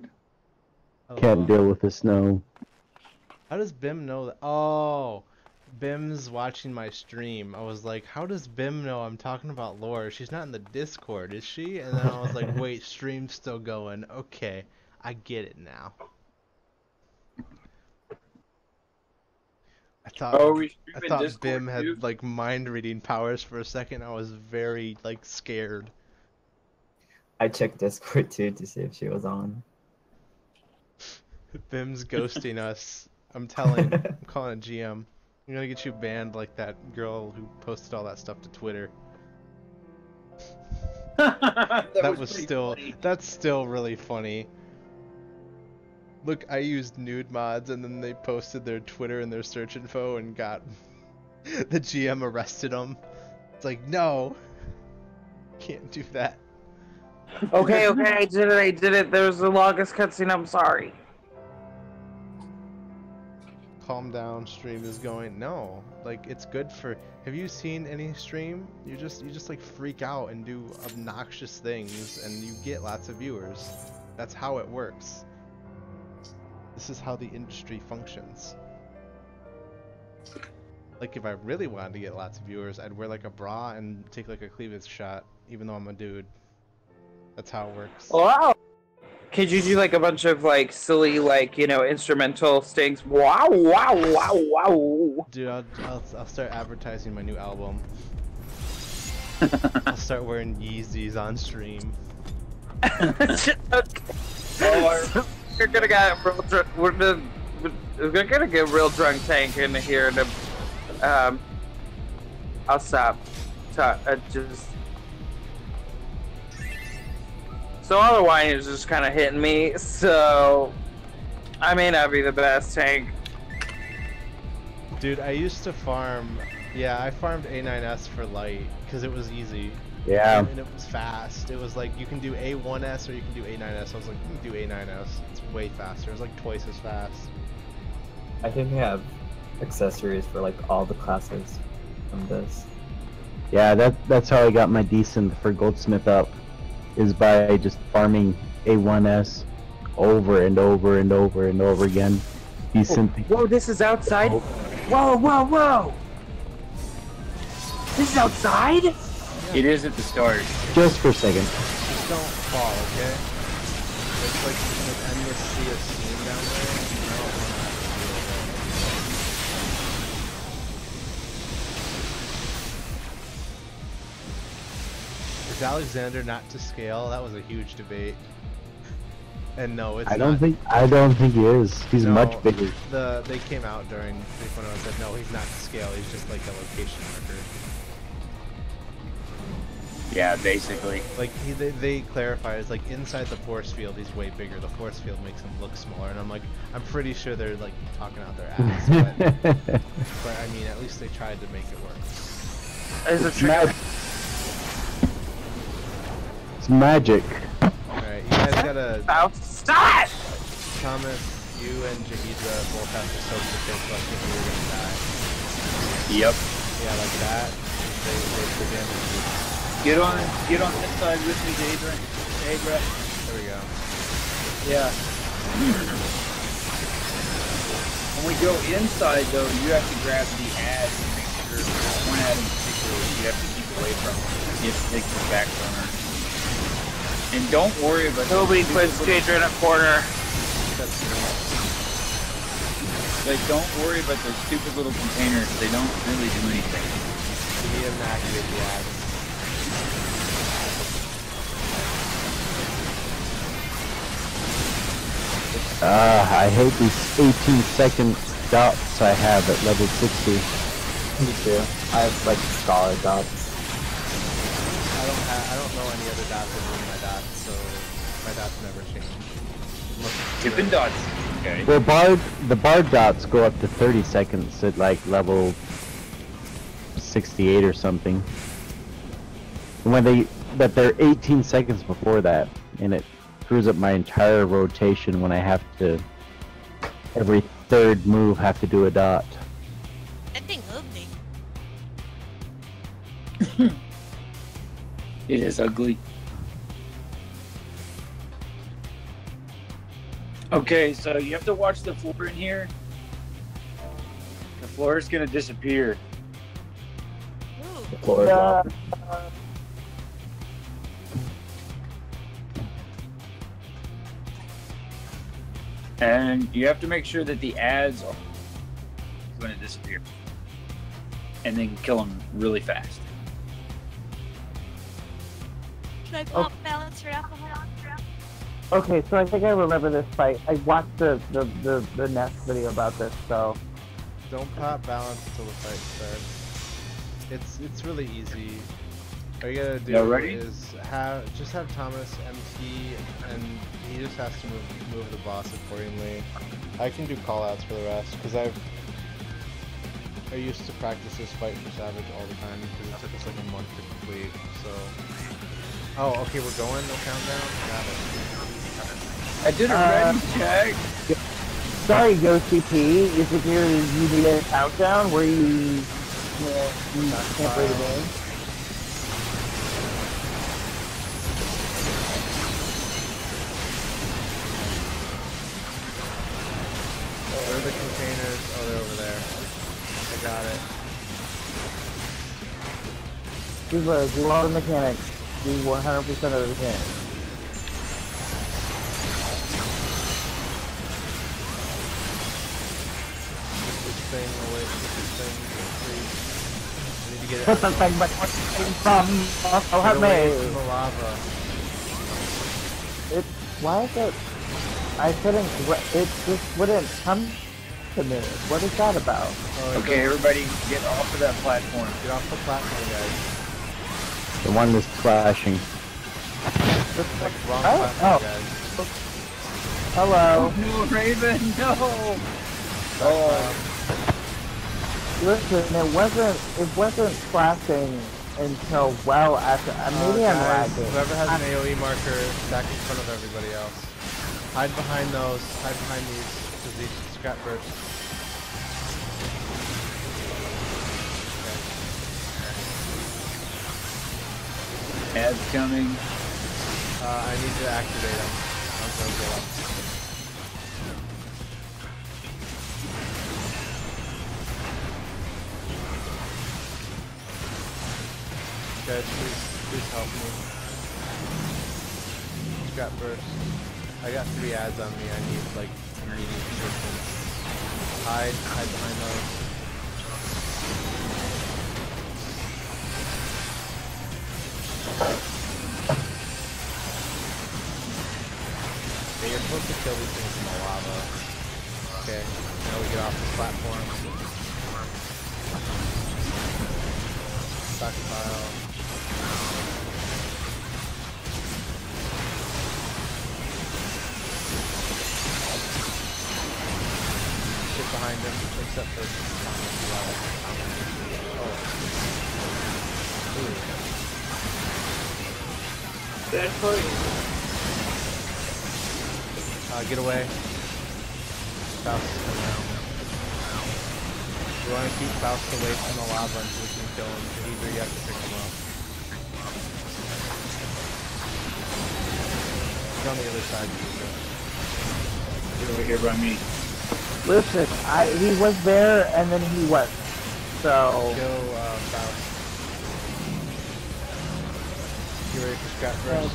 Can't deal with the snow. How does Bim know that? Oh, Bim's watching my stream. I was like, how does Bim know I'm talking about lore? She's not in the Discord, is she? And then I was like, wait, stream's still going. Okay, I get it now. I thought Bim had like mind reading powers for a second. I was very like scared. I checked Discord too to see if she was on. Bim's ghosting us. I'm calling a GM. I'm gonna get you banned like that girl who posted all that stuff to Twitter. That's still really funny. Look, I used nude mods and then they posted their Twitter and their search info and got the GM arrested them. It's like, no, can't do that. Okay, I did it. There's the longest cutscene. I'm sorry. Calm down, stream is going. No, like it's good for. Have you seen any stream? You just like freak out and do obnoxious things and you get lots of viewers. That's how it works. This is how the industry functions. Like if I really wanted to get lots of viewers, I'd wear like a bra and take like a cleavage shot, even though I'm a dude. That's how it works. Wow. Could you do like a bunch of like silly like instrumental stings? Wow, wow, wow, wow. Dude, I'll start advertising my new album. I'll start wearing Yeezys on stream. You're gonna get real drunk. We're gonna get real drunk tank in here. And I'll stop. So all the wine is just kind of hitting me, so I may not be the best tank. Dude, I used to farm, I farmed A9S for light, because it was easy. Yeah. And it was fast. It was like, you can do A1S or you can do A9S. I was like, you can do A9S. It's way faster. It was like twice as fast. I think we have accessories for like all the classes from this. Yeah, that's how I got my decent for Goldsmith up. Is by just farming A1S over and over and over and over again. Whoa, this is outside? Oh. Whoa! This is outside? It is at the start. Just for a second. Just don't fall, okay? There's like an endless sea of steam down there. I don't want to have to deal with it. Is Alexander not to scale? That was a huge debate. And no, it's I not. don't think he is. He's No, much bigger. They came out during 3.0 and said no, he's not to scale. He's just like a location marker. Yeah, basically. Like they clarify it's like inside the force field he's way bigger. The force field makes him look smaller, and I'm like, I'm pretty sure they're like talking out their ass. But I mean, at least they tried to make it work. It's magic. Alright, you guys gotta. Stop! Thomas, you and Jahidra both have to soak the fish like if you're gonna die. Yep. Yeah, like that. They damage you. Get on this side with me, Daedra. There we go. Yeah. When we go inside, though, you have to grab the ad and make sure there's one ad in particular you have to keep away from. You have to take the back burner. And don't worry about Toby puts Daedra in a corner. Like, don't worry about those stupid little containers. They don't really do anything. You need them to activate the ads. I hate these 18-second dots I have at level 60. Me too. I have like scholar dots. I don't know any other dots other than my dots, so my dots never change. Dippin' dots. Okay. Well, the bard dots go up to 30 seconds at like level 68 or something. But they're 18 seconds before that, and it screws up my entire rotation when I have to, every third move, have to do a dot. That thing ugly. It is ugly. Okay, so you have to watch the floor in here. The floor is gonna disappear. Ooh. The floor is lava. And you have to make sure that the ads are going to disappear. And then kill them really fast. Should I pop balance for alcohol? Okay, so I think I remember this fight. I watched the Nest video about this, so... Don't pop balance until the fight starts. It's really easy. All you gotta do is have Thomas MT, and he just has to move the boss accordingly. I can do callouts for the rest because I used to practice this fight for Savage all the time because it took us like a month to complete. So, oh, okay, we're going. No countdown. Got it. I did a ready check. Sorry, Ghosty P. Is it you need a countdown where you can't play the game? Where are the containers? Oh, they're over there. I got it. Do a lot of mechanics. Do 100% of the mechanics. Put this thing, please. I need to get it Put the thing back from Get away from the lava. Why is it? I couldn't. It just wouldn't come to me. What is that about? Oh, Okay, everybody get off of that platform. Get off the platform, guys. The one that's flashing. Like, wrong Oh, platform, oh. guys. Hello. No, Raven, no! Oh. Listen, it wasn't flashing until well after. Maybe I'm Guys, lagging. whoever has an AoE marker, stack in front of everybody else. Hide behind those. Hide behind these, because these scrap burst. Ads coming. I need to activate them. I'm going to get up. Guys, please help me. Scrap burst. I got 3 ads on me. I need like immediate assistance. Hide behind those. Okay, you're supposed to kill these things in the lava. Okay, now we get off this platform. Stockpile. Get behind him, except for oh. Ooh. Dead foot. Get away. Faust is coming out. We want to keep Faust away from the lava until we can kill him. Either you have to pick him up. He's on the other side of you. Get over here by me. Listen, he was there and then he went. So Kill Faust. You ready for scrap first?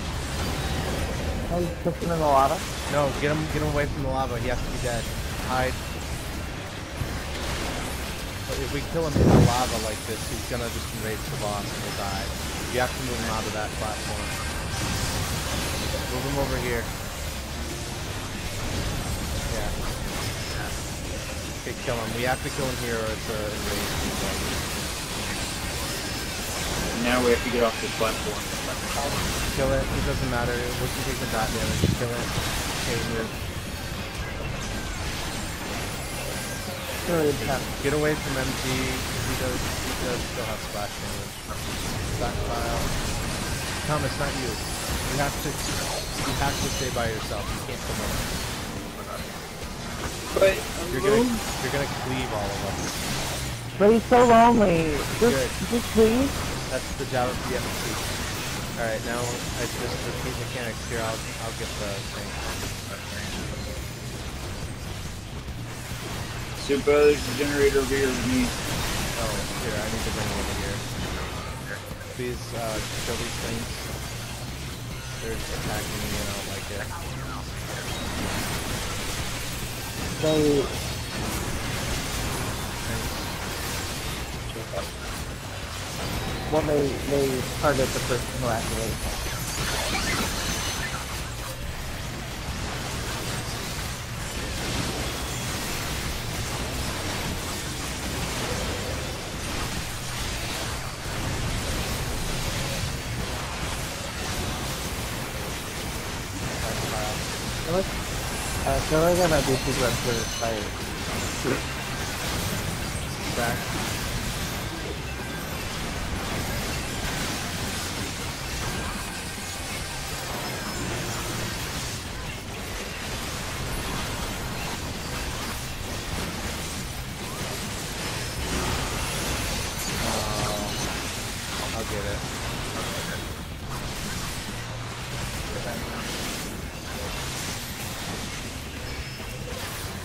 I was pushing in the lava. No, get him away from the lava. He has to be dead. Hide. But if we kill him in the lava like this, he's gonna just enrage the boss and he'll die. You have to move him out of that platform. Move him over here. Yeah. Okay, kill him. We have to kill him here or it's enraged. Now we have to get off this platform. Kill it. It doesn't matter. We can take the dot damage. Kill it. Okay, move. Really intense. Get away from MG. He does still have splash damage. Stockpile. Thomas, not you. You have to stay by yourself. You can't come in. But You're gonna cleave all of us. But he's so lonely. Just please. That's the job of the FFXIV. Alright, now I just repeat mechanics here. I'll get the thing. Super, there's a generator over here with me. Oh, here, I need to bring him over here. Please kill these things. They're attacking me and I don't like it. They target the person who activates. I feel like I might be too good for this fight. Back. I'll get it.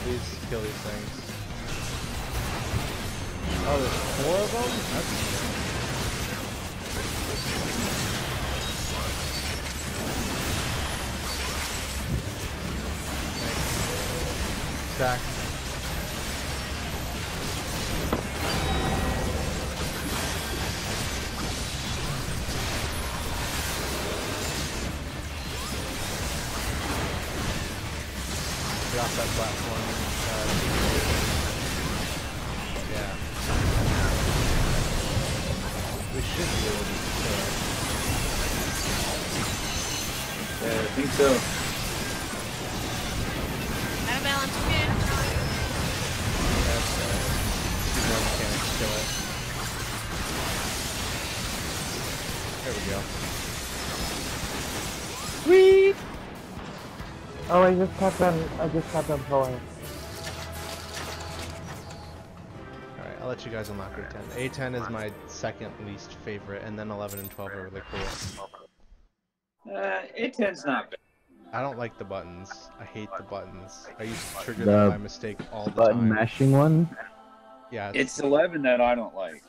Please kill these things. Oh, there's 4 of them? That's... Stack. Get off that platform. Yeah. We should be able to kill it. Yeah, I think so. Out of balance again. That's two more mechanics to kill it. There we go. Sweet! Oh, I just kept on pulling. Alright, I'll let you guys unlock A10. A10 is my second least favorite, and then 11 and 12 are really cool. A10's not bad. I don't like the buttons. I hate the buttons. I used to trigger The them by mistake all the Button time. mashing one? Yeah, It's 11 that I don't like.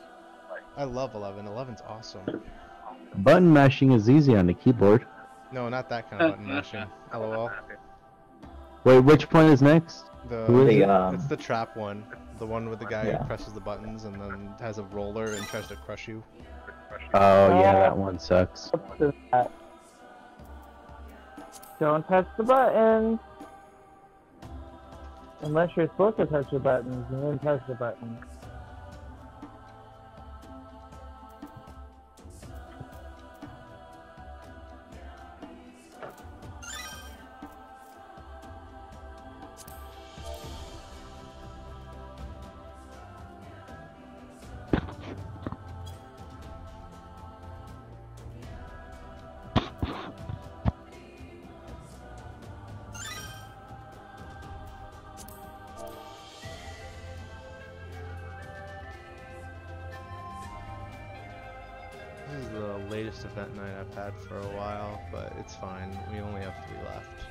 I love 11. 11's awesome. Button mashing is easy on the keyboard. No, not that kind of button mashing. LOL. Wait, which one is next? Who is it? It's the trap one. The one with the guy Yeah. who presses the buttons and then has a roller and tries to crush you. Oh yeah, that one sucks. Don't touch the buttons. Unless you're supposed to touch the buttons, and then touch the buttons. This is the latest event night I've had for a while, but it's fine. We only have 3 left.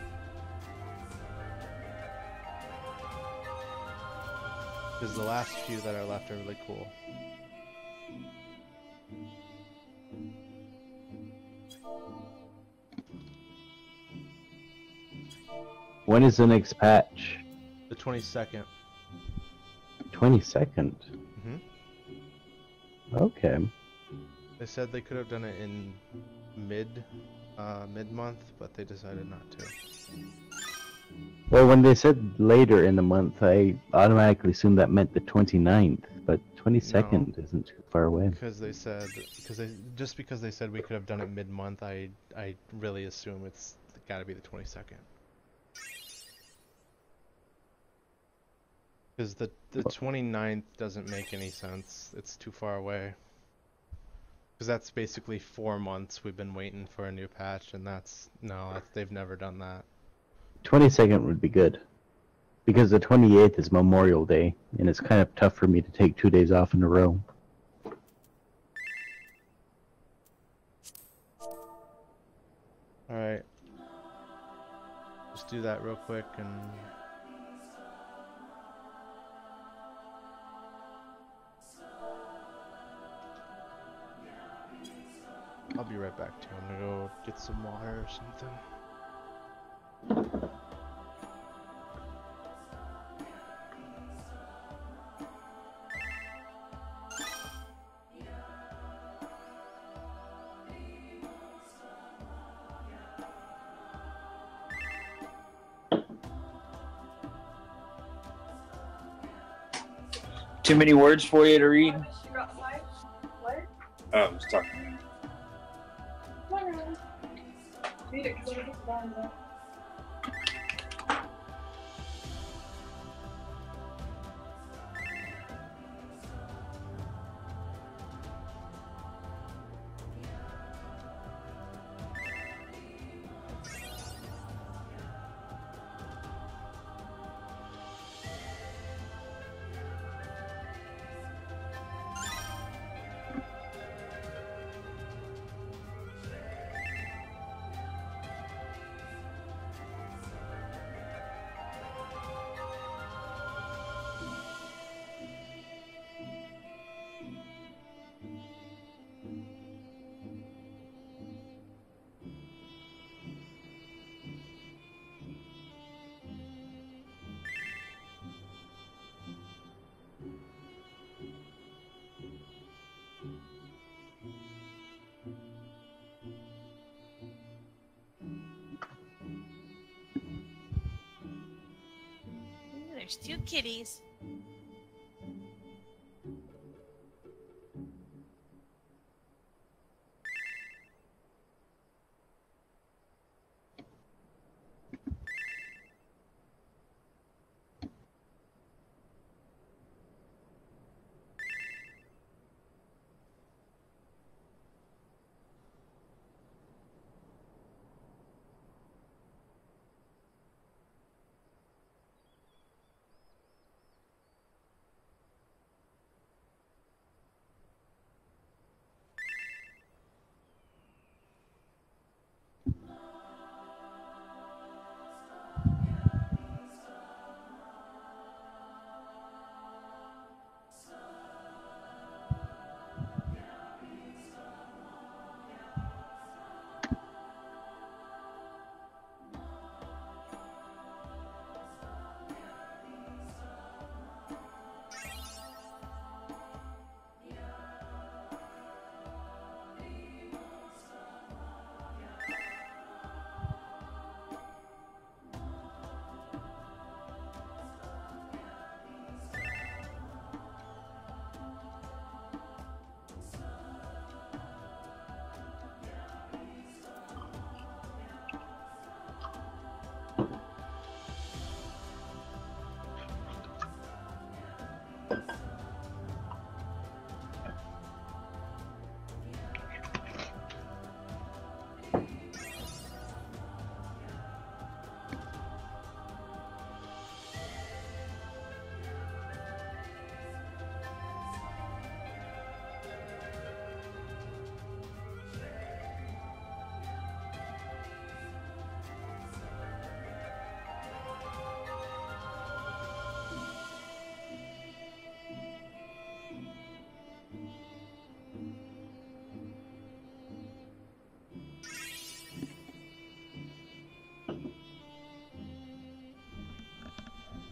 Because the last few that are left are really cool. When is the next patch? The 22nd. 22nd. Okay. They said they could have done it in mid-month, but they decided not to. Well, when they said later in the month, I automatically assumed that meant the 29th, but 22nd isn't too far away. Because they said, because they said we could have done it mid-month, I really assume it's got to be the 22nd. Because the 29th doesn't make any sense. It's too far away. Because that's basically 4 months we've been waiting for a new patch, and they've never done that. 22nd would be good. Because the 28th is Memorial Day, and it's kind of tough for me to take 2 days off in a row. Alright. Just do that real quick and... I'll be right back too. I'm gonna go get some water or something. Too many words for you to read? Oh, I was talking. There's 2 kitties.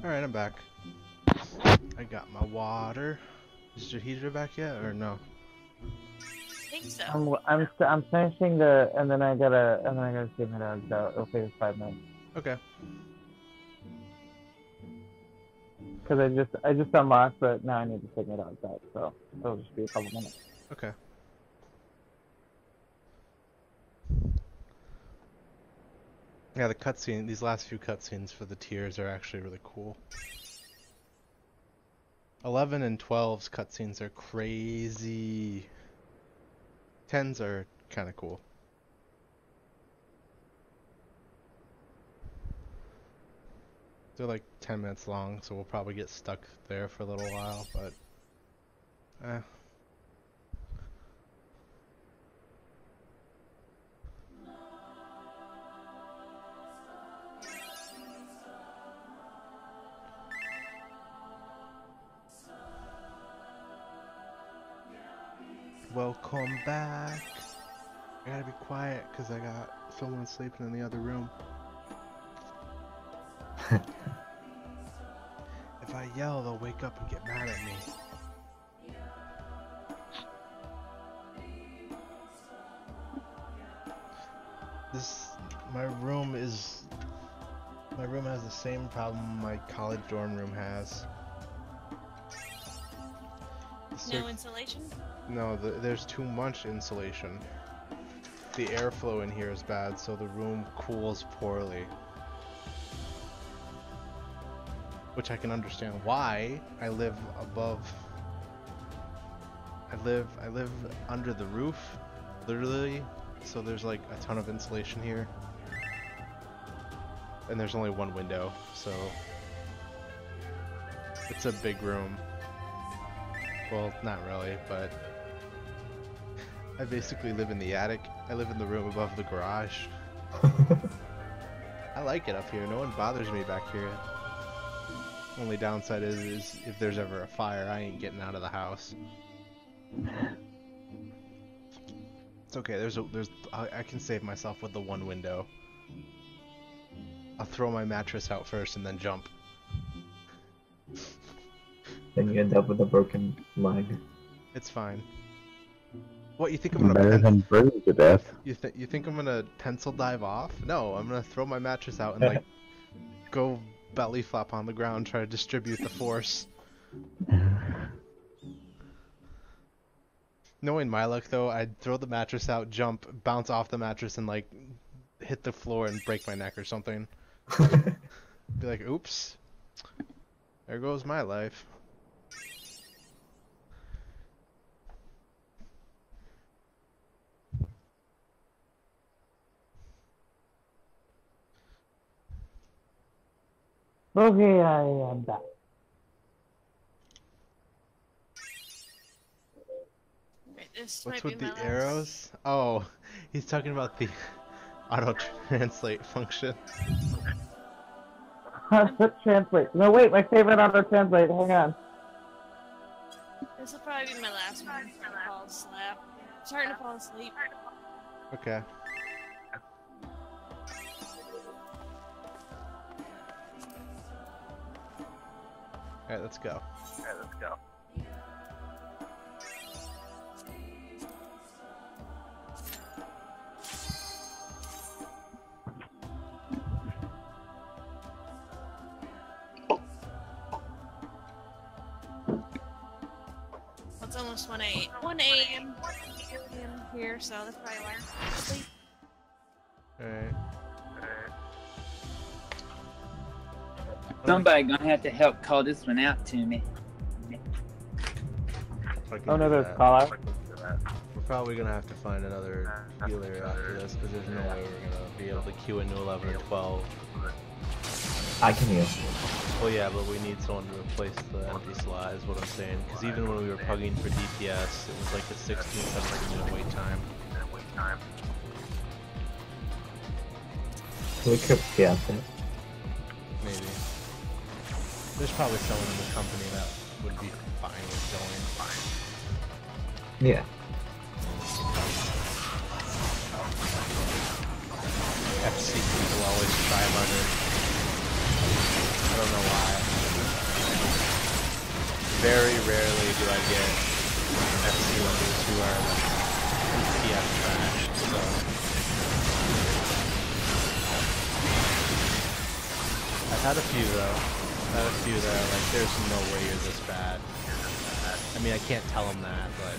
Alright, I'm back. I got my water. Is your heater back yet, or no? I think so. I'm finishing the, and then I gotta see my dogs out. It'll take us 5 minutes. Okay. Cause I just unlocked, but now I need to take my dogs out, so it'll just be a couple minutes. Okay. Yeah, the cutscene, these last few cutscenes for the tiers are actually really cool. 11 and 12's cutscenes are crazy. 10's are kind of cool. They're like 10 minutes long, so we'll probably get stuck there for a little while, but Welcome back. I gotta be quiet because I got someone sleeping in the other room. If I yell, they'll wake up and get mad at me. My room has the same problem my college dorm room has. No insulation? No, there's too much insulation. The airflow in here is bad, so the room cools poorly. Which I can understand why. I live above. I live under the roof, literally. So there's like a ton of insulation here. And there's only one window, so it's a big room. Well, not really, but I basically live in the attic. I live in the room above the garage. I like it up here. No one bothers me back here. Only downside is if there's ever a fire, I ain't getting out of the house. It's okay. I can save myself with the one window. I'll throw my mattress out first and then jump. Then you end up with a broken leg. It's fine. What, you think I'm gonna Better than burn to death. You think I'm gonna pencil dive off? No, I'm gonna throw my mattress out and like go belly flop on the ground, try to distribute the force. Knowing my luck though, I'd throw the mattress out, jump, bounce off the mattress, and like hit the floor and break my neck or something. Be like, oops, there goes my life. Okay, I am back. Right, this What's might with be the my arrows? Oh, he's talking about the auto-translate function. Translate. No, wait, my favorite auto-translate. Hang on. This will probably be my last one before I fall asleep. Starting to fall asleep. Okay. Alright, let's go. It's almost 1 a.m. here, so that's probably why I'm asleep. Alright. Somebody gonna have to help call this one out to me. Oh no, there's call out. We're probably gonna have to find another healer after this, because there's no way we're gonna be able to queue into 11 and 12. I can heal. Well, yeah, but we need someone to replace the empty slot, is what I'm saying. Because even when we were pugging for DPS, it was like a 16-17 minute wait time. We could get it. Maybe. There's probably someone in the company that would be fine with going. Yeah. FC people always try harder. I don't know why. very rarely do I get FC members who are DPS trash. So. I've had a few though. I've had a few that are like, there's no way you're this bad. I mean, I can't tell them that, but.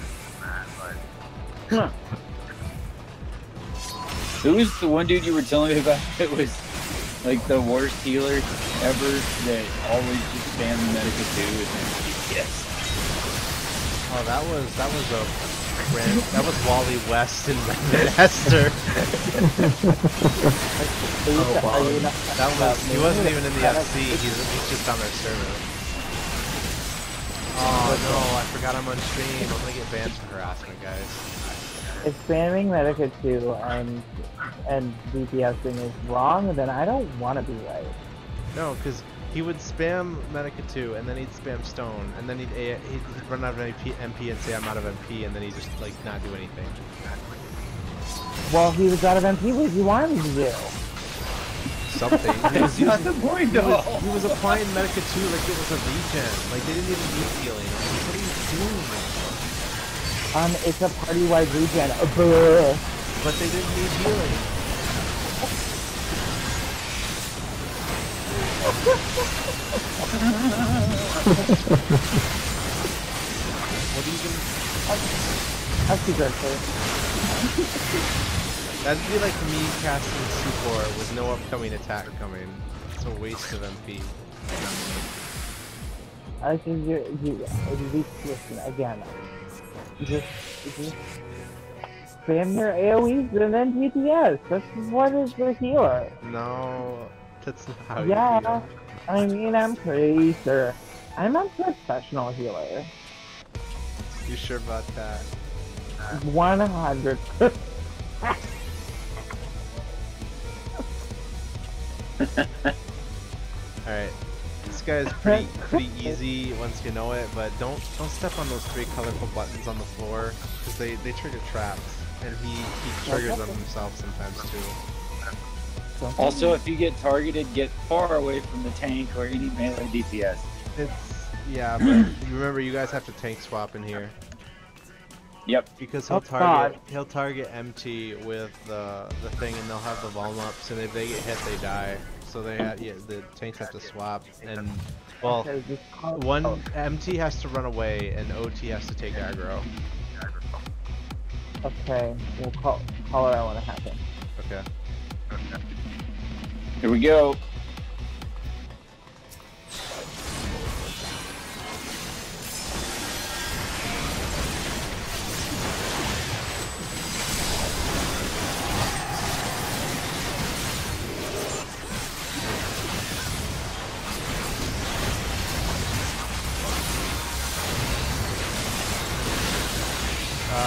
Who was the one dude you were telling me about that was like the worst healer ever that always just spammed the Medica 2 and then DPS? Oh, that was Wally West and Hester. He wasn't even in the FC. He's just on their server. Oh no, I forgot I'm on stream. I'm gonna get banned for harassment, guys. If spamming Medica 2 and DPSing is wrong, then I don't want to be right. No, because he would spam Medica 2, and then he'd spam Stone, and then he'd run out of MP and say I'm out of MP, and then he'd just like not do anything. Well, he was out of MP. What did you want him to do? Something. That's not the point, though. He was applying Medica 2 like it was a regen. Like they didn't even need healing. Like, what are you doing? It's a party-wide regen. But they didn't need healing. What are you gonna... That's too good, sir. That'd be like me casting support with no upcoming attack coming. It's a waste of MP. I think listen, again. Just spam your AoEs and then DPS. That's what is the healer. No, that's not how you do it. I mean, I'm pretty sure. I'm a professional healer. You sure about that? 100%. Alright. This guy's pretty easy once you know it, but don't step on those three colorful buttons on the floor, because they trigger traps, and he triggers them himself sometimes too. Also, if you get targeted, get far away from the tank or any melee DPS. Yeah, but you remember you guys have to tank swap in here. Yep. Because he'll target MT with the thing, and they'll have the vuln ups, and if they get hit, they die. So the tanks have to swap, and well, MT has to run away, and OT has to take aggro. Okay, we'll call it out when it happens. Okay. Here we go.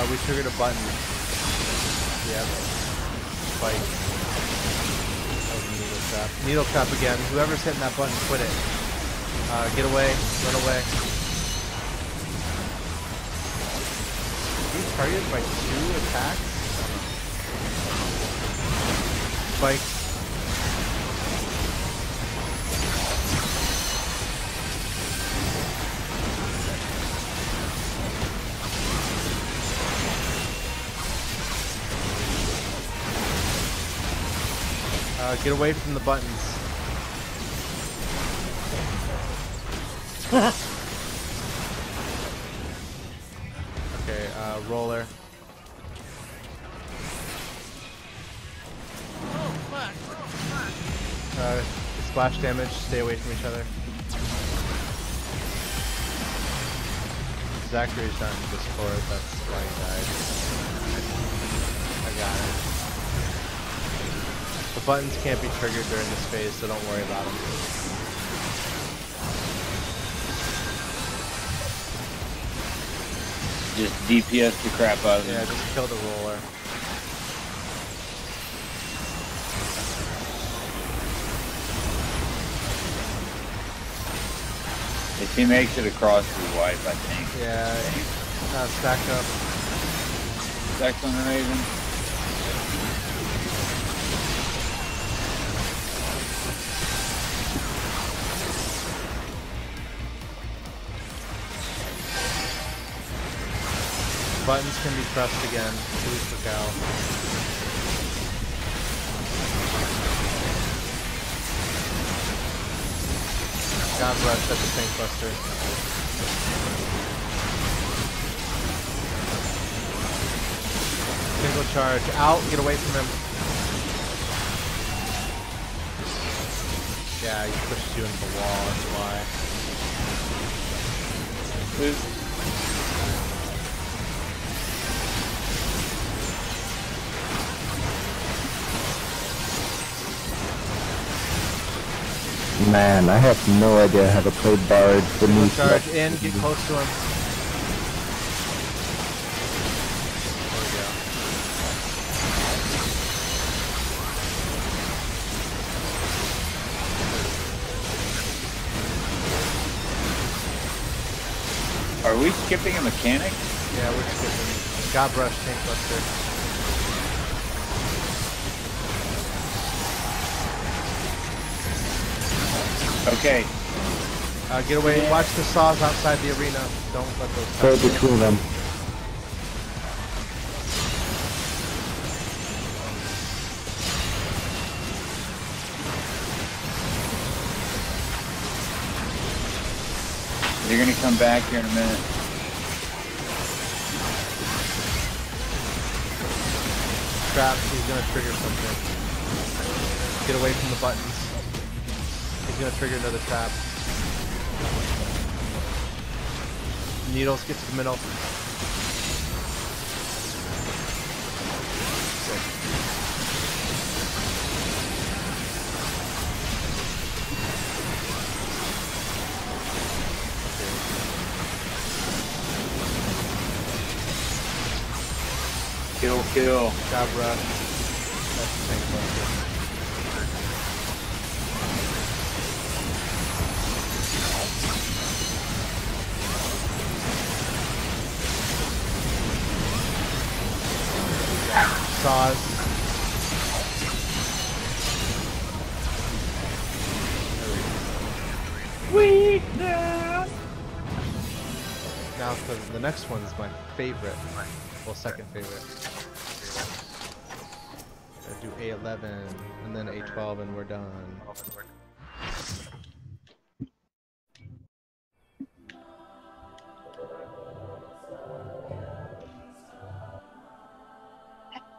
We triggered a button. Yep. Fight. That was a needle trap. Needle trap again. Whoever's hitting that button, quit it. Get away. Run away. He's targeted by 2 attacks? Spike. Get away from the buttons. Okay, roller. Oh, fuck. Splash damage, stay away from each other. Zachary's not in Discord, that's why he died. I got it. The buttons can't be triggered during this phase, so don't worry about them. Just DPS the crap out of them. Yeah, just kill the roller. If he makes it across the wipe, I think. Yeah, stack up. Stack on the Raven. buttons can be pressed again. Please look out. God bless, that's a tank buster. Single charge. Out, get away from him. Yeah, he pushed you into the wall, that's why. Man, I have no idea how to play Bard. Single charge in, get close to him. There we go. Are we skipping a mechanic? Yeah, we're skipping. God brush, tank buster. Okay. Get away. Watch the saws outside the arena. Don't let those. Stay between them. You're gonna come back here in a minute. Traps, he's gonna trigger something. Get away from the buttons. He's gonna trigger another trap. Needles, get to the middle. Kill. God rush. That's the tank buster. Saws. Weakness! Now the next one's my favorite. Well, second favorite. Gotta do A11 and then A12 and we're done.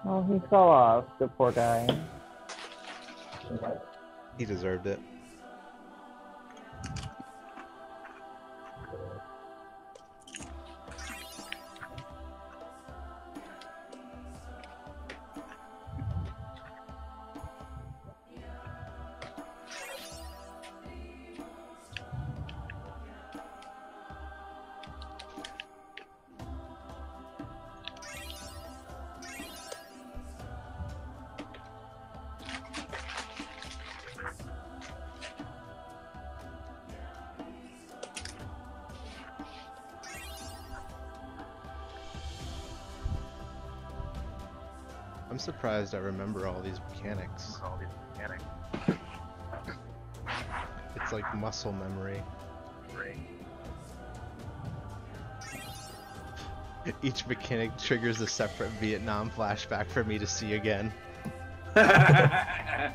Oh, he fell off, the poor guy. He deserved it. I'm surprised I remember all these mechanics. It's like muscle memory. Each mechanic triggers a separate Vietnam flashback for me to see again. I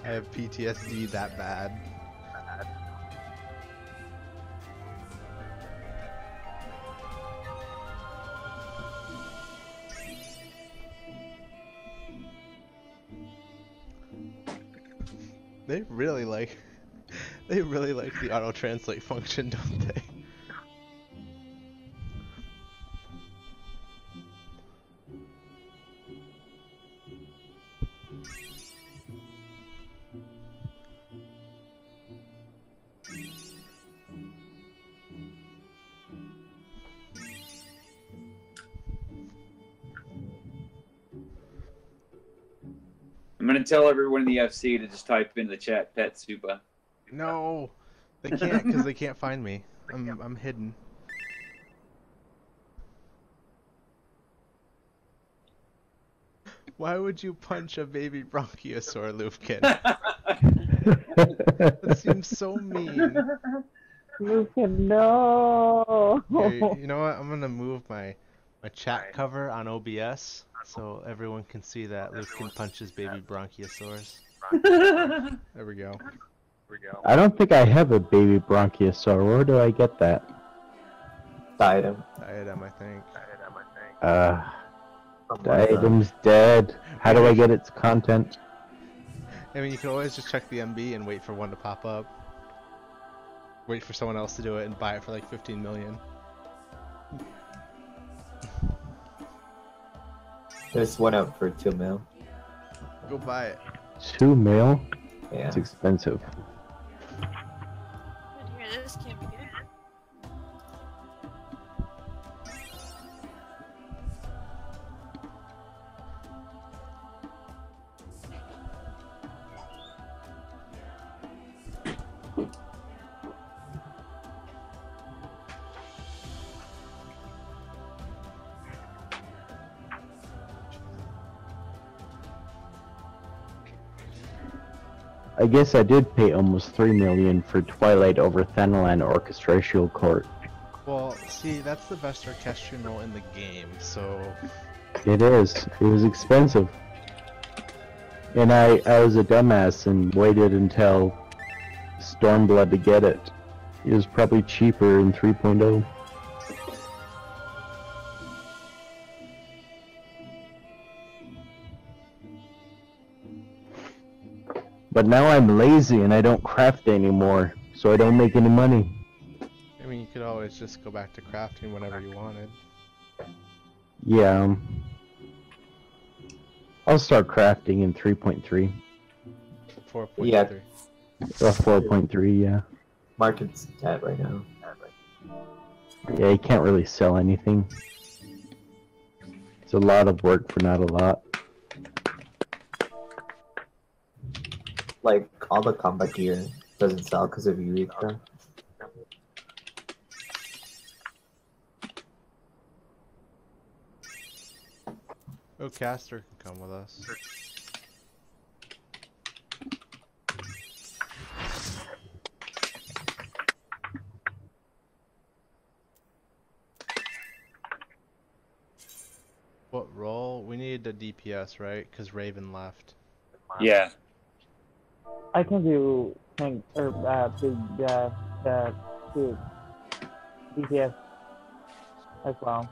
have PTSD that bad. They really like the auto translate function, don't they? I'm gonna tell everyone in the FC to just type in the chat "Pet Supa." No, they can't because they can't find me. I'm hidden. Why would you punch a baby Bronchiosaur, Lufkin? That seems so mean. Lucan, no. Here, you know what? I'm gonna move my chat cover on OBS so everyone can see that Lucan punches baby Bronchiosaurus. There we go. I don't think I have a baby Bronchiosaur. Where do I get that? Diadem. Diadem, I think. The item's dead. How do I get its content? I mean, you can always just check the MB and wait for one to pop up. Wait for someone else to do it and buy it for like 15 million. There's one up for 2 mil. Go buy it. 2 mil? Yeah. It's expensive. Good to hear. This can't be good. I guess I did pay almost 3 million for Twilight over Thanalan Orchestral Court. Well, see, that's the best orchestral in the game, so... It is. It was expensive. And I was a dumbass and waited until Stormblood to get it. It was probably cheaper in 3.0. But now I'm lazy and I don't craft anymore, so I don't make any money. I mean, you could always just go back to crafting whenever you wanted. Yeah. I'll start crafting in 3.3. 4.3. Yeah. Or 4.3, yeah. Market's dead right now. Yeah, you can't really sell anything. It's a lot of work for not a lot. Like, all the combat gear doesn't sell because of Eureka. Oh, Caster can come with us. What role? We need a DPS, right? Because Raven left. Yeah. I can do tank or the DPS as well.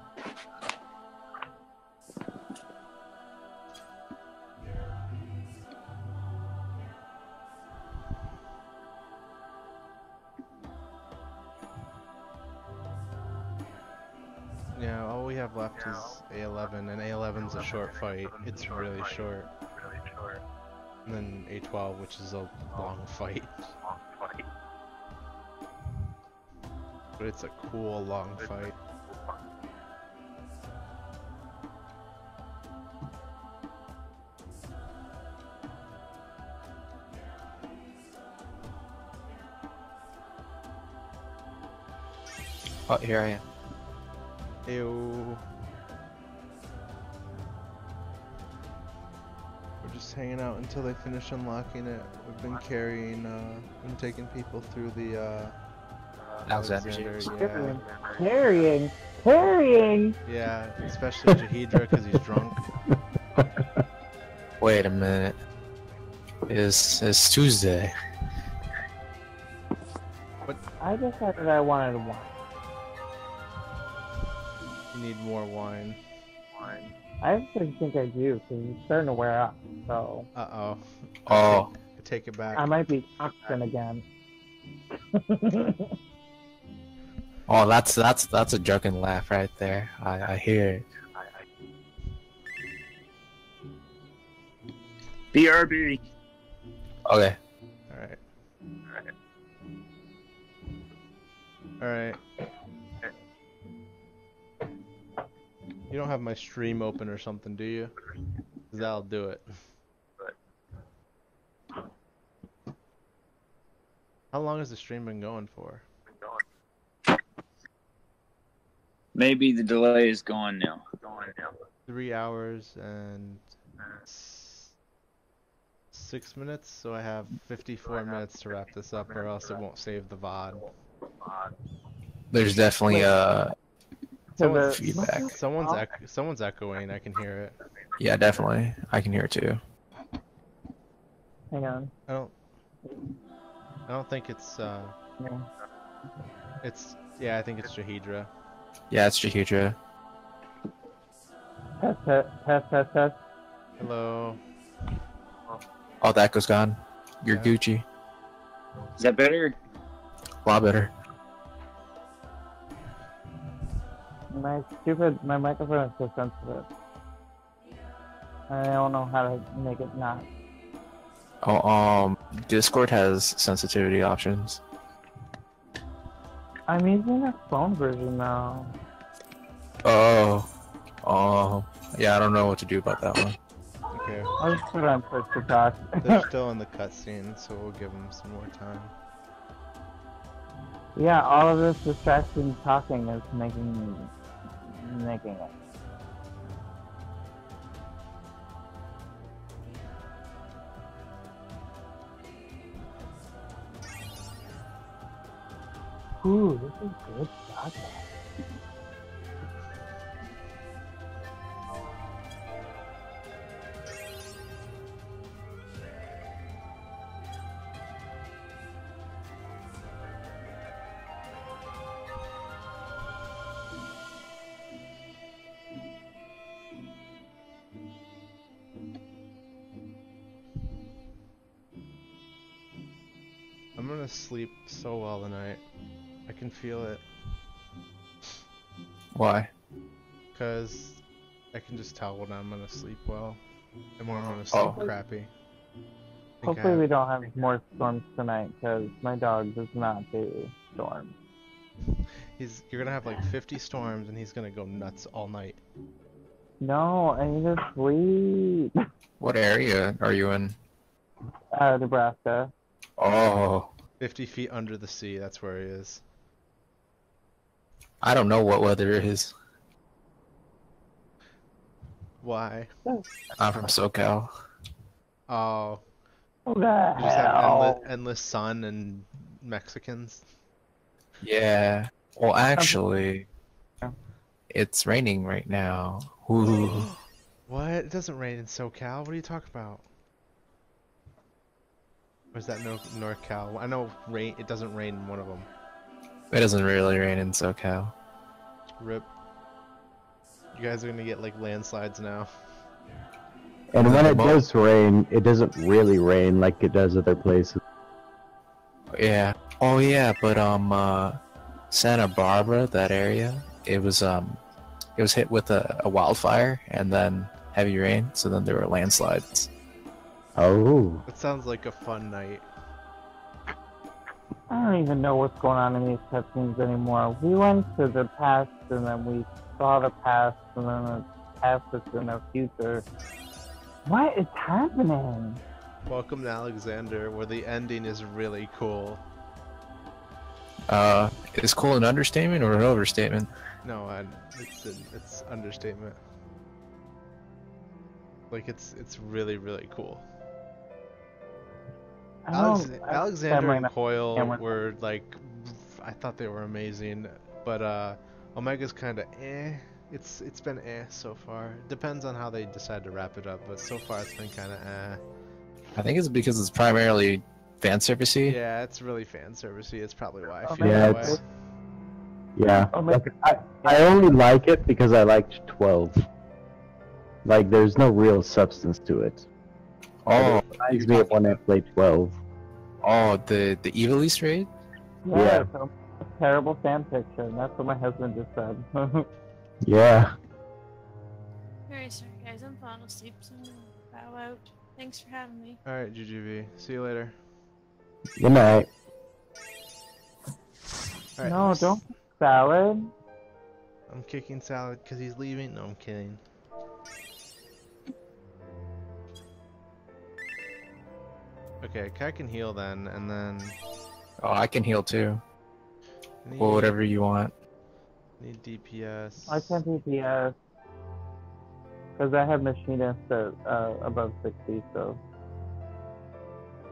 Yeah, all we have left is A11, and A11's a short fight. It's really short. And then A12, which is a long fight. But it's a cool long fight. Oh, here I am. Ew. We're just hanging out until they finish unlocking it. We've been carrying, been taking people through the, Alexander. Yeah. Carrying. Yeah, especially Jahidra because he's drunk. Wait a minute. It's Tuesday. I decided I wanted wine. You need more wine. I actually think I do, because it's starting to wear up, so Uh-oh. Oh, I take it back. I might be toxin again. oh, that's a drunken laugh right there. I hear it. BRB. Okay. Alright. Alright. You don't have my stream open or something, do you? 'Cause that'll do it. How long has the stream been going for? Maybe the delay is gone now. 3 hours and 6 minutes, so I have 54 minutes to wrap this up, or else it won't save the VOD. There's definitely Someone's, feedback. someone's echoing. I can hear it. Yeah, definitely. I can hear it too. Hang on. I don't think it's Yeah. yeah, I think it's Jahidra. Yeah, it's Jahidra. Test. Hello. Oh, the echo's gone. You're Yeah. Gucci. Is that better? A lot better. My microphone is so sensitive. I don't know how to make it not. Oh, Discord has sensitivity options. I'm using a phone version now. Oh, yeah, I don't know what to do about that one. Okay. I'll just put it on push to talk. They're still in the cutscene, so we'll give them some more time. Yeah, all of this distraction talking is making it. Ooh, this is good stuff. I'm gonna sleep so well tonight. I can feel it. Why? Because I can just tell when I'm gonna sleep well and when I'm gonna sleep crappy. Hopefully we don't have more storms tonight, because my dog does not do storms. You're gonna have like 50 storms and he's gonna go nuts all night. No, I need to sleep. What area are you in? Nebraska. Oh, 50 feet under the sea, that's where he is. I don't know what weather it is. Why? I'm from SoCal. Oh, What the you just have hell? endless sun and Mexicans. Yeah. Well, actually, it's raining right now. Ooh. What? It doesn't rain in SoCal. What are you talking about? Or is that NorCal? I know it doesn't rain in one of them. It doesn't really rain in SoCal. Rip. You guys are gonna get like landslides now. And when it does rain, it doesn't really rain like it does other places. Yeah. Oh yeah, but Santa Barbara, that area, it was hit with a wildfire and then heavy rain, so then there were landslides. Oh. That sounds like a fun night. I don't even know what's going on in these cutscenes anymore. We went to the past, and then we saw the past, and then the past is in the future. What is happening? Welcome to Alexander, where the ending is really cool. Is cool an understatement or an overstatement? No, it's understatement. Like it's really cool. Alexander and Coil were like, I thought they were amazing, but Omega's kind of eh. It's been eh so far. Depends on how they decide to wrap it up, but so far it's been kind of eh. I think it's because it's primarily fan servicey. Yeah, it's really fan servicey. It's probably why I Oh, feel yeah, that way. Yeah. Oh my I only like it because I liked 12. Like, there's no real substance to it. Oh, It reminds me of when I played 12. oh, the evil Easter egg? Yeah, so terrible fan fiction. That's what my husband just said. Yeah. Very sorry, guys. I'm falling asleep, so I'll bow out. Thanks for having me. Alright, GGV. See you later. Good night. Alright, No, don't salad. I'm kicking Salad because he's leaving. No, I'm kidding. Okay, Cat can heal then, and then Oh, I can heal too. need, Well, whatever you want. need DPS. I can't DPS. Because I have machinist at above 60, so.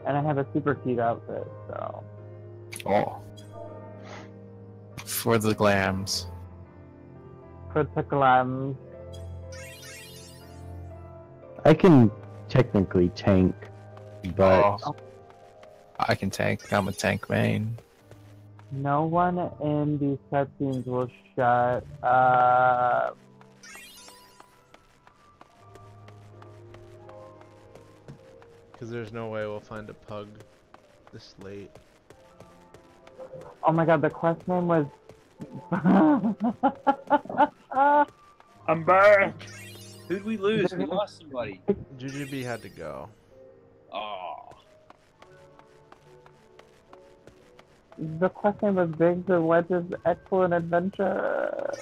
And I have a super cute outfit, so. Oh. for the glams. For the glam. I can technically tank, but Oh. I can tank. I'm a tank main. No one in these cutscenes will shut up. Because there's no way we'll find a pug this late. Oh my god, the quest name was... I'm back. Who'd we lose? We lost somebody. Jujubee had to go. Oh. The quest name was Biggs and Wedge's Excellent Adventure.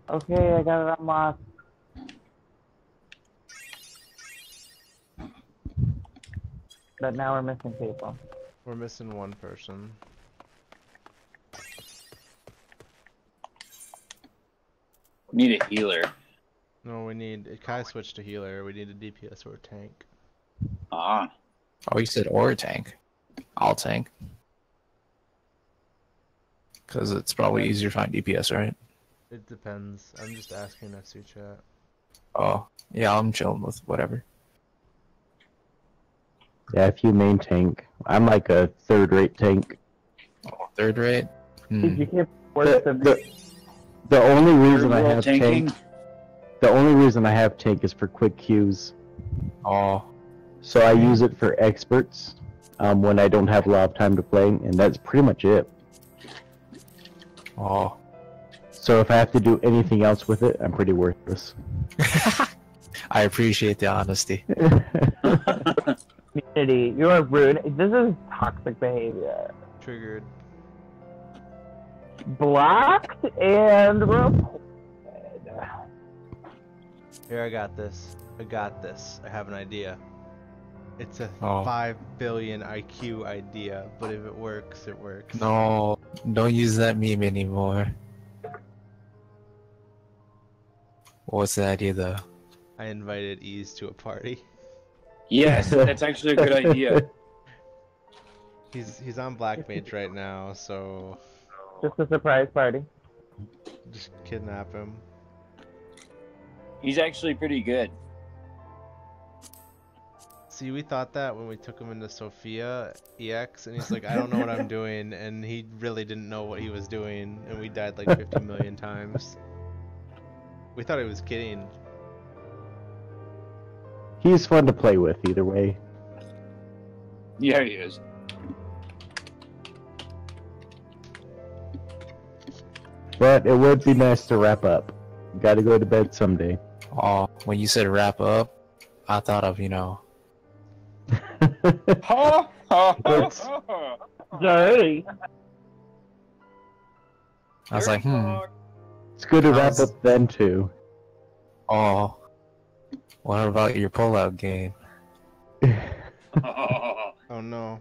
Okay, I got it unlocked. But now we're missing people. We're missing one person. Need a healer. No, we need... Kai switched to healer. We need a DPS or a tank. Ah. Oh, you said or tank. I'll tank. Because it's probably easier to find DPS, right? It depends. I'm just asking FC chat. Oh, yeah, I'm chilling with whatever. yeah, if you main tank, I'm like a third-rate tank. Oh, third rate? Did you hear worse than The only reason I Third have tanking? tank, the only reason I have tank is for quick queues. Oh, So I use it for experts when I don't have a lot of time to play, and that's pretty much it. oh. So if I have to do anything else with it, I'm pretty worthless. I appreciate the honesty. community? You are rude. This is toxic behavior. Triggered. Blocked and reported. Here, I got this. I got this. I have an idea. It's a Oh. 5 billion IQ idea, but if it works, it works. No, don't use that meme anymore. What's the idea though? I invited Ease to a party. Yes, that's actually a good idea. He's on Black Mage right now, so Just a surprise party. just kidnap him. He's actually pretty good. See, we thought that when we took him into Sophia EX, and he's like, I don't know what I'm doing, and he really didn't know what he was doing, and we died like 50 million times. We thought he was kidding. He's fun to play with either way. Yeah, he is. But it would be nice to wrap up. Gotta go to bed someday. Oh, when you said wrap up, I thought of, you know, Ha ha It's- ha! Dirty. I was like, It's good to wrap up then too. oh, what about your pullout game? Oh no.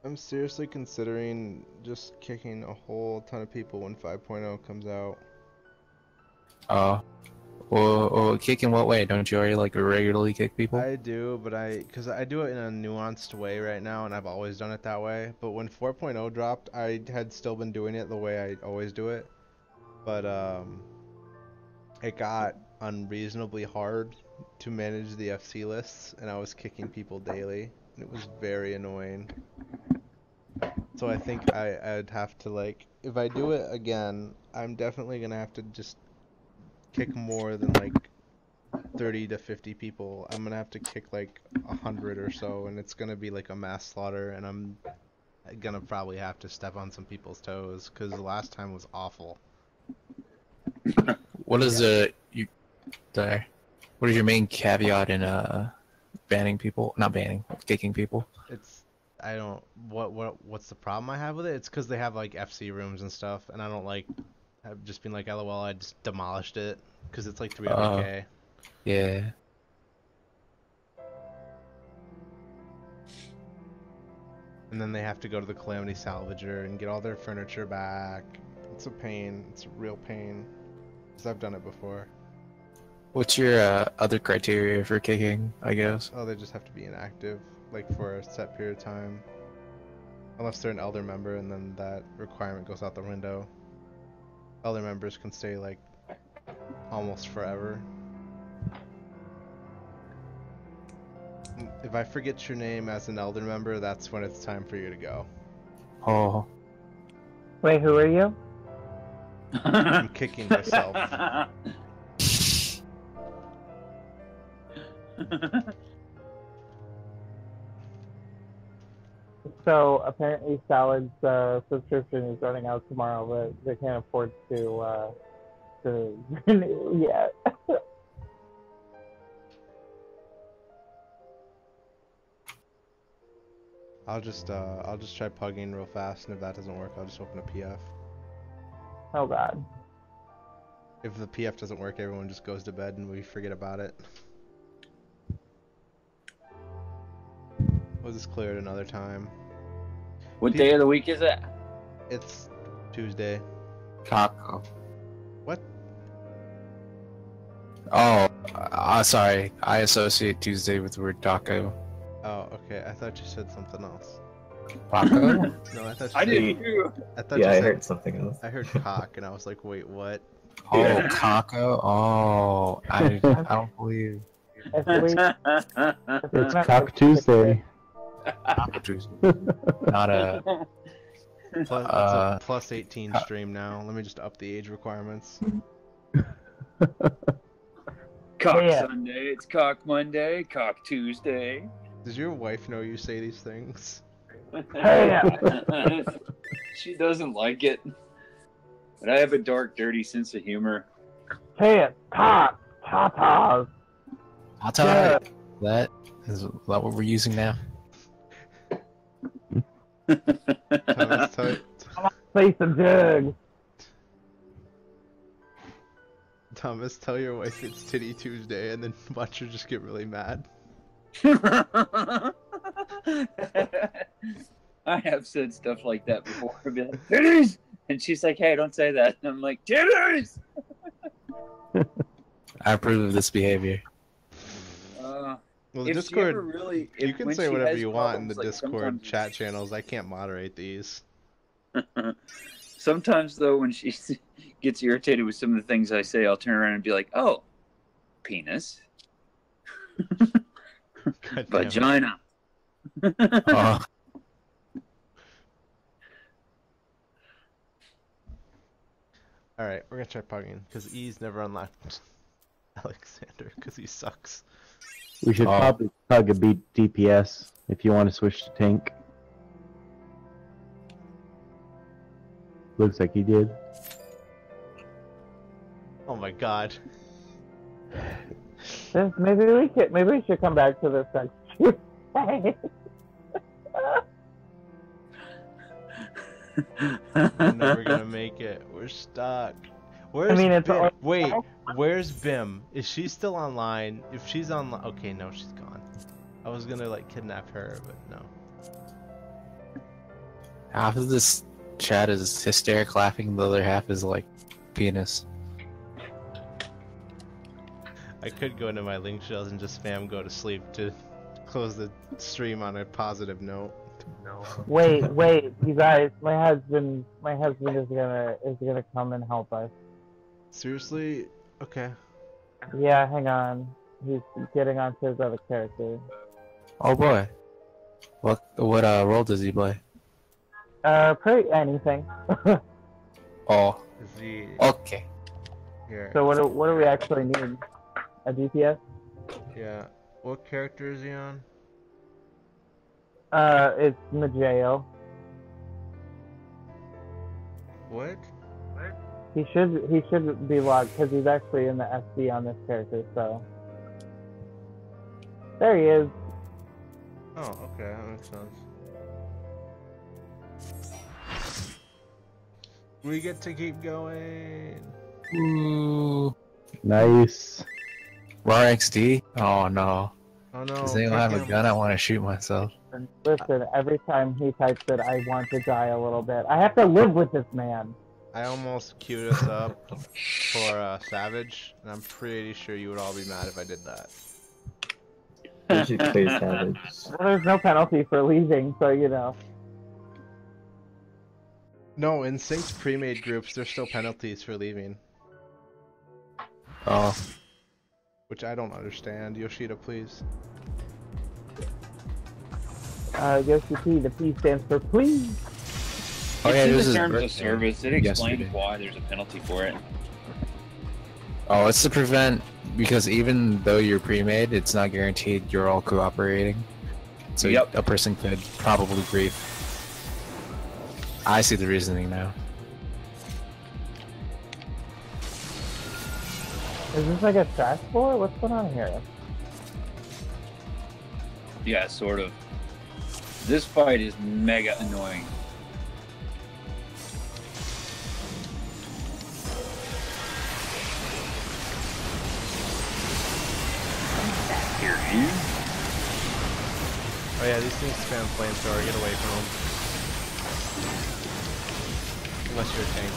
I'm seriously considering just kicking a whole ton of people when 5.0 comes out. Oh, well, kick in what way? Don't you already like regularly kick people? I do, but because I do it in a nuanced way right now, and I've always done it that way. But when 4.0 dropped, I had still been doing it the way I always do it. But it got unreasonably hard to manage the FC lists, and I was kicking people daily, and it was very annoying. So I think I'd have to, like, if I do it again, I'm definitely gonna have to just kick more than like 30 to 50 people. I'm gonna have to kick like 100 or so, and it's gonna be like a mass slaughter, and I'm gonna probably have to step on some people's toes because the last time was awful. What is what is your main caveat in banning people? Not banning, kicking people. I don't. What's the problem I have with it? It's because they have like FC rooms and stuff, and I don't like. I've just been like, LOL. I just demolished it because it's like 300K. Yeah. And then they have to go to the Calamity Salvager and get all their furniture back. It's a pain. It's a real pain. Because I've done it before. What's your other criteria for kicking, I guess? Oh, they just have to be inactive, like for a set period of time. Unless they're an elder member, and then that requirement goes out the window. Elder members can stay like almost forever. If I forget your name as an elder member, that's when it's time for you to go. Oh. Wait, who are you? I'm kicking myself. So apparently Salad's subscription is running out tomorrow, but they can't afford to renew yet. I'll just try pugging real fast, and if that doesn't work, I'll just open a PF. Oh god. If the PF doesn't work, everyone just goes to bed and we forget about it. We'll just clear it another time. What day of the week is it? It's Tuesday. Taco. What? Oh, sorry. I associate Tuesday with the word taco. Oh, okay. I thought you said something else. Taco? No, I thought you I said, did too. I thought Yeah, you I said, heard something else. I heard cock, and I was like, wait, what? Oh, taco? Oh, I don't believe. It's Cock Tuesday. Taco Tuesday. Not a. It's a plus 18 stream now. Let me just up the age requirements. Cock Yeah. Sunday, it's Cock Monday, Cock Tuesday. Does your wife know you say these things? Hey, She doesn't like it. But I have a dark, dirty sense of humor. say it, cock, tatas. Tata. That is that what we're using now? Thomas, Say some jugs. Thomas, tell your wife it's Titty Tuesday, and then watch her just get really mad. I have said stuff like that before. I'd be like, titties! And she's like, hey, don't say that. And I'm like, titties! I approve of this behavior. Well, the If she Discord, ever really, you if- can when say she whatever has you want in the problems, like, Discord sometimes- chat channels. I can't moderate these. Sometimes, though, when she gets irritated with some of the things I say, I'll turn around and be like, oh, penis. God damn it. Vagina. Oh, Alright, we're gonna try pugging, because E's never unlocked Alexander, because he sucks. We should Oh. probably Pug a beat DPS if you want to switch to tank. Looks like he did. Oh my god. Maybe we should come back to this next Tuesday. We're never gonna make it. We're stuck. Where's it's Bim? all- Wait, where's Bim? Is she still online? If she's online, okay, no, she's gone. I was gonna like kidnap her, but no. half of this chat is hysteric laughing, the other half is like penis. I could go into my link shells and just spam go to sleep to close the stream on a positive note. No. Wait, you guys, my husband is gonna come and help us. Seriously? Okay. Yeah, hang on. He's getting onto his other character. Oh boy. What role does he play? Pretty anything. Oh, Is he okay. here? So what do we actually need? A DPS? Yeah. What character is he on? It's Majeo. What? He should be logged because he's actually in the SD on this character. So there he is. Oh, okay, that makes sense. We get to keep going. Ooh. Nice. Raw XD? Oh no. Oh no. Does anyone have a gun? I want to shoot myself. Listen, every time he types it, I want to die a little bit. I have to live with this man. I almost queued us up for Savage, and I'm pretty sure you would all be mad if I did that. You should play Savage. Well, there's no penalty for leaving, so you know. No, in synced pre-made groups, there's still penalties for leaving. Oh. Which I don't understand. Yoshida, please. Yoshi P, the P stands for please. Oh yeah, It's in this the is terms of service. It explains yesterday. why there's a penalty for it. Oh, it's to prevent, because even though you're pre-made, it's not guaranteed you're all cooperating. So Yep. a person could probably grief. I see the reasoning now. Is this like a trash floor? What's going on here? Yeah, sort of. This fight is mega annoying. Here, you. Oh yeah, these things spam flamethrower. Get away from them. Unless you're a tank.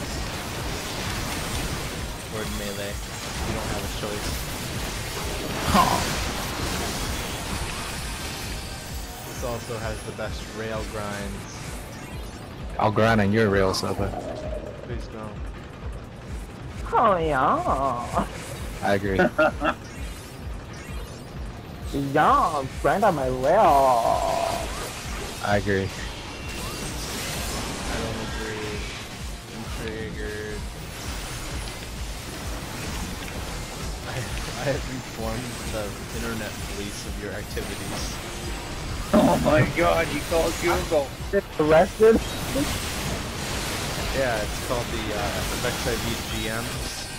Or in melee. You don't have a choice. This also has the best rail grinds. I'll grind on your rail, Soba. Please don't. Oh yeah. I agree. Yeah, grind on my rail. I agree. I don't agree. I'm triggered. I have informed the internet police of your activities. Oh my god, you called Google. Arrested? Yeah, it's called the FFXIV GMs.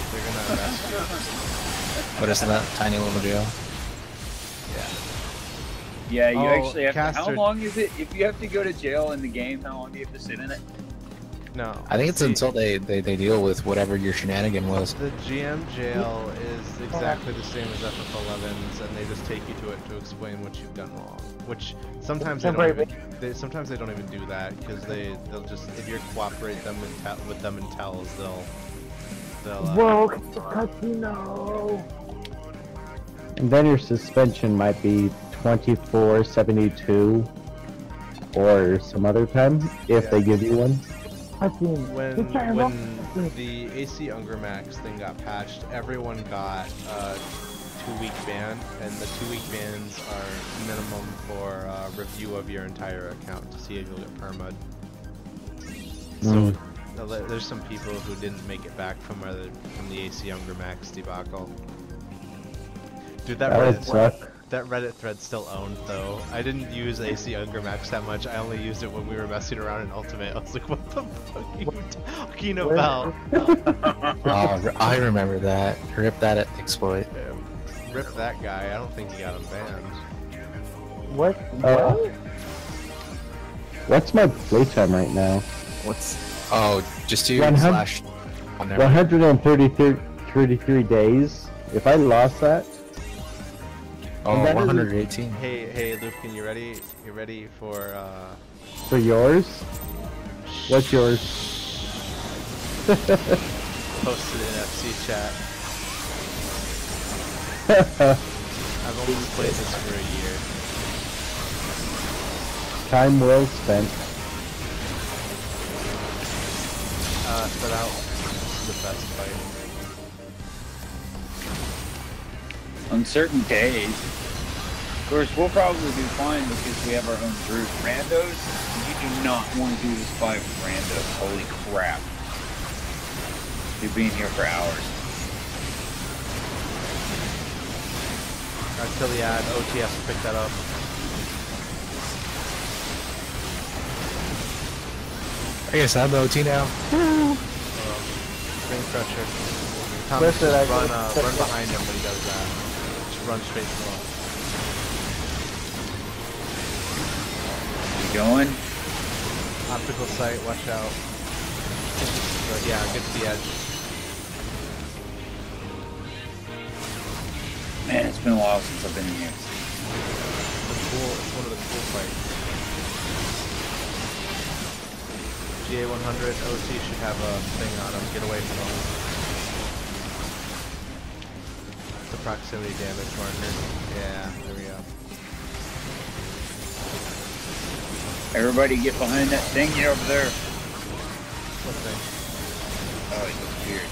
They're gonna arrest you. What is that? Tiny little jail? Yeah, you Oh, actually have to. How Caster- long is it? If you have to go to jail in the game, how long do you have to sit in it? No. I think it's see, until they deal with whatever your shenanigan was. The GM jail is exactly the same as FF11's, and they just take you to it to explain what you've done wrong. Which sometimes they don't even. Sometimes they don't even do that because they'll just, if you cooperate with them in tells, they'll. Whoa, casino. And then your suspension might be 24, 72, or some other time if they give you one. When the AC Ungermax thing got patched, everyone got a 2-week ban, and the 2-week bans are minimum for review of your entire account to see if you'll get perma'd. So there's some people who didn't make it back from the AC Ungermax debacle. Dude, that Reddit thread's still owned though. I didn't use AC Ungermax that much. I only used it when we were messing around in Ultimate. I was like, what the fuck are you talking about? Oh, I remember that. Rip that exploit. Yeah, rip that guy. I don't think he got him banned. What? What's my playtime right now? What's... Oh, just do 133 days. If I lost that... Oh, 118. Hey, Luke, you ready? You ready for yours? What's yours? Posted in FC chat. I've almost played this for a year. Time well spent. Set out the best fight. On certain days. Of course, we'll probably do fine because we have our own group. Randos, you do not want to do this fight with randos. Holy crap. You've been here for hours. Until the ad, OTS pick that up. I guess I'm the OT now. Ring crusher. Thomas, just run behind him when he does that. Just run straight through him. You going? Optical sight, watch out. Yeah, get to the edge. Man, it's been a while since I've been in here. It's one of the cool fights. GA100 OC should have a thing on him. Get away from him. It's a proximity damage marker. Yeah, there we go. Everybody get behind that thingy over there. What thing? Oh, he disappeared.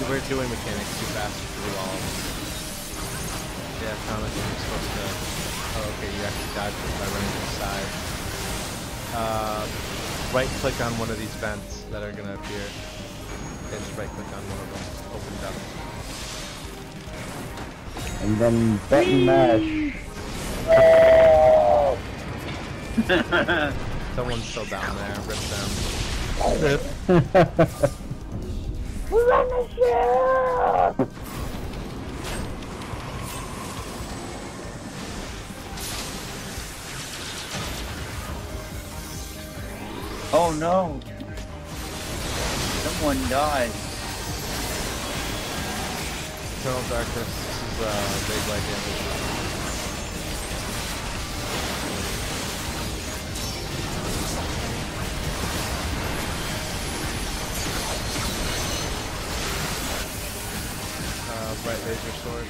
We're doing mechanics too fast to do all of them. Yeah, Thomas, you're supposed to... Oh, okay, you actually dodged it by running to the side. Right-click on one of these vents that are going to appear. Okay, just right-click on one of them. Opened up. And then button mash. Someone's still down there. Rip them. Run the ship! Oh no! Someone died. Eternal Darkness. This is big light damage. Bright laser sword.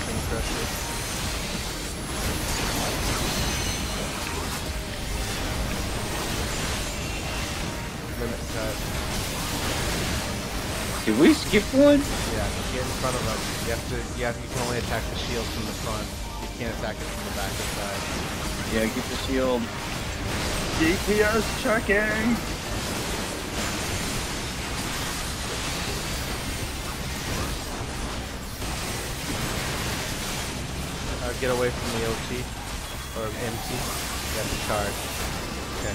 King Crusher. Limit cut. Did we skip one? Yeah, get in front of them. You can only attack the shield from the front. You can't attack it from the back or side. Yeah, get the shield. DPS checking! Get away from the OT or MT. You have to charge. Okay.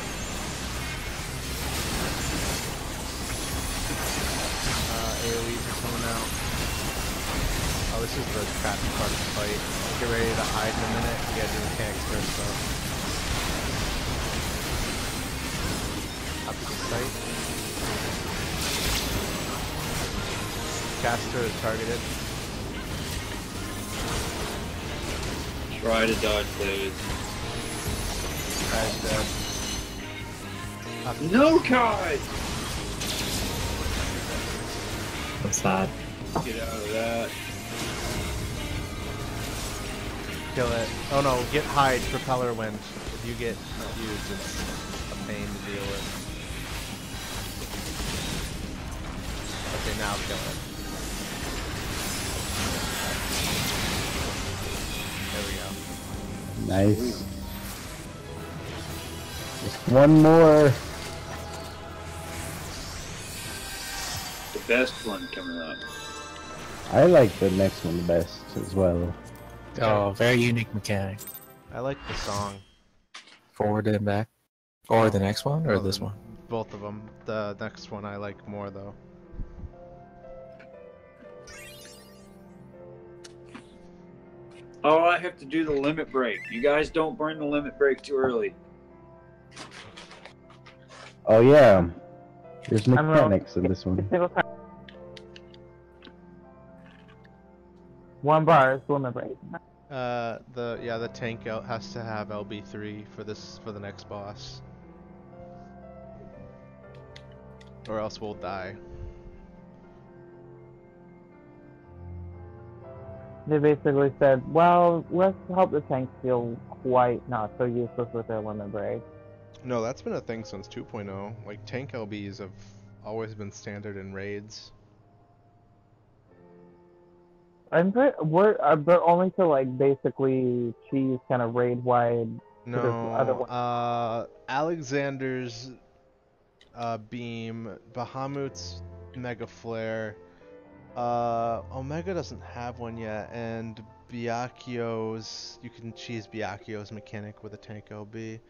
AoEs are coming out. Oh, this is the crappy part of the fight. Get ready to hide in a minute. You gotta do mechanics first though. Optical sight. Caster is targeted. Try to dodge those. Guy's dead. No, Kai! I'm sad. Get out of that. Kill it. Oh no, get hide, propeller wind. If you get used, it's a pain to deal with. Okay, now kill it. There we go. Nice. Just one more. The best one coming up. I like the next one the best as well. Oh, very unique mechanic. I like the song. Forward and back. Or the next one, or this one? Both of them. The next one I like more though. Oh, I have to do the limit break. You guys don't burn the limit break too early. Oh yeah. There's mechanics in this one. One bar is limit break. The tank out has to have LB3 for the next boss. Or else we'll die. They basically said, well, let's help the tanks feel quite not so useless with their limit break. No, that's been a thing since 2.0. Like, tank LBs have always been standard in raids. But only to like basically cheese kind of raid wide. No, Alexander's beam, Bahamut's Mega Flare, Omega doesn't have one yet, and Byakuyo's, you can cheese Byakuyo's mechanic with a tank LB.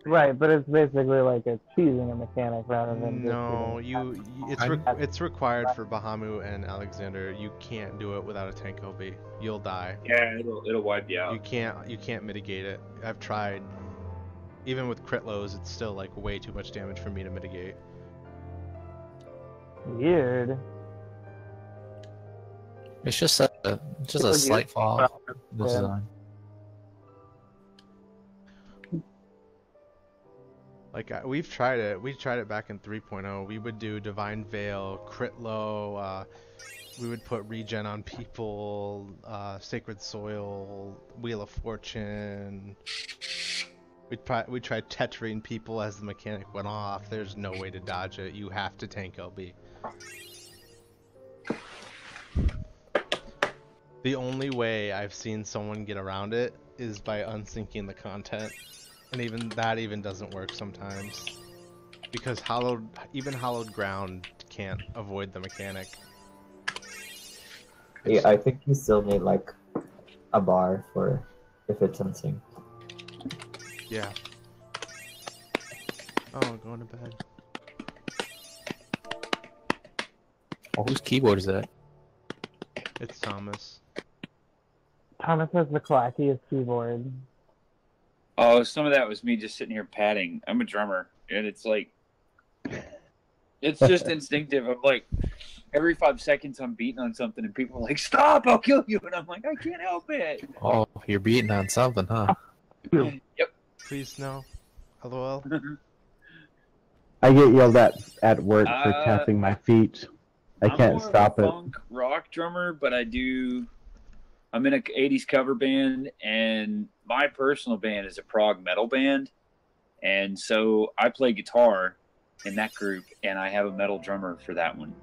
Right, but it's basically like a cheesing a mechanic rather than No, I- it's required for Bahamut and Alexander. You can't do it without a tank OB. You'll die. Yeah, it'll wipe you out. You can't mitigate it. I've tried. Even with crit lows, it's still like way too much damage for me to mitigate. weird. It's just a slight flaw in the Yeah. design. Like we've tried it. We tried it back in 3.0. We would do Divine Veil, crit low. We would put regen on people, Sacred Soil, Wheel of Fortune. We tried Tetrine people as the mechanic went off. There's no way to dodge it. You have to tank LB. The only way I've seen someone get around it is by unsyncing the content. And even that doesn't work sometimes. Because even Hallowed Ground can't avoid the mechanic. Yeah, I think you still need like a bar for if it's unsync. Yeah. Oh, going to bed. Oh, whose keyboard is that? It's Thomas. Thomas has the clackiest keyboard. Oh, some of that was me just sitting here padding. I'm a drummer, and it's like, it's just instinctive. I'm like, every 5 seconds I'm beating on something, and people are like, "Stop! I'll kill you!" And I'm like, "I can't help it." Oh, you're beating on something, huh? Yep. Please no. LOL. I get yelled at work for tapping my feet. I can't I'm more stop of a it. funk rock drummer, but I'm in a 80s cover band, and my personal band is a prog metal band. And so I play guitar in that group, and I have a metal drummer for that one.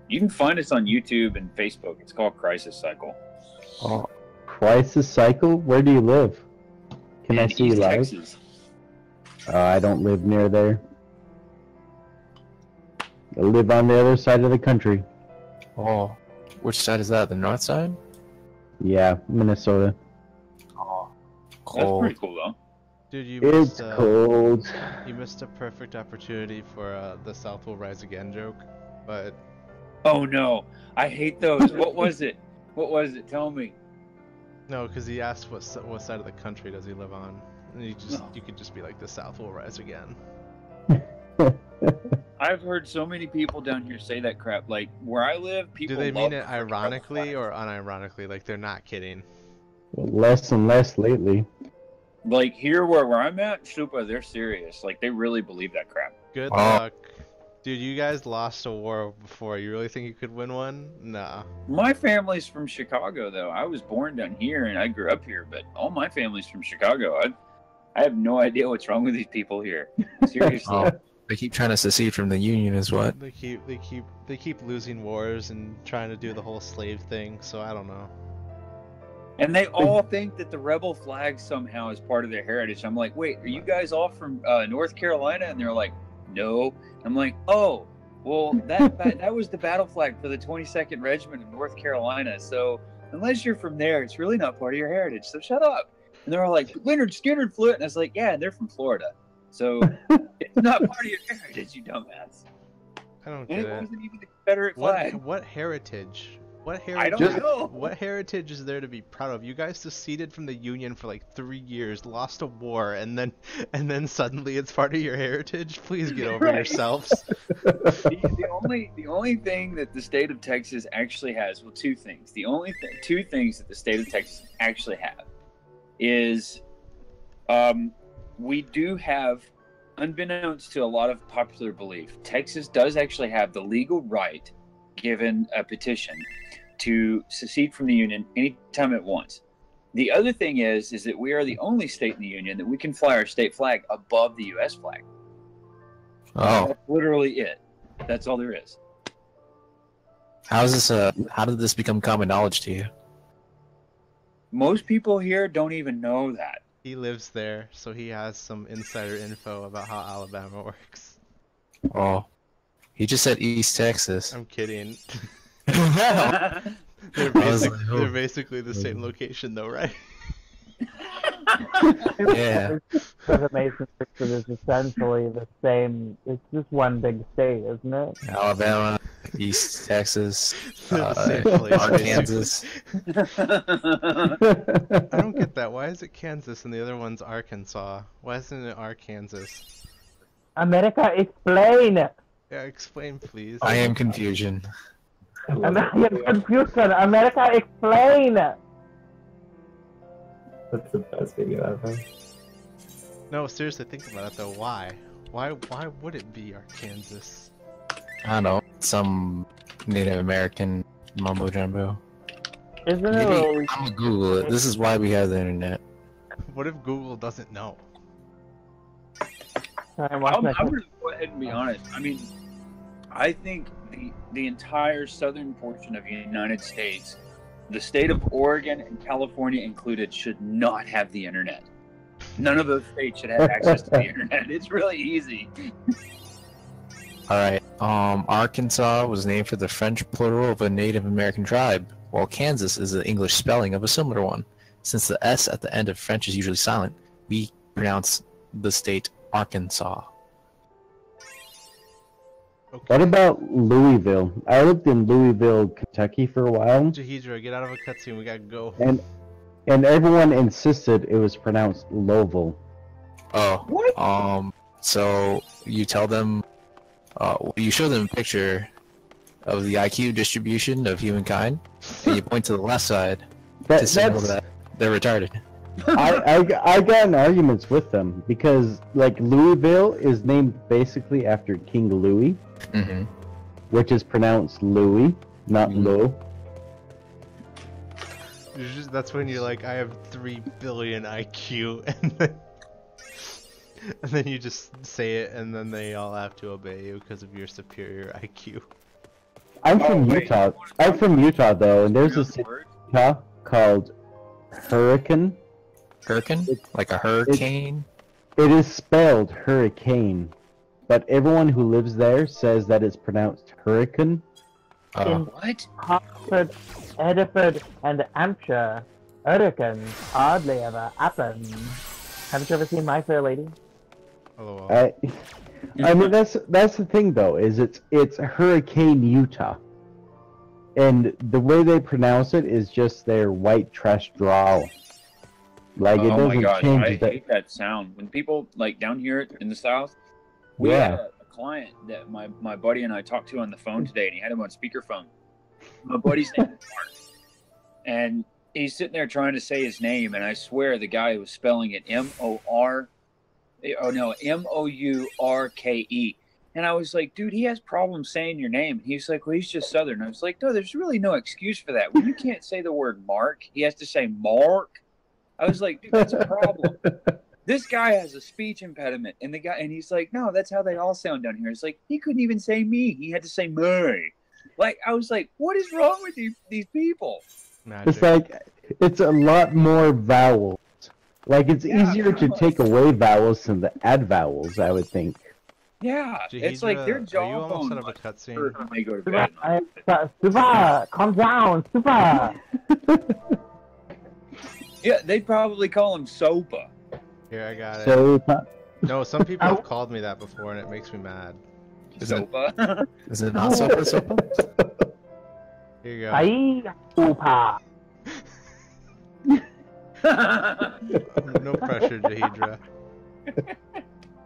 You can find us on YouTube and Facebook. It's called Crisis Cycle. Oh, Crisis Cycle? Where do you live? Can I in see you East live? Texas. I don't live near there. I live on the other side of the country. oh, which side is that? The north side? Yeah, Minnesota. Oh, That's cold. pretty cool, though. Dude, you It's missed, cold. you missed a perfect opportunity for the South will rise again joke, but Oh, no. I hate those. What was it? What was it? Tell me. no, because he asked what side of the country does he live on, and No. you could just be like the South will rise again. I've heard so many people down here say that crap. Like, where I live, people Do they love mean it the freaking rebel ironically flag. or unironically? Like they're not kidding. Less and less lately. Like, here where I'm at, Stupa, they're serious. Like, they really believe that crap. Good Oh. luck. Dude, you guys lost a war before. You really think you could win one? Nah. My family's from Chicago, though. I was born down here and I grew up here, but all my family's from Chicago. I have no idea what's wrong with these people here. Seriously. Oh, they keep trying to secede from the Union, is what? They keep losing wars and trying to do the whole slave thing, so I don't know. And they all think that the rebel flag somehow is part of their heritage. I'm like, wait, are you guys all from North Carolina? And they're like, no. I'm like, oh, well, that was the battle flag for the 22nd Regiment of North Carolina. So unless you're from there, it's really not part of your heritage. So shut up. And they're all like, Leonard Skinner flew it. And I was like, yeah, and they're from Florida. So it's not part of your heritage, you dumbass. I don't And get it it. wasn't even the Confederate flag. What heritage? What I heritage? don't know. What heritage is there to be proud of? You guys seceded from the Union for like 3 years, lost a war, and then suddenly it's part of your heritage? Please get over Right. yourselves. The only thing that the state of Texas actually has, well, two things. Two things that the state of Texas actually have is, we do have, unbeknownst to a lot of popular belief, Texas does actually have the legal right, given a petition, to secede from the Union anytime it wants. The other thing is that we are the only state in the Union that we can fly our state flag above the U.S. flag. Oh, That's literally it. That's all there is. how did this become common knowledge to you? Most people here don't even know that. He lives there, so he has some insider info about how Alabama works. Oh, he just said East Texas. I'm kidding. I They're, was like, oh. they're basically the same location, though, right? Yeah. The Mason Dixon is essentially the same. It's just one big state, isn't it? Alabama, East Texas, They're the same place, Arkansas. I don't get that. Why is it Kansas and the other one's Arkansas? Why isn't it Arkansas? America, explain! Yeah, explain, please. I am confusion. I love I it. am confusion. America, explain! That's the best video ever. No, seriously, think about it though. Why? Why would it be Arkansas? I don't know, some Native American mumbo jumbo. Isn't it? Maybe I'm gonna Google it. This is why we have the internet. What if Google doesn't know? I'm I'm going to go ahead and be honest. I mean, I think the entire southern portion of the United States, the state of Oregon and California included, should not have the internet. None of those states should have access to the internet. It's really easy. Alright, Arkansas was named for the French plural of a Native American tribe, while Kansas is the English spelling of a similar one. Since the S at the end of French is usually silent, we pronounce the state Arkansas. Okay. What about Louisville? I lived in Louisville, Kentucky for a while, Jahidra, get out of a cutscene. We gotta go. and everyone insisted it was pronounced Louisville. Oh, What? so you tell them, you show them a picture of the IQ distribution of humankind, and you point to the left side to signal that they're retarded. I got in arguments with them because like Louisville is named basically after King Louis, Mm-hmm. which is pronounced Louis, not Mhm. Lou. That's when you're like, I have 3 billion IQ, and then you just say it, and then they all have to obey you because of your superior IQ. I'm from wait. Utah. I'm from Utah though, and there's a city Word? in Utah called Hurricane. Hurricane? Like a hurricane? It is spelled hurricane, but everyone who lives there says that it's pronounced hurricane. In What? Hartford, Edinburgh, and Hampshire, hurricanes hardly ever happen. Haven't you ever seen My Fair Lady? LOL. I mean that's the thing though, is it's Hurricane Utah, and the way they pronounce it is just their white trash drawl. Like it Oh my doesn't gosh, change I that. hate that sound. When people, like, down here in the South, we Yeah. had a client that my buddy and I talked to on the phone today, and he had him on speakerphone. My buddy's name is Mark. And he's sitting there trying to say his name, and I swear the guy was spelling it Mourke. And I was like, dude, he has problems saying your name. And he's like, well, he's just Southern. I was like, no, there's really no excuse for that. When you can't say the word Mark, he has to say Mark. I was like, dude, that's a problem. This guy has a speech impediment, and he's like, no, that's how they all sound down here. It's like he couldn't even say me; he had to say Murray. Like I was like, what is wrong with these people? Magic. It's like it's a lot more vowels. Like it's easier to take away vowels than to add vowels, I would think. Yeah, it's like their Jahidra, are you almost jawbone out of a cutscene? when they go to bed. Super, calm down, super. Yeah, they probably call him Sopa. Here, I got it. So No, some people have called me that before, and it makes me mad. Is it, Sopa. is it not Sopa Sopa? Here you go. Aí, super. No pressure, Jahidra.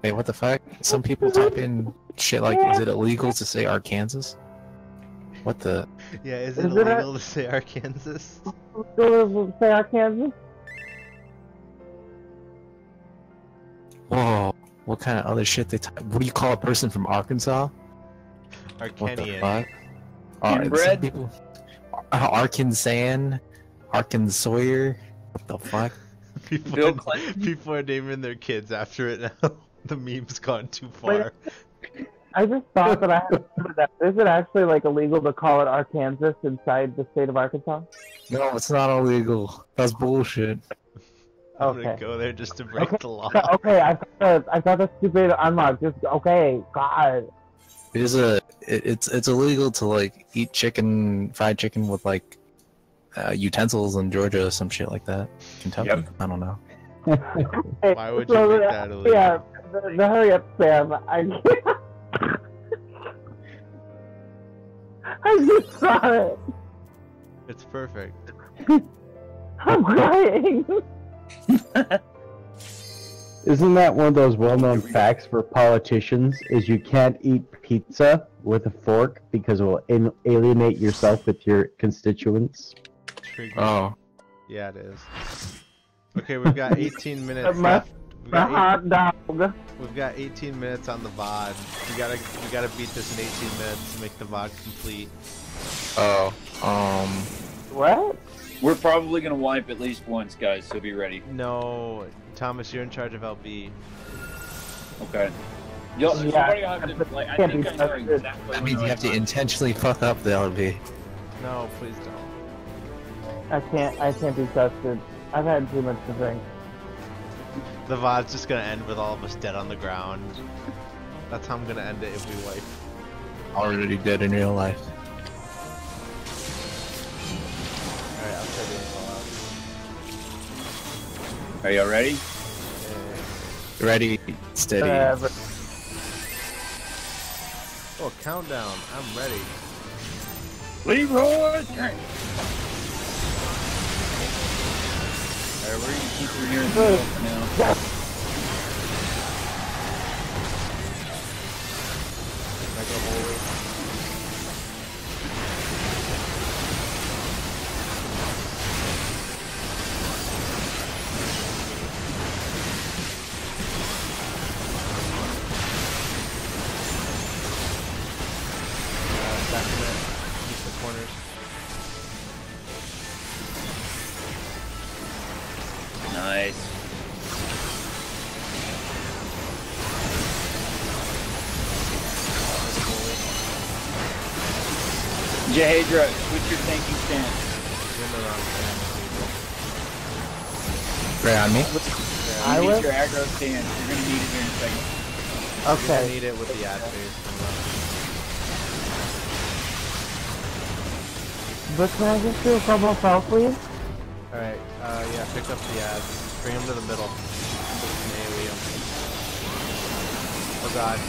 Wait, what the fuck? Some people type in shit like, is it illegal to say Arkansas? What the? Yeah, is it Is it illegal to say Arkansas? Say Arkansas? Whoa, what kind of other shit they type? What do you call a person from Arkansas? What the Arcanian. fuck? Inbred? Some people... Arkansan? Arkansawyer? What the fuck? Bill Clinton? People are naming their kids after it now. The meme's gone too far. I just thought that I had to remember that. Is it actually like illegal to call it Arkansas inside the state of Arkansas? No, it's not illegal. That's bullshit. I'm gonna Okay. go there just to break the law. Okay, I got the stupid unlock. Just okay, God. It is it's illegal to like eat chicken, fried chicken with like utensils in Georgia or some shit like that. Kentucky, Yep. I don't know. Why would you make that illegal? Yeah, the hurry up, Sam. I just saw it. It's perfect. I'm crying. Isn't that one of those well-known facts for politicians? Is you can't eat pizza with a fork because it will alienate yourself with your constituents. Trigger. Oh. Yeah, it is. Okay, we've got 18 minutes My- left. The hot dog. We've got 18 minutes on the VOD. We gotta beat this in 18 minutes to make the VOD complete. Oh. What? We're probably gonna wipe at least once, guys. So be ready. No, Thomas, you're in charge of LB. Okay. Yeah, Somebody will have to, like, I can't think be I know trusted. exactly. That means you have to intentionally fuck up the LB. No, please don't. I can't be trusted. I've had too much to drink. The VOD's just gonna end with all of us dead on the ground. That's how I'm gonna end it if we wipe. Already dead in real life. Alright, I'll try to Are y'all ready? Ready, steady. Oh, countdown. I'm ready. Leroy turn. Alright, we're gonna keep her here in the middle for now. Can I go whole way? Sacrament. Keep the corners. Nice. Jahedra, what's your tanking stance? You're in the wrong stance, people. Right on me? Yeah, I You will. need your aggro stance. You're gonna need it here in a second. I Okay. need it with the ad phase coming up. But can I just do a couple of spells, please? Alright, yeah, pick up the ads. Bring them to the middle. So we can AoE 'em. Oh god.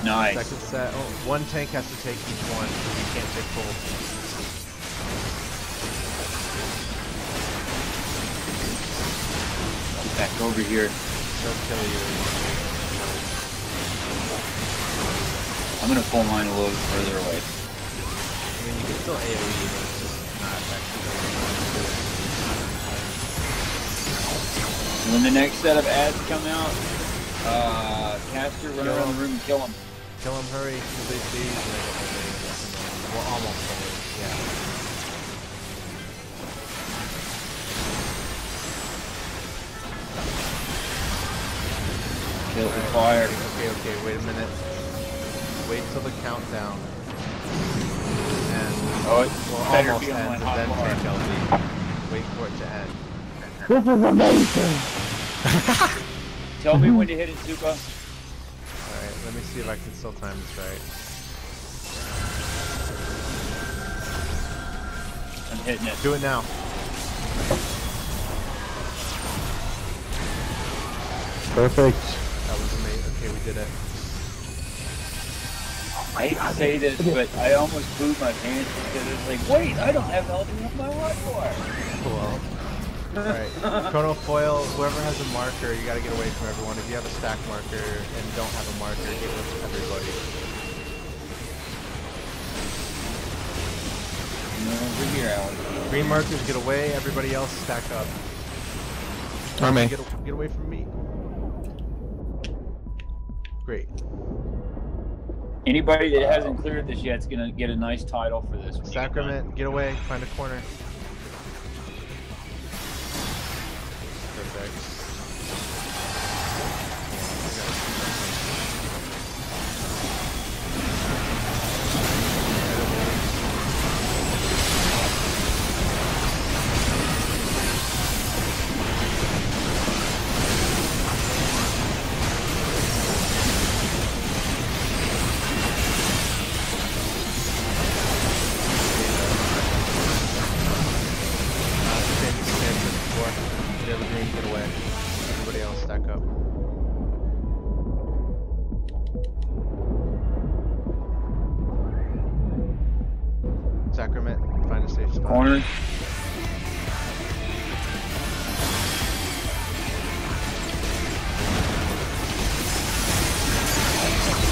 Nice. Second set. Oh, one tank has to take each one. You can't take both. Back over here. They'll kill you. I'm gonna pull mine a little bit further away. I mean, you can still AoE, but it's just not effective. When the next set of ads come out, Caster, run around the room and kill them. Kill him, hurry. Kill these bees. Well, almost fully. Yeah. Kill the fire. Okay, wait a minute. Wait till the countdown. And Oh, it well, better almost be on ends, my and then hot bar. take LB. Wait for it to end. This is amazing. Tell me when to hit it, Zupa. Alright, let me see if I can still time this right. I'm hitting it. Do it now. Perfect. That was amazing. Okay, we did it. I hate to say this, but I almost booed my pants because it's like, wait, I don't have LB with my hot bar. Cool. Alright, Chrono Foil, whoever has a marker, you gotta get away from everyone. If you have a stack marker and don't have a marker, get with everybody. Over here, Alan. Green markers, get away. Everybody else, stack up. Army. Get away from me. Great. Anybody that hasn't cleared this yet is gonna get a nice title for this. Sacrament, get away. Find a corner. Perfect. Get evergreen, get away. Everybody else stack up. Sacrament, find a safe spot. Corner.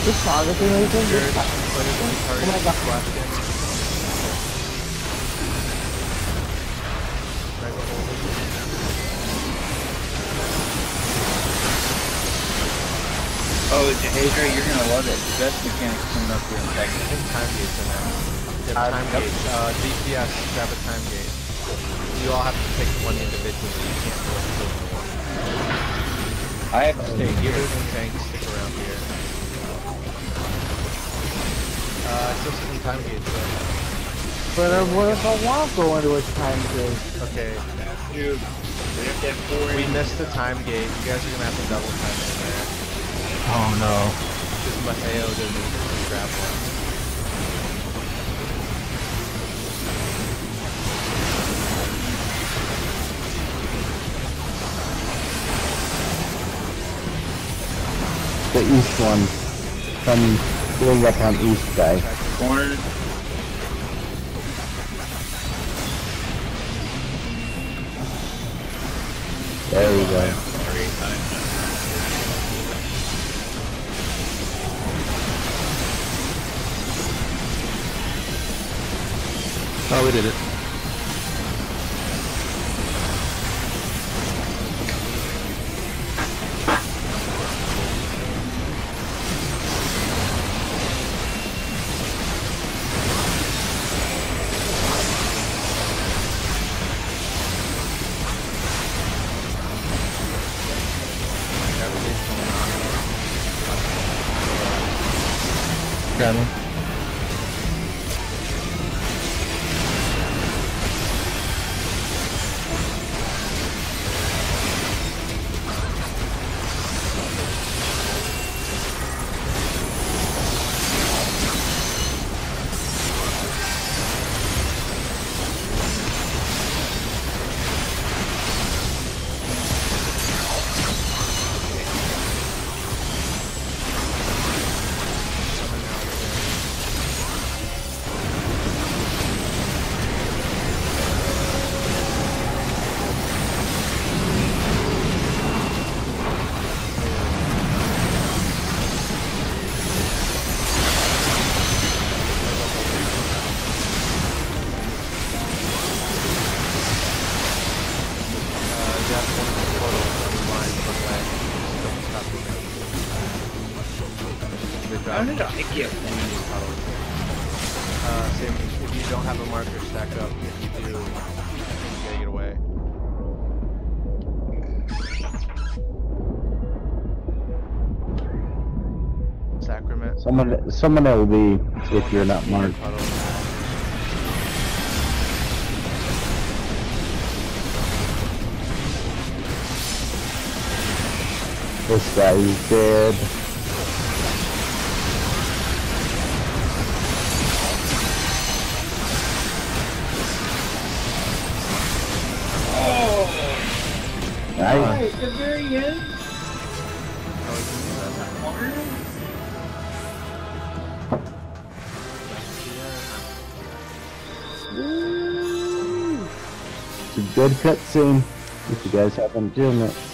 This photography amazing. Jared, put it in the target. Oh my god. Flash in. Try to hold it. Oh, Deidre, you're gonna love it. The best mechanics coming up here in I Texas. think time gates are now. You have time gates. DPS, grab a time gate. You all have to pick one individually. You can't do it. I have to stay here. Healers and tanks stick around here. Still some time gates though. But what if I want to go into a time gate? Okay. Dude, we have to have 4 We in. missed the time gate. You guys are gonna have to double time in there. Oh no. Because Mateo didn't grab one. The east one. Come going up on east guy. Corner. There we go. Oh, we did it. Got him. How did I get Same, if you don't have a marker, stack up. If you do, you gotta get away. Sacrament. Someone will be if you're not marked. This guy is dead. Nice. at the very end? It's a good cutscene if you guys haven't done it.